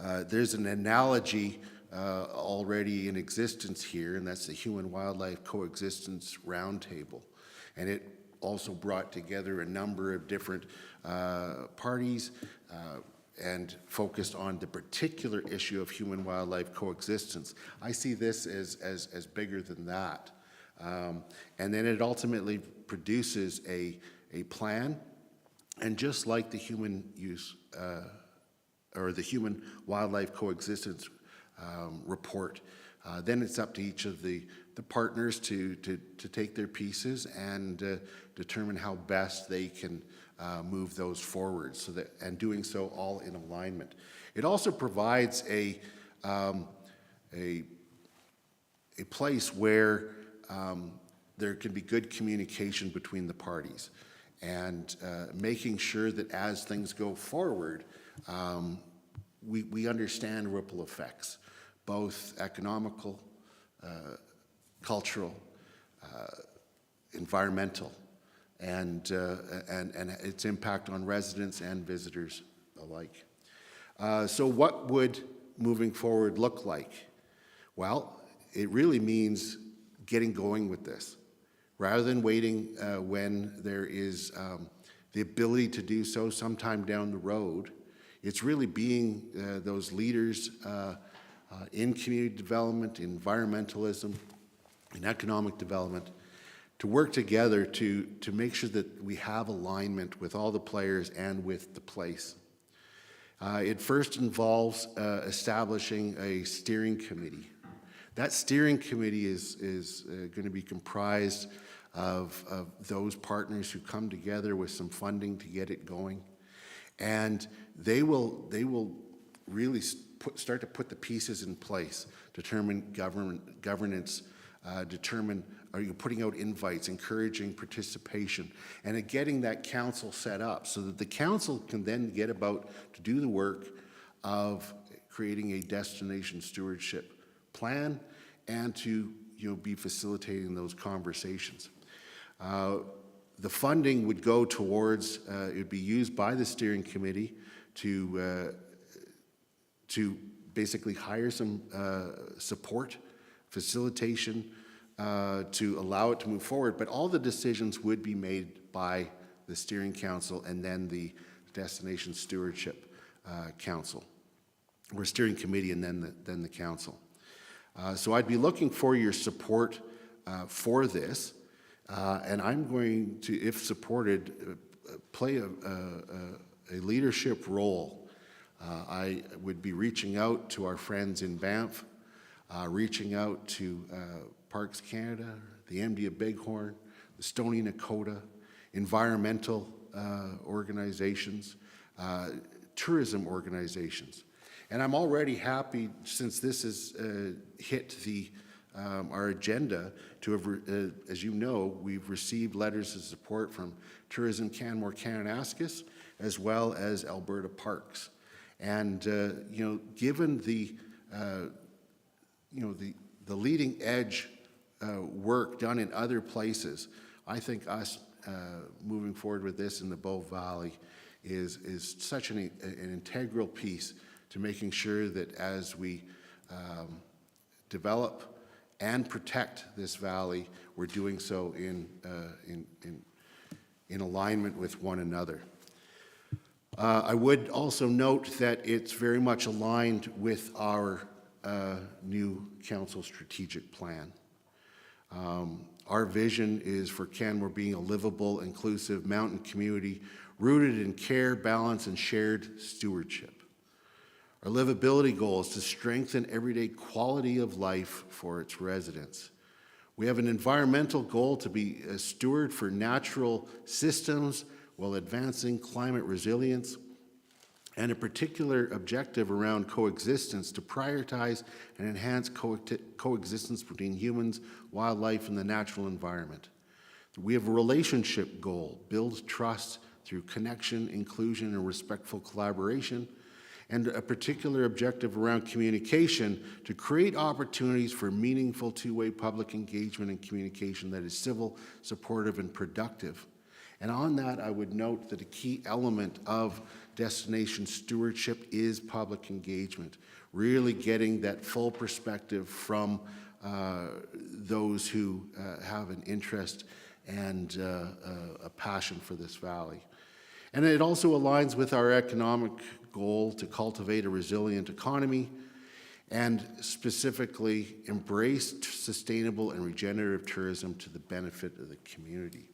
There's an analogy already in existence here, and that's the Human-Wildlife Coexistence Roundtable. And it also brought together a number of different parties and focused on the particular issue of human-wildlife coexistence. I see this as bigger than that. And then it ultimately produces a plan, and just like the human use or the human wildlife coexistence report, then it's up to each of the partners to take their pieces and determine how best they can move those forward, so that, and doing so all in alignment. It also provides a place where there can be good communication between the parties, and making sure that as things go forward, we understand ripple effects, both economical, cultural, environmental, and its impact on residents and visitors alike. So what would moving forward look like? Well, it really means getting going with this. Rather than waiting when there is the ability to do so sometime down the road, it's really being those leaders in community development, environmentalism, and economic development, to work together to make sure that we have alignment with all the players and with the place. It first involves establishing a steering committee. That steering committee is going to be comprised of those partners who come together with some funding to get it going. And they will really start to put the pieces in place, determine governance, determine, are you putting out invites, encouraging participation, and getting that council set up so that the council can then get about to do the work of creating a destination stewardship plan and to be facilitating those conversations. The funding would go towards, it would be used by the steering committee to basically hire some support, facilitation, to allow it to move forward, but all the decisions would be made by the steering council and then the destination stewardship council, or steering committee and then the council. So I'd be looking for your support for this, and I'm going to, if supported, play a leadership role. I would be reaching out to our friends in Banff, reaching out to Parks Canada, the MD of Bighorn, the Stoney Nakoda, environmental organizations, tourism organizations. And I'm already happy, since this has hit our agenda, to have, as you know, we've received letters of support from Tourism Canmore Kananaskis, as well as Alberta Parks. And given the leading edge work done in other places, I think us moving forward with this in the Bow Valley is such an integral piece to making sure that as we develop and protect this valley, we're doing so in alignment with one another. I would also note that it's very much aligned with our new council strategic plan. Our vision is for Canmore being a livable, inclusive mountain community rooted in care, balance, and shared stewardship. Our livability goal is to strengthen everyday quality of life for its residents. We have an environmental goal to be a steward for natural systems while advancing climate resilience, and a particular objective around coexistence to prioritize and enhance coexistence between humans, wildlife, and the natural environment. We have a relationship goal, build trust through connection, inclusion, and respectful collaboration, and a particular objective around communication to create opportunities for meaningful two-way public engagement and communication that is civil, supportive, and productive. And on that, I would note that a key element of destination stewardship is public engagement, really getting that full perspective from those who have an interest and a passion for this valley. And it also aligns with our economic goal to cultivate a resilient economy and specifically embrace sustainable and regenerative tourism to the benefit of the community.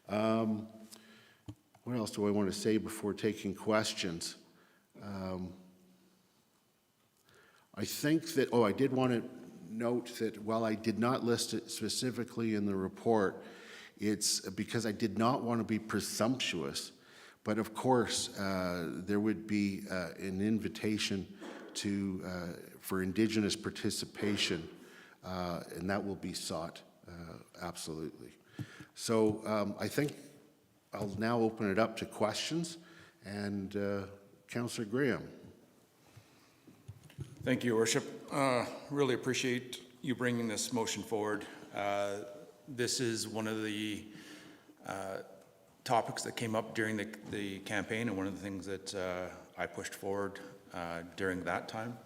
What else do I want to say before taking questions? I think that, I did want to note that while I did not list it specifically in the report, it's because I did not want to be presumptuous, but of course there would be an invitation for Indigenous participation, and that will be sought, absolutely. So I think I'll now open it up to questions, and Councillor Graham. Thank you, Your Worship. Really appreciate you bringing this motion forward. This is one of the topics that came up during the campaign, and one of the things that I pushed forward during that time.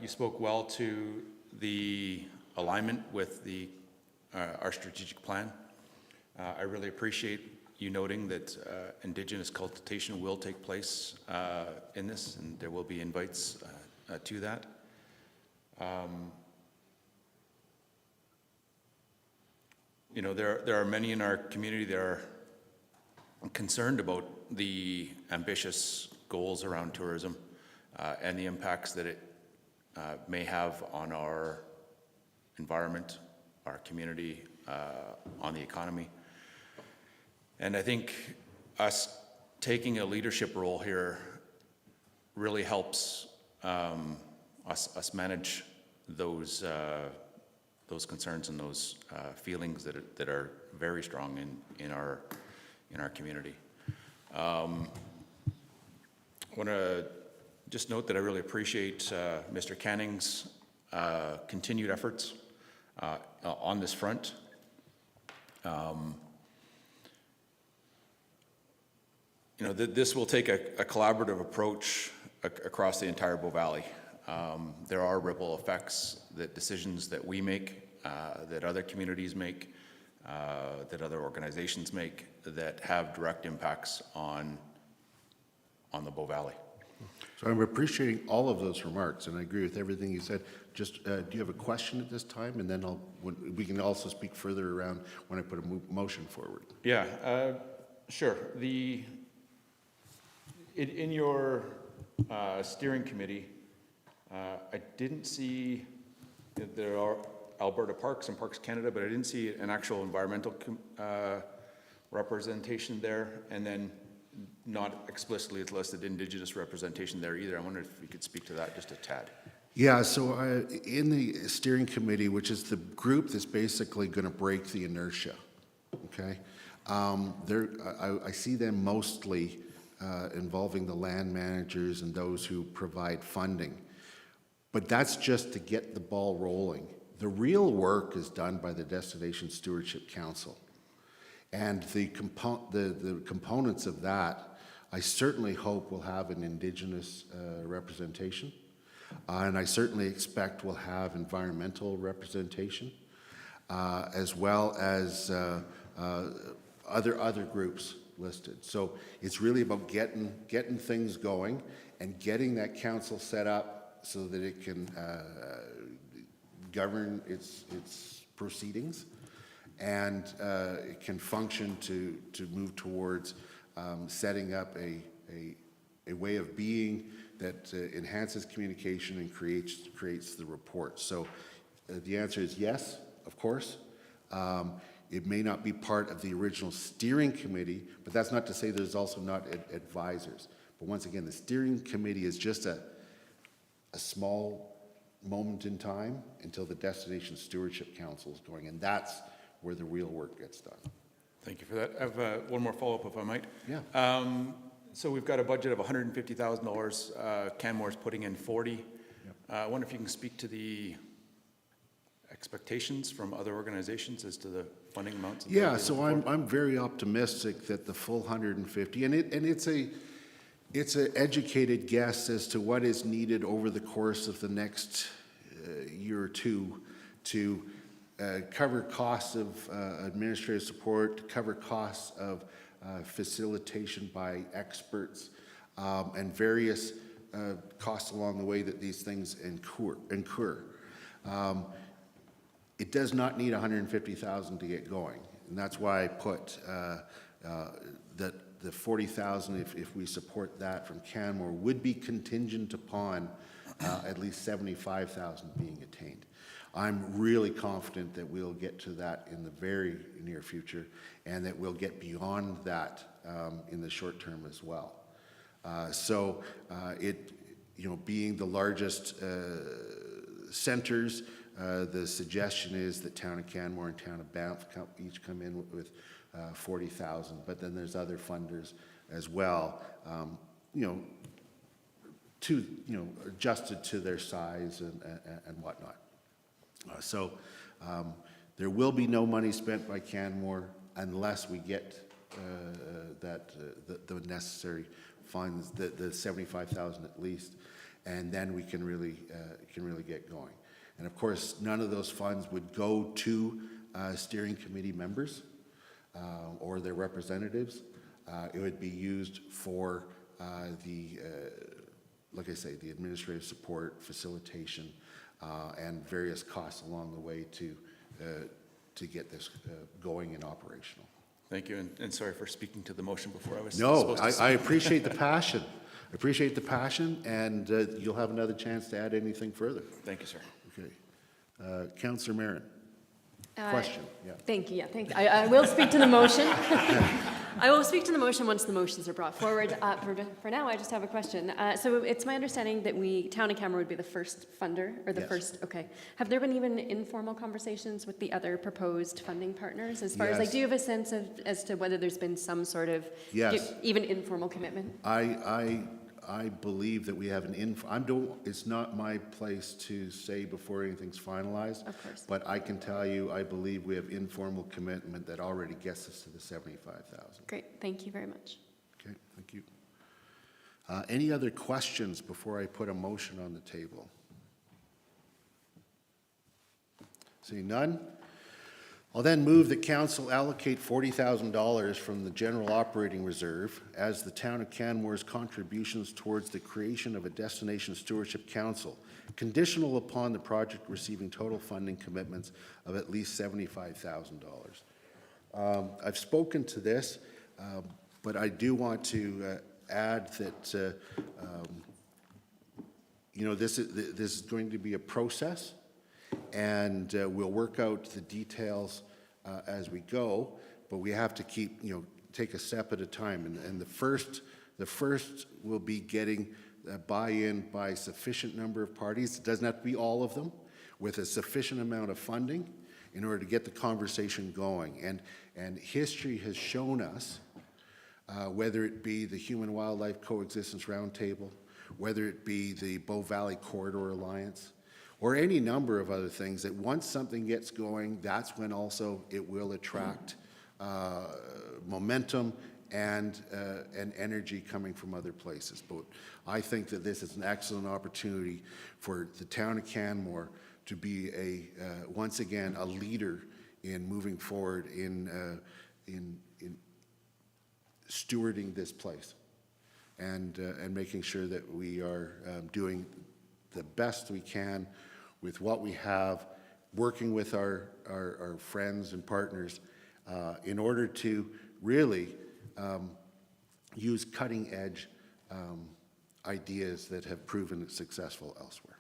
You spoke well to the alignment with our strategic plan. I really appreciate you noting that Indigenous consultation will take place in this, and there will be invites to that. You know, there are many in our community that are concerned about the ambitious goals around tourism and the impacts that it may have on our environment, our community, on the economy. And I think us taking a leadership role here really helps us manage those concerns and those feelings that are very strong in our community. I want to just note that I really appreciate Mr. Canning's continued efforts on this front. You know, this will take a collaborative approach across the entire Bow Valley. There are ripple effects that decisions that we make, that other communities make, that other organizations make, that have direct impacts on the Bow Valley. So I'm appreciating all of those remarks, and I agree with everything you said. Just, do you have a question at this time? And then we can also speak further around when I put a motion forward. Yeah, sure. In your steering committee, I didn't see that there are Alberta Parks and Parks Canada, but I didn't see an actual environmental representation there, and then not explicitly it's listed Indigenous representation there either. I wonder if you could speak to that just a tad. Yeah, so in the steering committee, which is the group that's basically going to break the inertia, okay? I see them mostly involving the land managers and those who provide funding. But that's just to get the ball rolling. The real work is done by the Destination Stewardship Council. And the components of that, I certainly hope will have an Indigenous representation. And I certainly expect we'll have environmental representation, as well as other groups listed. So it's really about getting things going and getting that council set up so that it can govern its proceedings, and it can function to move towards setting up a way of being that enhances communication and creates the report. So the answer is yes, of course. It may not be part of the original steering committee, but that's not to say there's also not advisors. But once again, the steering committee is just a small moment in time until the Destination Stewardship Council is going, and that's where the real work gets done. Thank you for that. I have one more follow-up, if I might. Yeah. So we've got a budget of $150,000. Canmore's putting in 40. I wonder if you can speak to the expectations from other organizations as to the funding amounts. Yeah, so I'm very optimistic that the full 150, and it's an educated guess as to what is needed over the course of the next year or two to cover costs of administrative support, to cover costs of facilitation by experts, and various costs along the way that these things incur. It does not need 150,000 to get going, and that's why I put that the 40,000, if we support that from Canmore, would be contingent upon at least 75,000 being attained. I'm really confident that we'll get to that in the very near future, and that we'll get beyond that in the short term as well. Being the largest centers, the suggestion is that Town of Canmore and Town of Banff each come in with 40,000, but then there's other funders as well, adjusted to their size and whatnot. There will be no money spent by Canmore unless we get the necessary funds, the 75,000 at least, and then we can really get going. And of course, none of those funds would go to steering committee members or their representatives. It would be used for like I say, the administrative support, facilitation, and various costs along the way to get this going and operational. Thank you, and sorry for speaking to the motion before I was No, supposed to speak. I appreciate the passion. I appreciate the passion, and you'll have another chance to add anything further. Thank you, sir. Okay. Councillor Marin. Question. Yeah. Thank you. Yeah, thanks. I will speak to the motion. I will speak to the motion once the motions are brought forward. For now, I just have a question. So it's my understanding that Town of Canmore would be the first funder, or the first, okay. Have there been even informal conversations with the other proposed funding partners? As far as, do you have a sense as to whether there's been some sort of, even informal commitment? I believe that we have it's not my place to say before anything's finalized. Of course. But I can tell you, I believe we have informal commitment that already gets us to the 75,000. Great, thank you very much. Okay, thank you. Any other questions before I put a motion on the table? Seeing none? I'll then move that Council allocate $40,000 from the General Operating Reserve as the Town of Canmore's contributions towards the creation of a Destination Stewardship Council, conditional upon the project receiving total funding commitments of at least $75,000. I've spoken to this, but I do want to add that this is going to be a process, and we'll work out the details as we go, but we have to take a step at a time. And the first will be getting buy-in by sufficient number of parties. It doesn't have to be all of them, with a sufficient amount of funding in order to get the conversation going. And history has shown us, whether it be the Human Wildlife Coexistence Roundtable, whether it be the Bow Valley Corridor Alliance, or any number of other things, that once something gets going, that's when also it will attract momentum and energy coming from other places. But I think that this is an excellent opportunity for the Town of Canmore to be once again a leader in moving forward in stewarding this place and making sure that we are doing the best we can with what we have, working with our friends and partners in order to really use cutting-edge ideas that have proven successful elsewhere.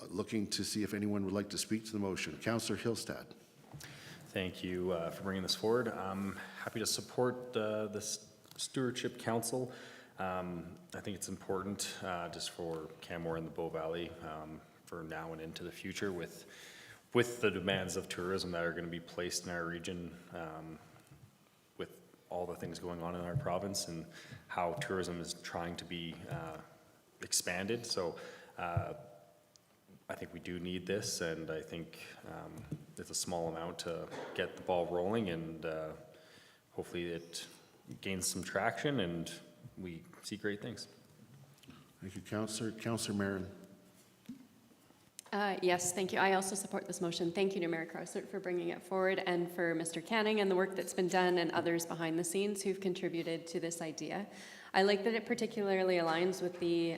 Looking to see if anyone would like to speak to the motion. Councillor Hillstad. Thank you for bringing this forward. I'm happy to support this Stewardship Council. I think it's important just for Canmore and the Bow Valley for now and into the future with the demands of tourism that are going to be placed in our region, with all the things going on in our province and how tourism is trying to be expanded. So I think we do need this, and I think it's a small amount to get the ball rolling, and hopefully it gains some traction and we see great things. Thank you, Councillor. Councillor Marin. Yes, thank you. I also support this motion. Thank you to Mayor Crowsert for bringing it forward, and for Mr. Canning and the work that's been done, and others behind the scenes who've contributed to this idea. I like that it particularly aligns with the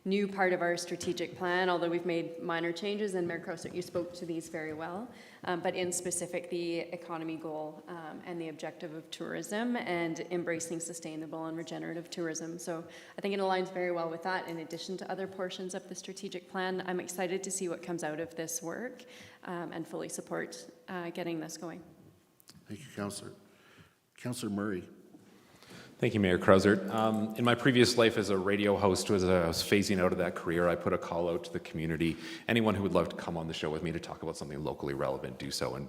new part of our strategic plan, although we've made minor changes, and Mayor Crowsert, you spoke to these very well, but in specific, the economy goal and the objective of tourism and embracing sustainable and regenerative tourism. So I think it aligns very well with that, in addition to other portions of the strategic plan. I'm excited to see what comes out of this work and fully support getting this going. Thank you, Councillor. Councillor Murray. Thank you, Mayor Crowsert. In my previous life as a radio host, as I was phasing out of that career, I put a call out to the community. Anyone who would love to come on the show with me to talk about something locally relevant, do so. And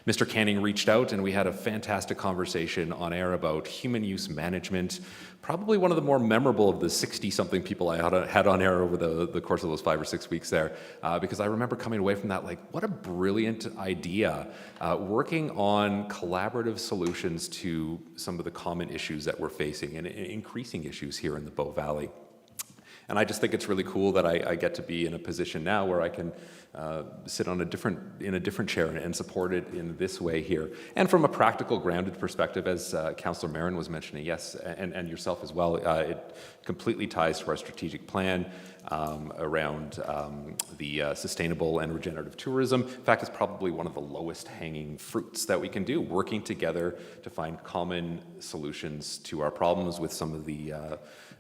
Mr. Canning reached out, and we had a fantastic conversation on air about human use management. Probably one of the more memorable of the 60-something people I had on air over the course of those 5 or 6 weeks there, because I remember coming away from that like, what a brilliant idea, working on collaborative solutions to some of the common issues that we're facing and increasing issues here in the Bow Valley. And I just think it's really cool that I get to be in a position now where I can sit in a different chair and support it in this way here. And from a practical, grounded perspective, as Councillor Marin was mentioning, yes, and yourself as well, it completely ties to our strategic plan around the sustainable and regenerative tourism. In fact, it's probably one of the lowest hanging fruits that we can do, working together to find common solutions to our problems with some of the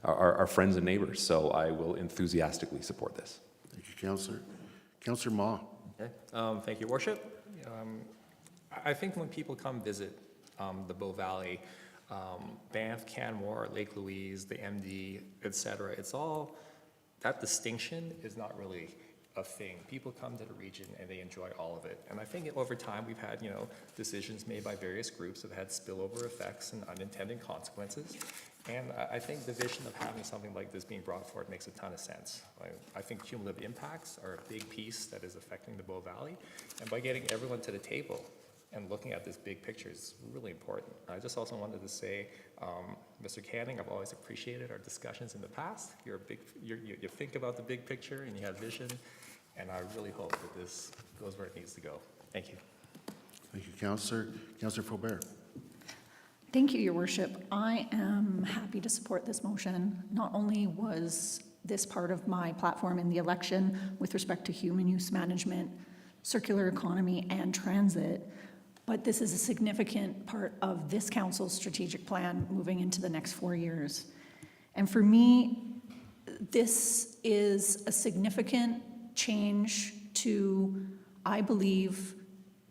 our friends and neighbors. So I will enthusiastically support this. Thank you, Councillor. Councillor Ma. Okay. Thank you, Worship. I think when people come visit the Bow Valley, Banff, Canmore, Lake Louise, the MD, etc., it's all, that distinction is not really a thing. People come to the region and they enjoy all of it. And I think over time we've had, decisions made by various groups that had spillover effects and unintended consequences. And I think the vision of having something like this being brought forward makes a ton of sense. I think cumulative impacts are a big piece that is affecting the Bow Valley. And by getting everyone to the table and looking at this big picture is really important. I just also wanted to say, Mr. Canning, I've always appreciated our discussions in the past. You think about the big picture and you have vision, and I really hope that this goes where it needs to go. Thank you. Thank you, Councillor. Councillor Faubert. Thank you, Your Worship. I am happy to support this motion. Not only was this part of my platform in the election with respect to human use management, circular economy, and transit, but this is a significant part of this council's strategic plan moving into the next 4 years. And for me, this is a significant change to, I believe,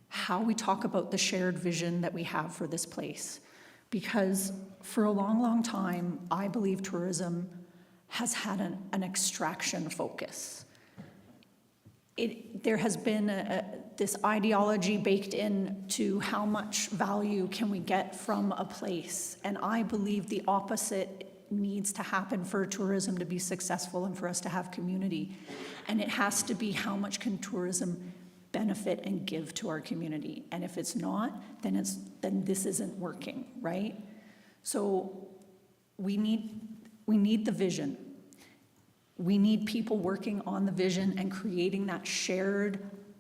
how we talk about the shared vision that we have for this place. Because for a long, long time, I believe tourism has had an extraction focus. There has been this ideology baked into how much value can we get from a place. And I believe the opposite needs to happen for tourism to be successful and for us to have community. And it has to be, how much can tourism benefit and give to our community? And if it's not, then this isn't working, right? So we need the vision. We need people working on the vision and creating that shared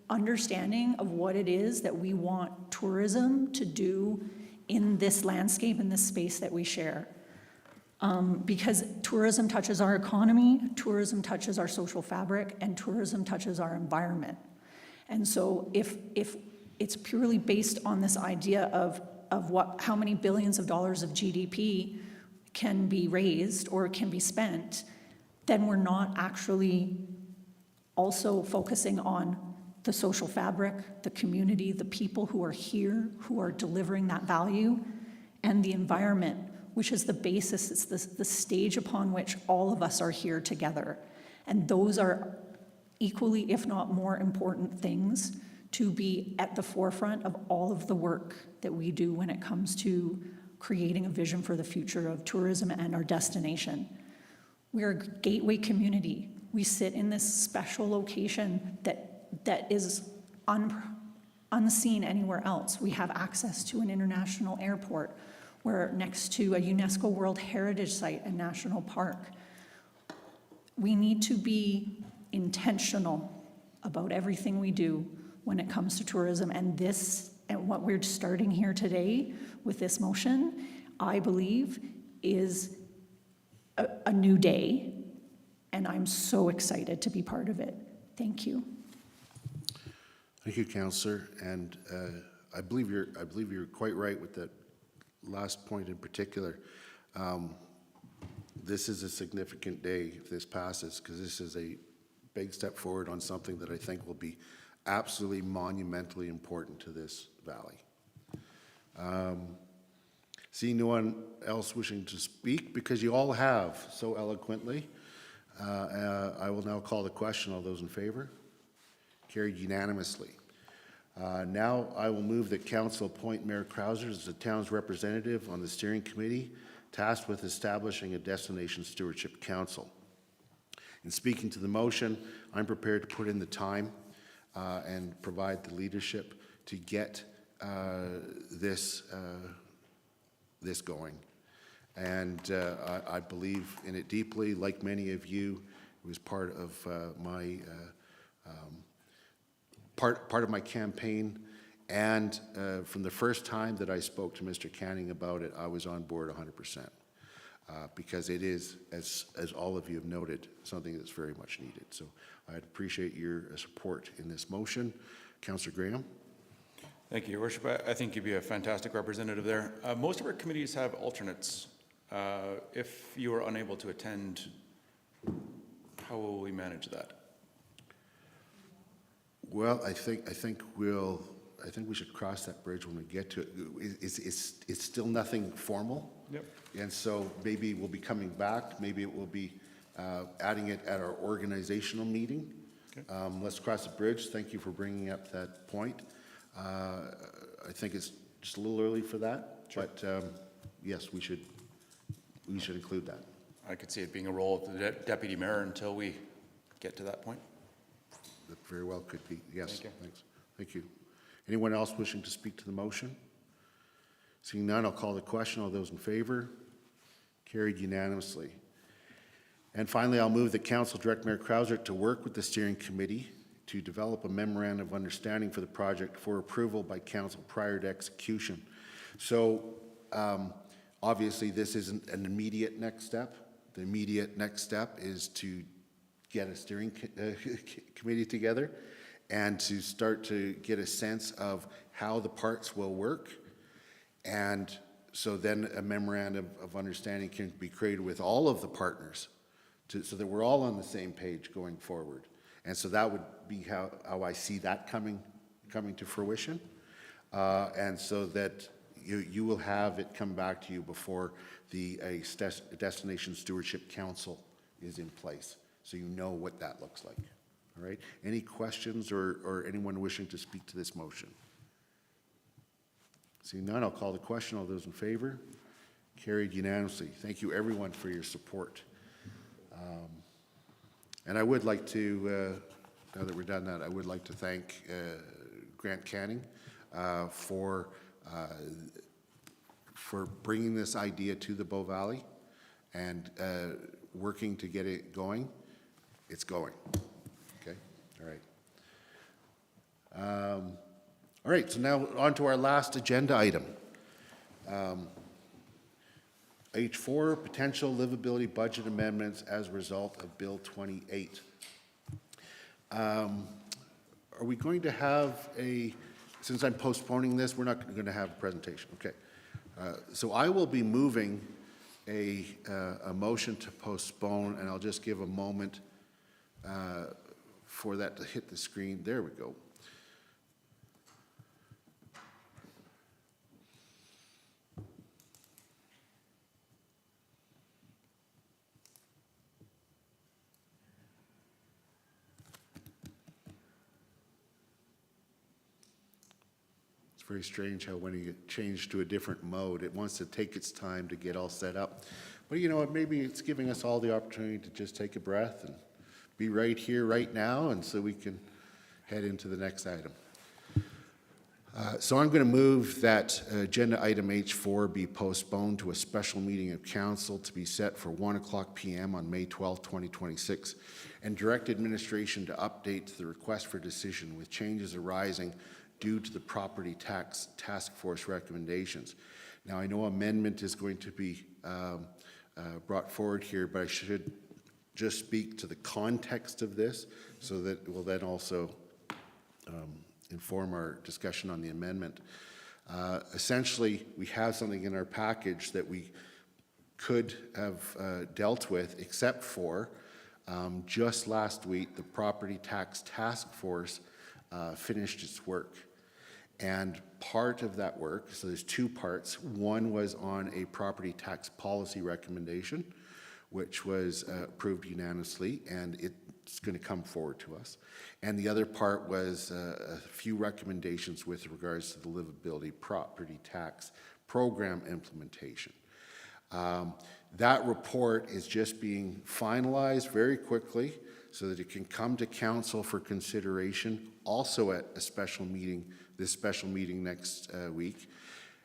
understanding of what it is that we want tourism to do in this landscape, in this space that we share. Because tourism touches our economy, tourism touches our social fabric, and tourism touches our environment. And so if it's purely based on this idea of how many billions of dollars of GDP can be raised or can be spent, then we're not actually also focusing on the social fabric, the community, the people who are here, who are delivering that value, and the environment, which is the basis, it's the stage upon which all of us are here together. And those are equally, if not more important things to be at the forefront of all of the work that we do when it comes to creating a vision for the future of tourism and our destination. We're a gateway community. We sit in this special location that is unseen anywhere else. We have access to an international airport. We're next to a UNESCO World Heritage Site and National Park. We need to be intentional about everything we do when it comes to tourism, and what we're starting here today with this motion, I believe, is a new day, and I'm so excited to be part of it. Thank you. Thank you, Councillor, and I believe you're quite right with that last point in particular. This is a significant day if this passes, because this is a big step forward on something that I think will be absolutely monumentally important to this valley. Seeing no one else wishing to speak, because you all have so eloquently, I will now call the question. All those in favor? Carried unanimously. Now I will move that Council appoint Mayor Krauser as the town's representative on the steering committee tasked with establishing a Destination Stewardship Council. In speaking to the motion, I'm prepared to put in the time and provide the leadership to get this going. And I believe in it deeply. Like many of you, it was part of my part of my campaign. And from the first time that I spoke to Mr. Canning about it, I was on board 100%. Because it is, as all of you have noted, something that's very much needed. So I'd appreciate your support in this motion. Councillor Graham. Thank you, Your Worship. I think you'd be a fantastic representative there. Most of our committees have alternates. If you are unable to attend, how will we manage that? Well, I think we should cross that bridge when we get to it. It's still nothing formal. Yep. And so maybe we'll be coming back. Maybe it will be adding it at our organizational meeting. Okay. Let's cross the bridge. Thank you for bringing up that point. I think it's just a little early for that, sure. But yes, we should include that. I could see it being a role of the deputy mayor until we get to that point. That very well could be. Yes. Thank you. Thanks. Thank you. Anyone else wishing to speak to the motion? Seeing none, I'll call the question. All those in favor? Carried unanimously. And finally, I'll move that Council direct Mayor Krauser to work with the steering committee to develop a memorandum of understanding for the project for approval by Council prior to execution. So obviously this isn't an immediate next step. The immediate next step is to get a steering committee together and to start to get a sense of how the parts will work. And so then a memorandum of understanding can be created with all of the partners so that we're all on the same page going forward. And so that would be how I see that coming to fruition. And so that you will have it come back to you before a Destination Stewardship Council is in place. So you know what that looks like. All right. Any questions or anyone wishing to speak to this motion? Seeing none, I'll call the question. All those in favor? Carried unanimously. Thank you, everyone, for your support. And I would like to, now that we're done that, I would like to thank Grant Canning for bringing this idea to the Bow Valley and working to get it going. It's going. Okay. All right. All right. So now on to our last agenda item. H4, potential livability budget amendments as a result of Bill 28. Are we going to have since I'm postponing this, we're not going to have a presentation. Okay. So I will be moving a motion to postpone, and I'll just give a moment for that to hit the screen. There we go. Very strange how when you change to a different mode, it wants to take its time to get all set up. But you know what, maybe it's giving us all the opportunity to just take a breath and be right here, right now, and so we can head into the next item. So I'm going to move that agenda item H4 be postponed to a special meeting of council to be set for 1:00 p.m. on May 12, 2026, and direct administration to update the request for decision with changes arising due to the property tax task force recommendations. Now, I know amendment is going to be brought forward here, but I should just speak to the context of this so that it will then also inform our discussion on the amendment. Essentially, we have something in our package that we could have dealt with, except for just last week, the property tax task force finished its work. And part of that work, so there's two parts. One was on a property tax policy recommendation, which was approved unanimously, and it's going to come forward to us. And the other part was a few recommendations with regards to the Livability property tax program implementation. That report is just being finalized very quickly so that it can come to council for consideration, also at a special meeting, this special meeting next week.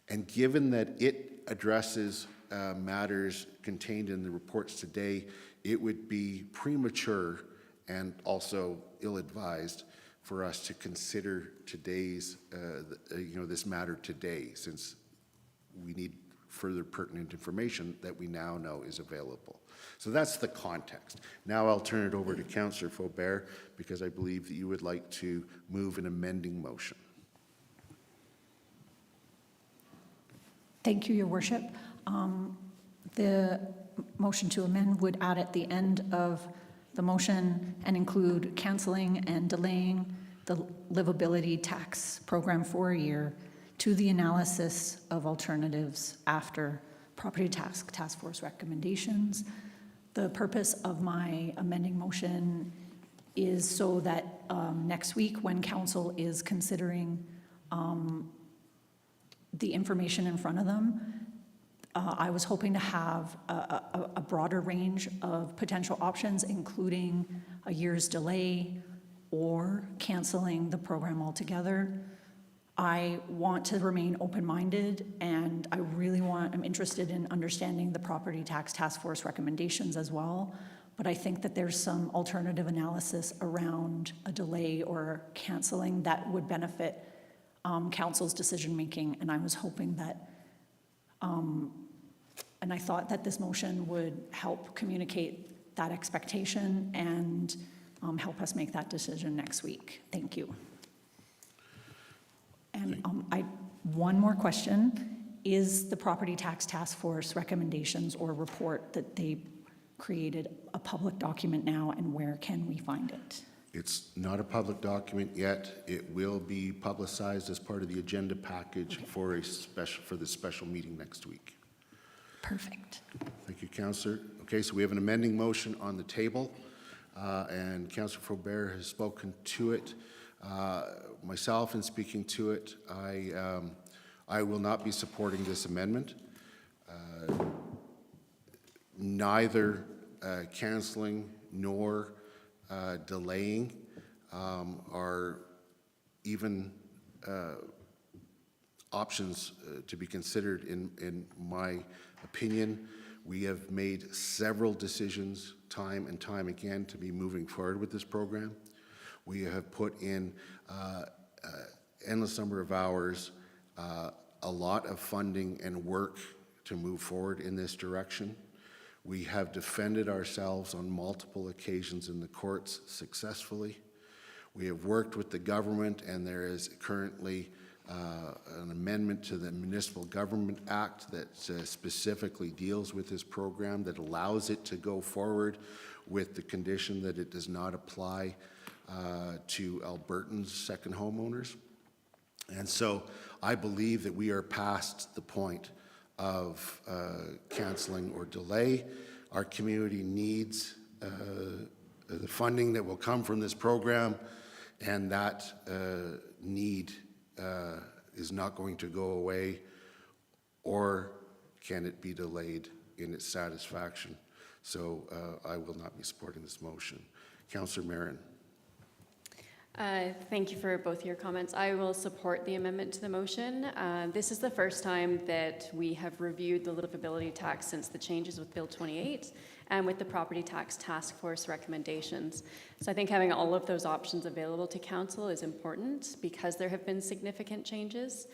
And given that it addresses matters contained in the reports today, it would be premature and also ill-advised for us to consider today's, this matter today, since we need further pertinent information that we now know is available. So that's the context. Now I'll turn it over to Councillor Faubert, because I believe that you would like to move an amending motion. Thank you, Your Worship. The motion to amend would add at the end of the motion and include canceling and delaying the livability tax program for a year to the analysis of alternatives after property tax task force recommendations. The purpose of my amending motion is so that next week, when council is considering the information in front of them, I was hoping to have a broader range of potential options, including a year's delay or canceling the program altogether. I want to remain open-minded, and I'm interested in understanding the property tax task force recommendations as well, but I think that there's some alternative analysis around a delay or canceling that would benefit council's decision-making, and I was hoping that, and I thought that this motion would help communicate that expectation and help us make that decision next week. Thank you. And one more question. Is the property tax task force recommendations or report that they created a public document now, and where can we find it? It's not a public document yet. It will be publicized as part of the agenda package for the special meeting next week. Perfect. Thank you, Councillor. Okay, so we have an amending motion on the table, and Councillor Faubert has spoken to it. Myself, in speaking to it, I will not be supporting this amendment. Neither canceling nor delaying are even options to be considered in my opinion. We have made several decisions time and time again to be moving forward with this program. We have put in endless number of hours, a lot of funding and work to move forward in this direction. We have defended ourselves on multiple occasions in the courts successfully. We have worked with the government, and there is currently an amendment to the Municipal Government Act that specifically deals with this program, that allows it to go forward with the condition that it does not apply to Albertans' second homeowners. And so I believe that we are past the point of canceling or delay. Our community needs the funding that will come from this program, and that need is not going to go away, or can it be delayed in its satisfaction? So I will not be supporting this motion. Councillor Marin. Thank you for both your comments. I will support the amendment to the motion. This is the first time that we have reviewed the livability tax since the changes with Bill 28 and with the property tax task force recommendations. So I think having all of those options available to council is important because there have been significant changes.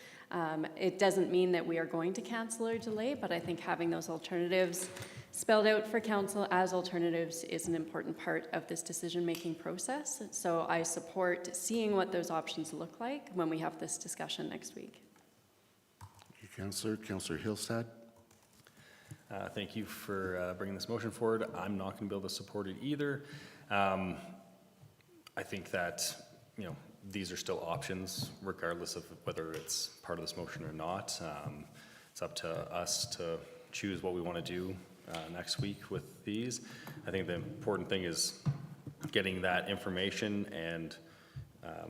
It doesn't mean that we are going to cancel or delay, but I think having those alternatives spelled out for council as alternatives is an important part of this decision-making process. So I support seeing what those options look like when we have this discussion next week. Thank you, Councillor. Councillor Hillstad. Thank you for bringing this motion forward. I'm not going to be able to support it either. I think that, you know, these are still options regardless of whether it's part of this motion or not. It's up to us to choose what we want to do next week with these. I think the important thing is getting that information and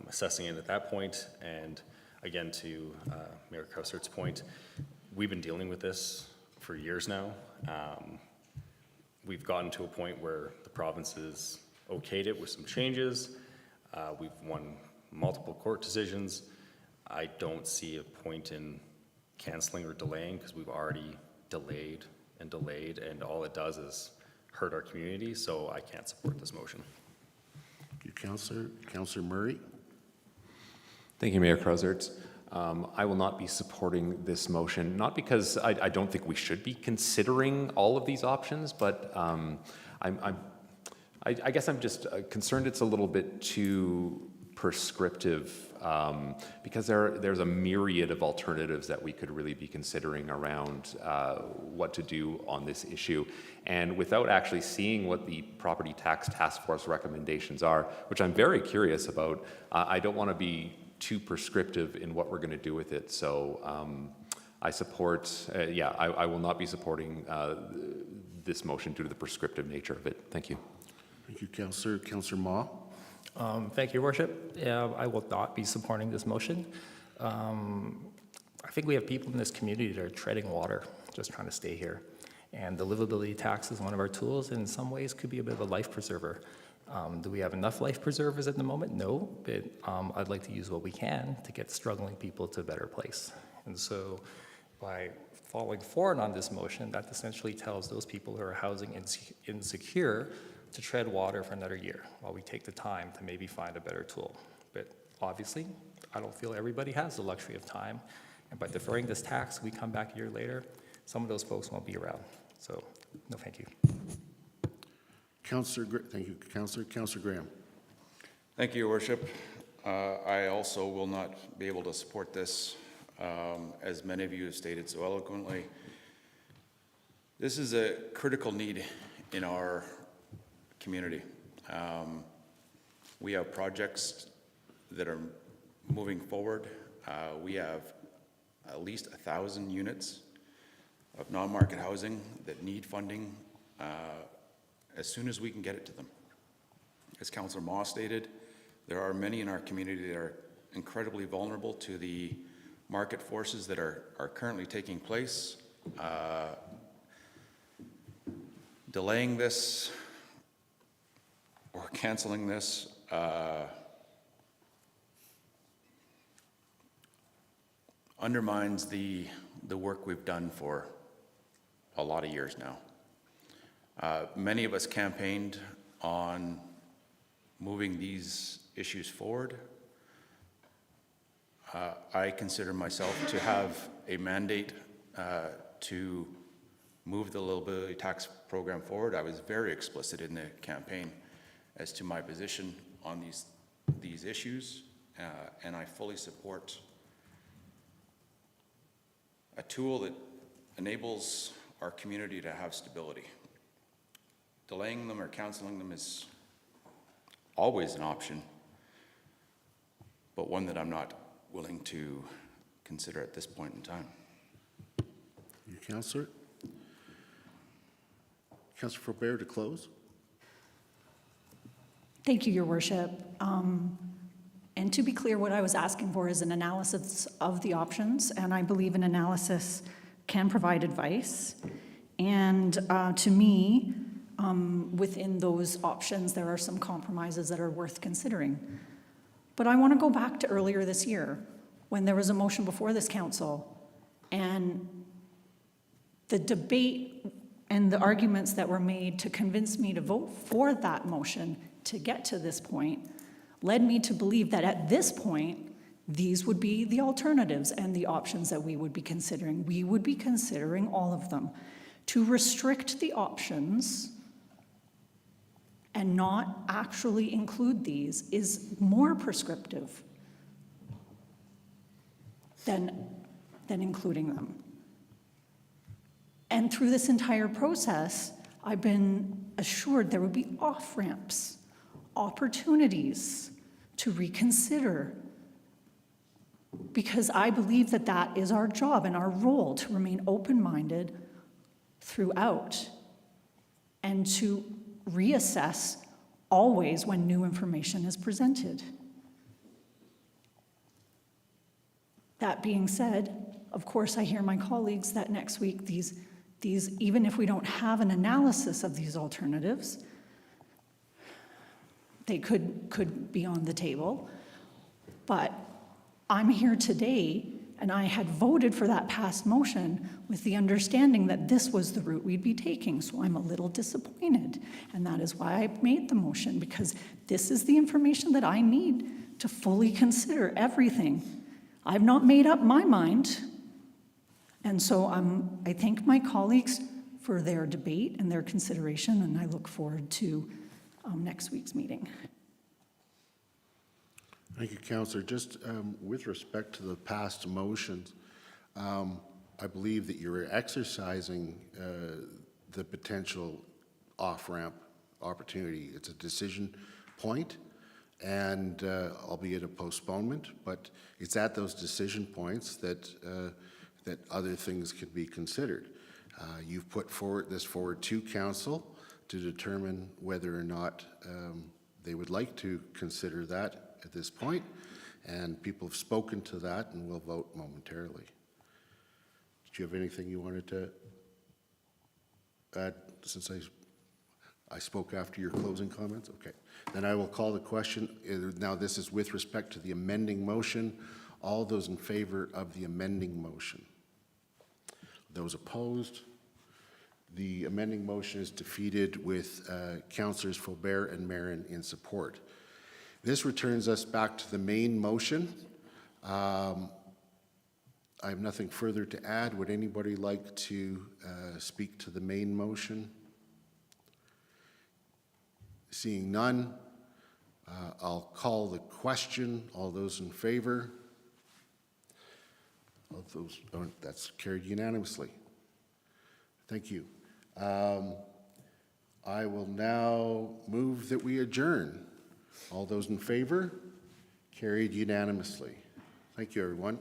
assessing it at that point. And again, to Mayor Cossert's point, we've been dealing with this for years now. We've gotten to a point where the province has okayed it with some changes. We've won multiple court decisions. I don't see a point in canceling or delaying because we've already delayed, and all it does is hurt our community, so I can't support this motion. Thank you, Councillor. Councillor Murray. Thank you, Mayor Crozert. I will not be supporting this motion, not because I don't think we should be considering all of these options, but I guess I'm just concerned it's a little bit too prescriptive because there's a myriad of alternatives that we could really be considering around what to do on this issue. And without actually seeing what the property tax task force recommendations are, which I'm very curious about, I don't want to be too prescriptive in what we're going to do with it. So I support, I will not be supporting this motion due to the prescriptive nature of it. Thank you. Thank you, Councillor. Councillor Ma. Thank you, Your Worship. I will not be supporting this motion. I think we have people in this community that are treading water, just trying to stay here. And the livability tax is one of our tools, and in some ways could be a bit of a life preserver. Do we have enough life preservers at the moment? No, but I'd like to use what we can to get struggling people to a better place. And so by following forward on this motion, that essentially tells those people who are housing insecure to tread water for another year while we take the time to maybe find a better tool. But obviously, I don't feel everybody has the luxury of time. And by deferring this tax, we come back a year later, some of those folks won't be around. So, no, thank you. Thank you, Councillor. Councillor Graham. Thank you, Your Worship. I also will not be able to support this, as many of you have stated so eloquently. This is a critical need in our community. We have projects that are moving forward. We have at least 1,000 units of non-market housing that need funding as soon as we can get it to them. As Councillor Moss stated, there are many in our community that are incredibly vulnerable to the market forces that are currently taking place. Delaying this or canceling this undermines the work we've done for a lot of years now. Many of us campaigned on moving these issues forward. I consider myself to have a mandate to move the livability tax program forward. I was very explicit in the campaign as to my position on these issues, and I fully support a tool that enables our community to have stability. Delaying them or canceling them is always an option, but one that I'm not willing to consider at this point in time. You, Councillor? Councillor Faubert to close. Thank you, Your Worship. And to be clear, what I was asking for is an analysis of the options, and I believe an analysis can provide advice. And to me, within those options, there are some compromises that are worth considering. But I want to go back to earlier this year, when there was a motion before this council, and the debate and the arguments that were made to convince me to vote for that motion to get to this point led me to believe that at this point, these would be the alternatives and the options that we would be considering. We would be considering all of them. To restrict the options and not actually include these is more prescriptive than including them. And through this entire process, I've been assured there would be off-ramps, opportunities to reconsider, because I believe that that is our job and our role, to remain open-minded throughout and to reassess always when new information is presented. That being said, of course, I hear my colleagues that next week these even if we don't have an analysis of these alternatives, they could be on the table. But I'm here today, and I had voted for that past motion with the understanding that this was the route we'd be taking. So I'm a little disappointed. And that is why I made the motion, because this is the information that I need to fully consider everything. I've not made up my mind. And so I thank my colleagues for their debate and their consideration, and I look forward to next week's meeting. Thank you, Councillor. Just with respect to the past motions, I believe that you're exercising the potential off-ramp opportunity. It's a decision point, and albeit a postponement, but it's at those decision points that that other things could be considered. You've put this forward to Council to determine whether or not they would like to consider that at this point, and people have spoken to that, and we'll vote momentarily. Did you have anything you wanted to add, since I spoke after your closing comments? Okay, then I will call the question. Now this is with respect to the amending motion. All those in favor of the amending motion? Those opposed? The amending motion is defeated with Councillors Faubert and Marin in support. This returns us back to the main motion. I have nothing further to add. Would anybody like to speak to the main motion? Seeing none, I'll call the question. All those in favor? All those, that's carried unanimously. Thank you. I will now move that we adjourn. All those in favor? Carried unanimously. Thank you, everyone.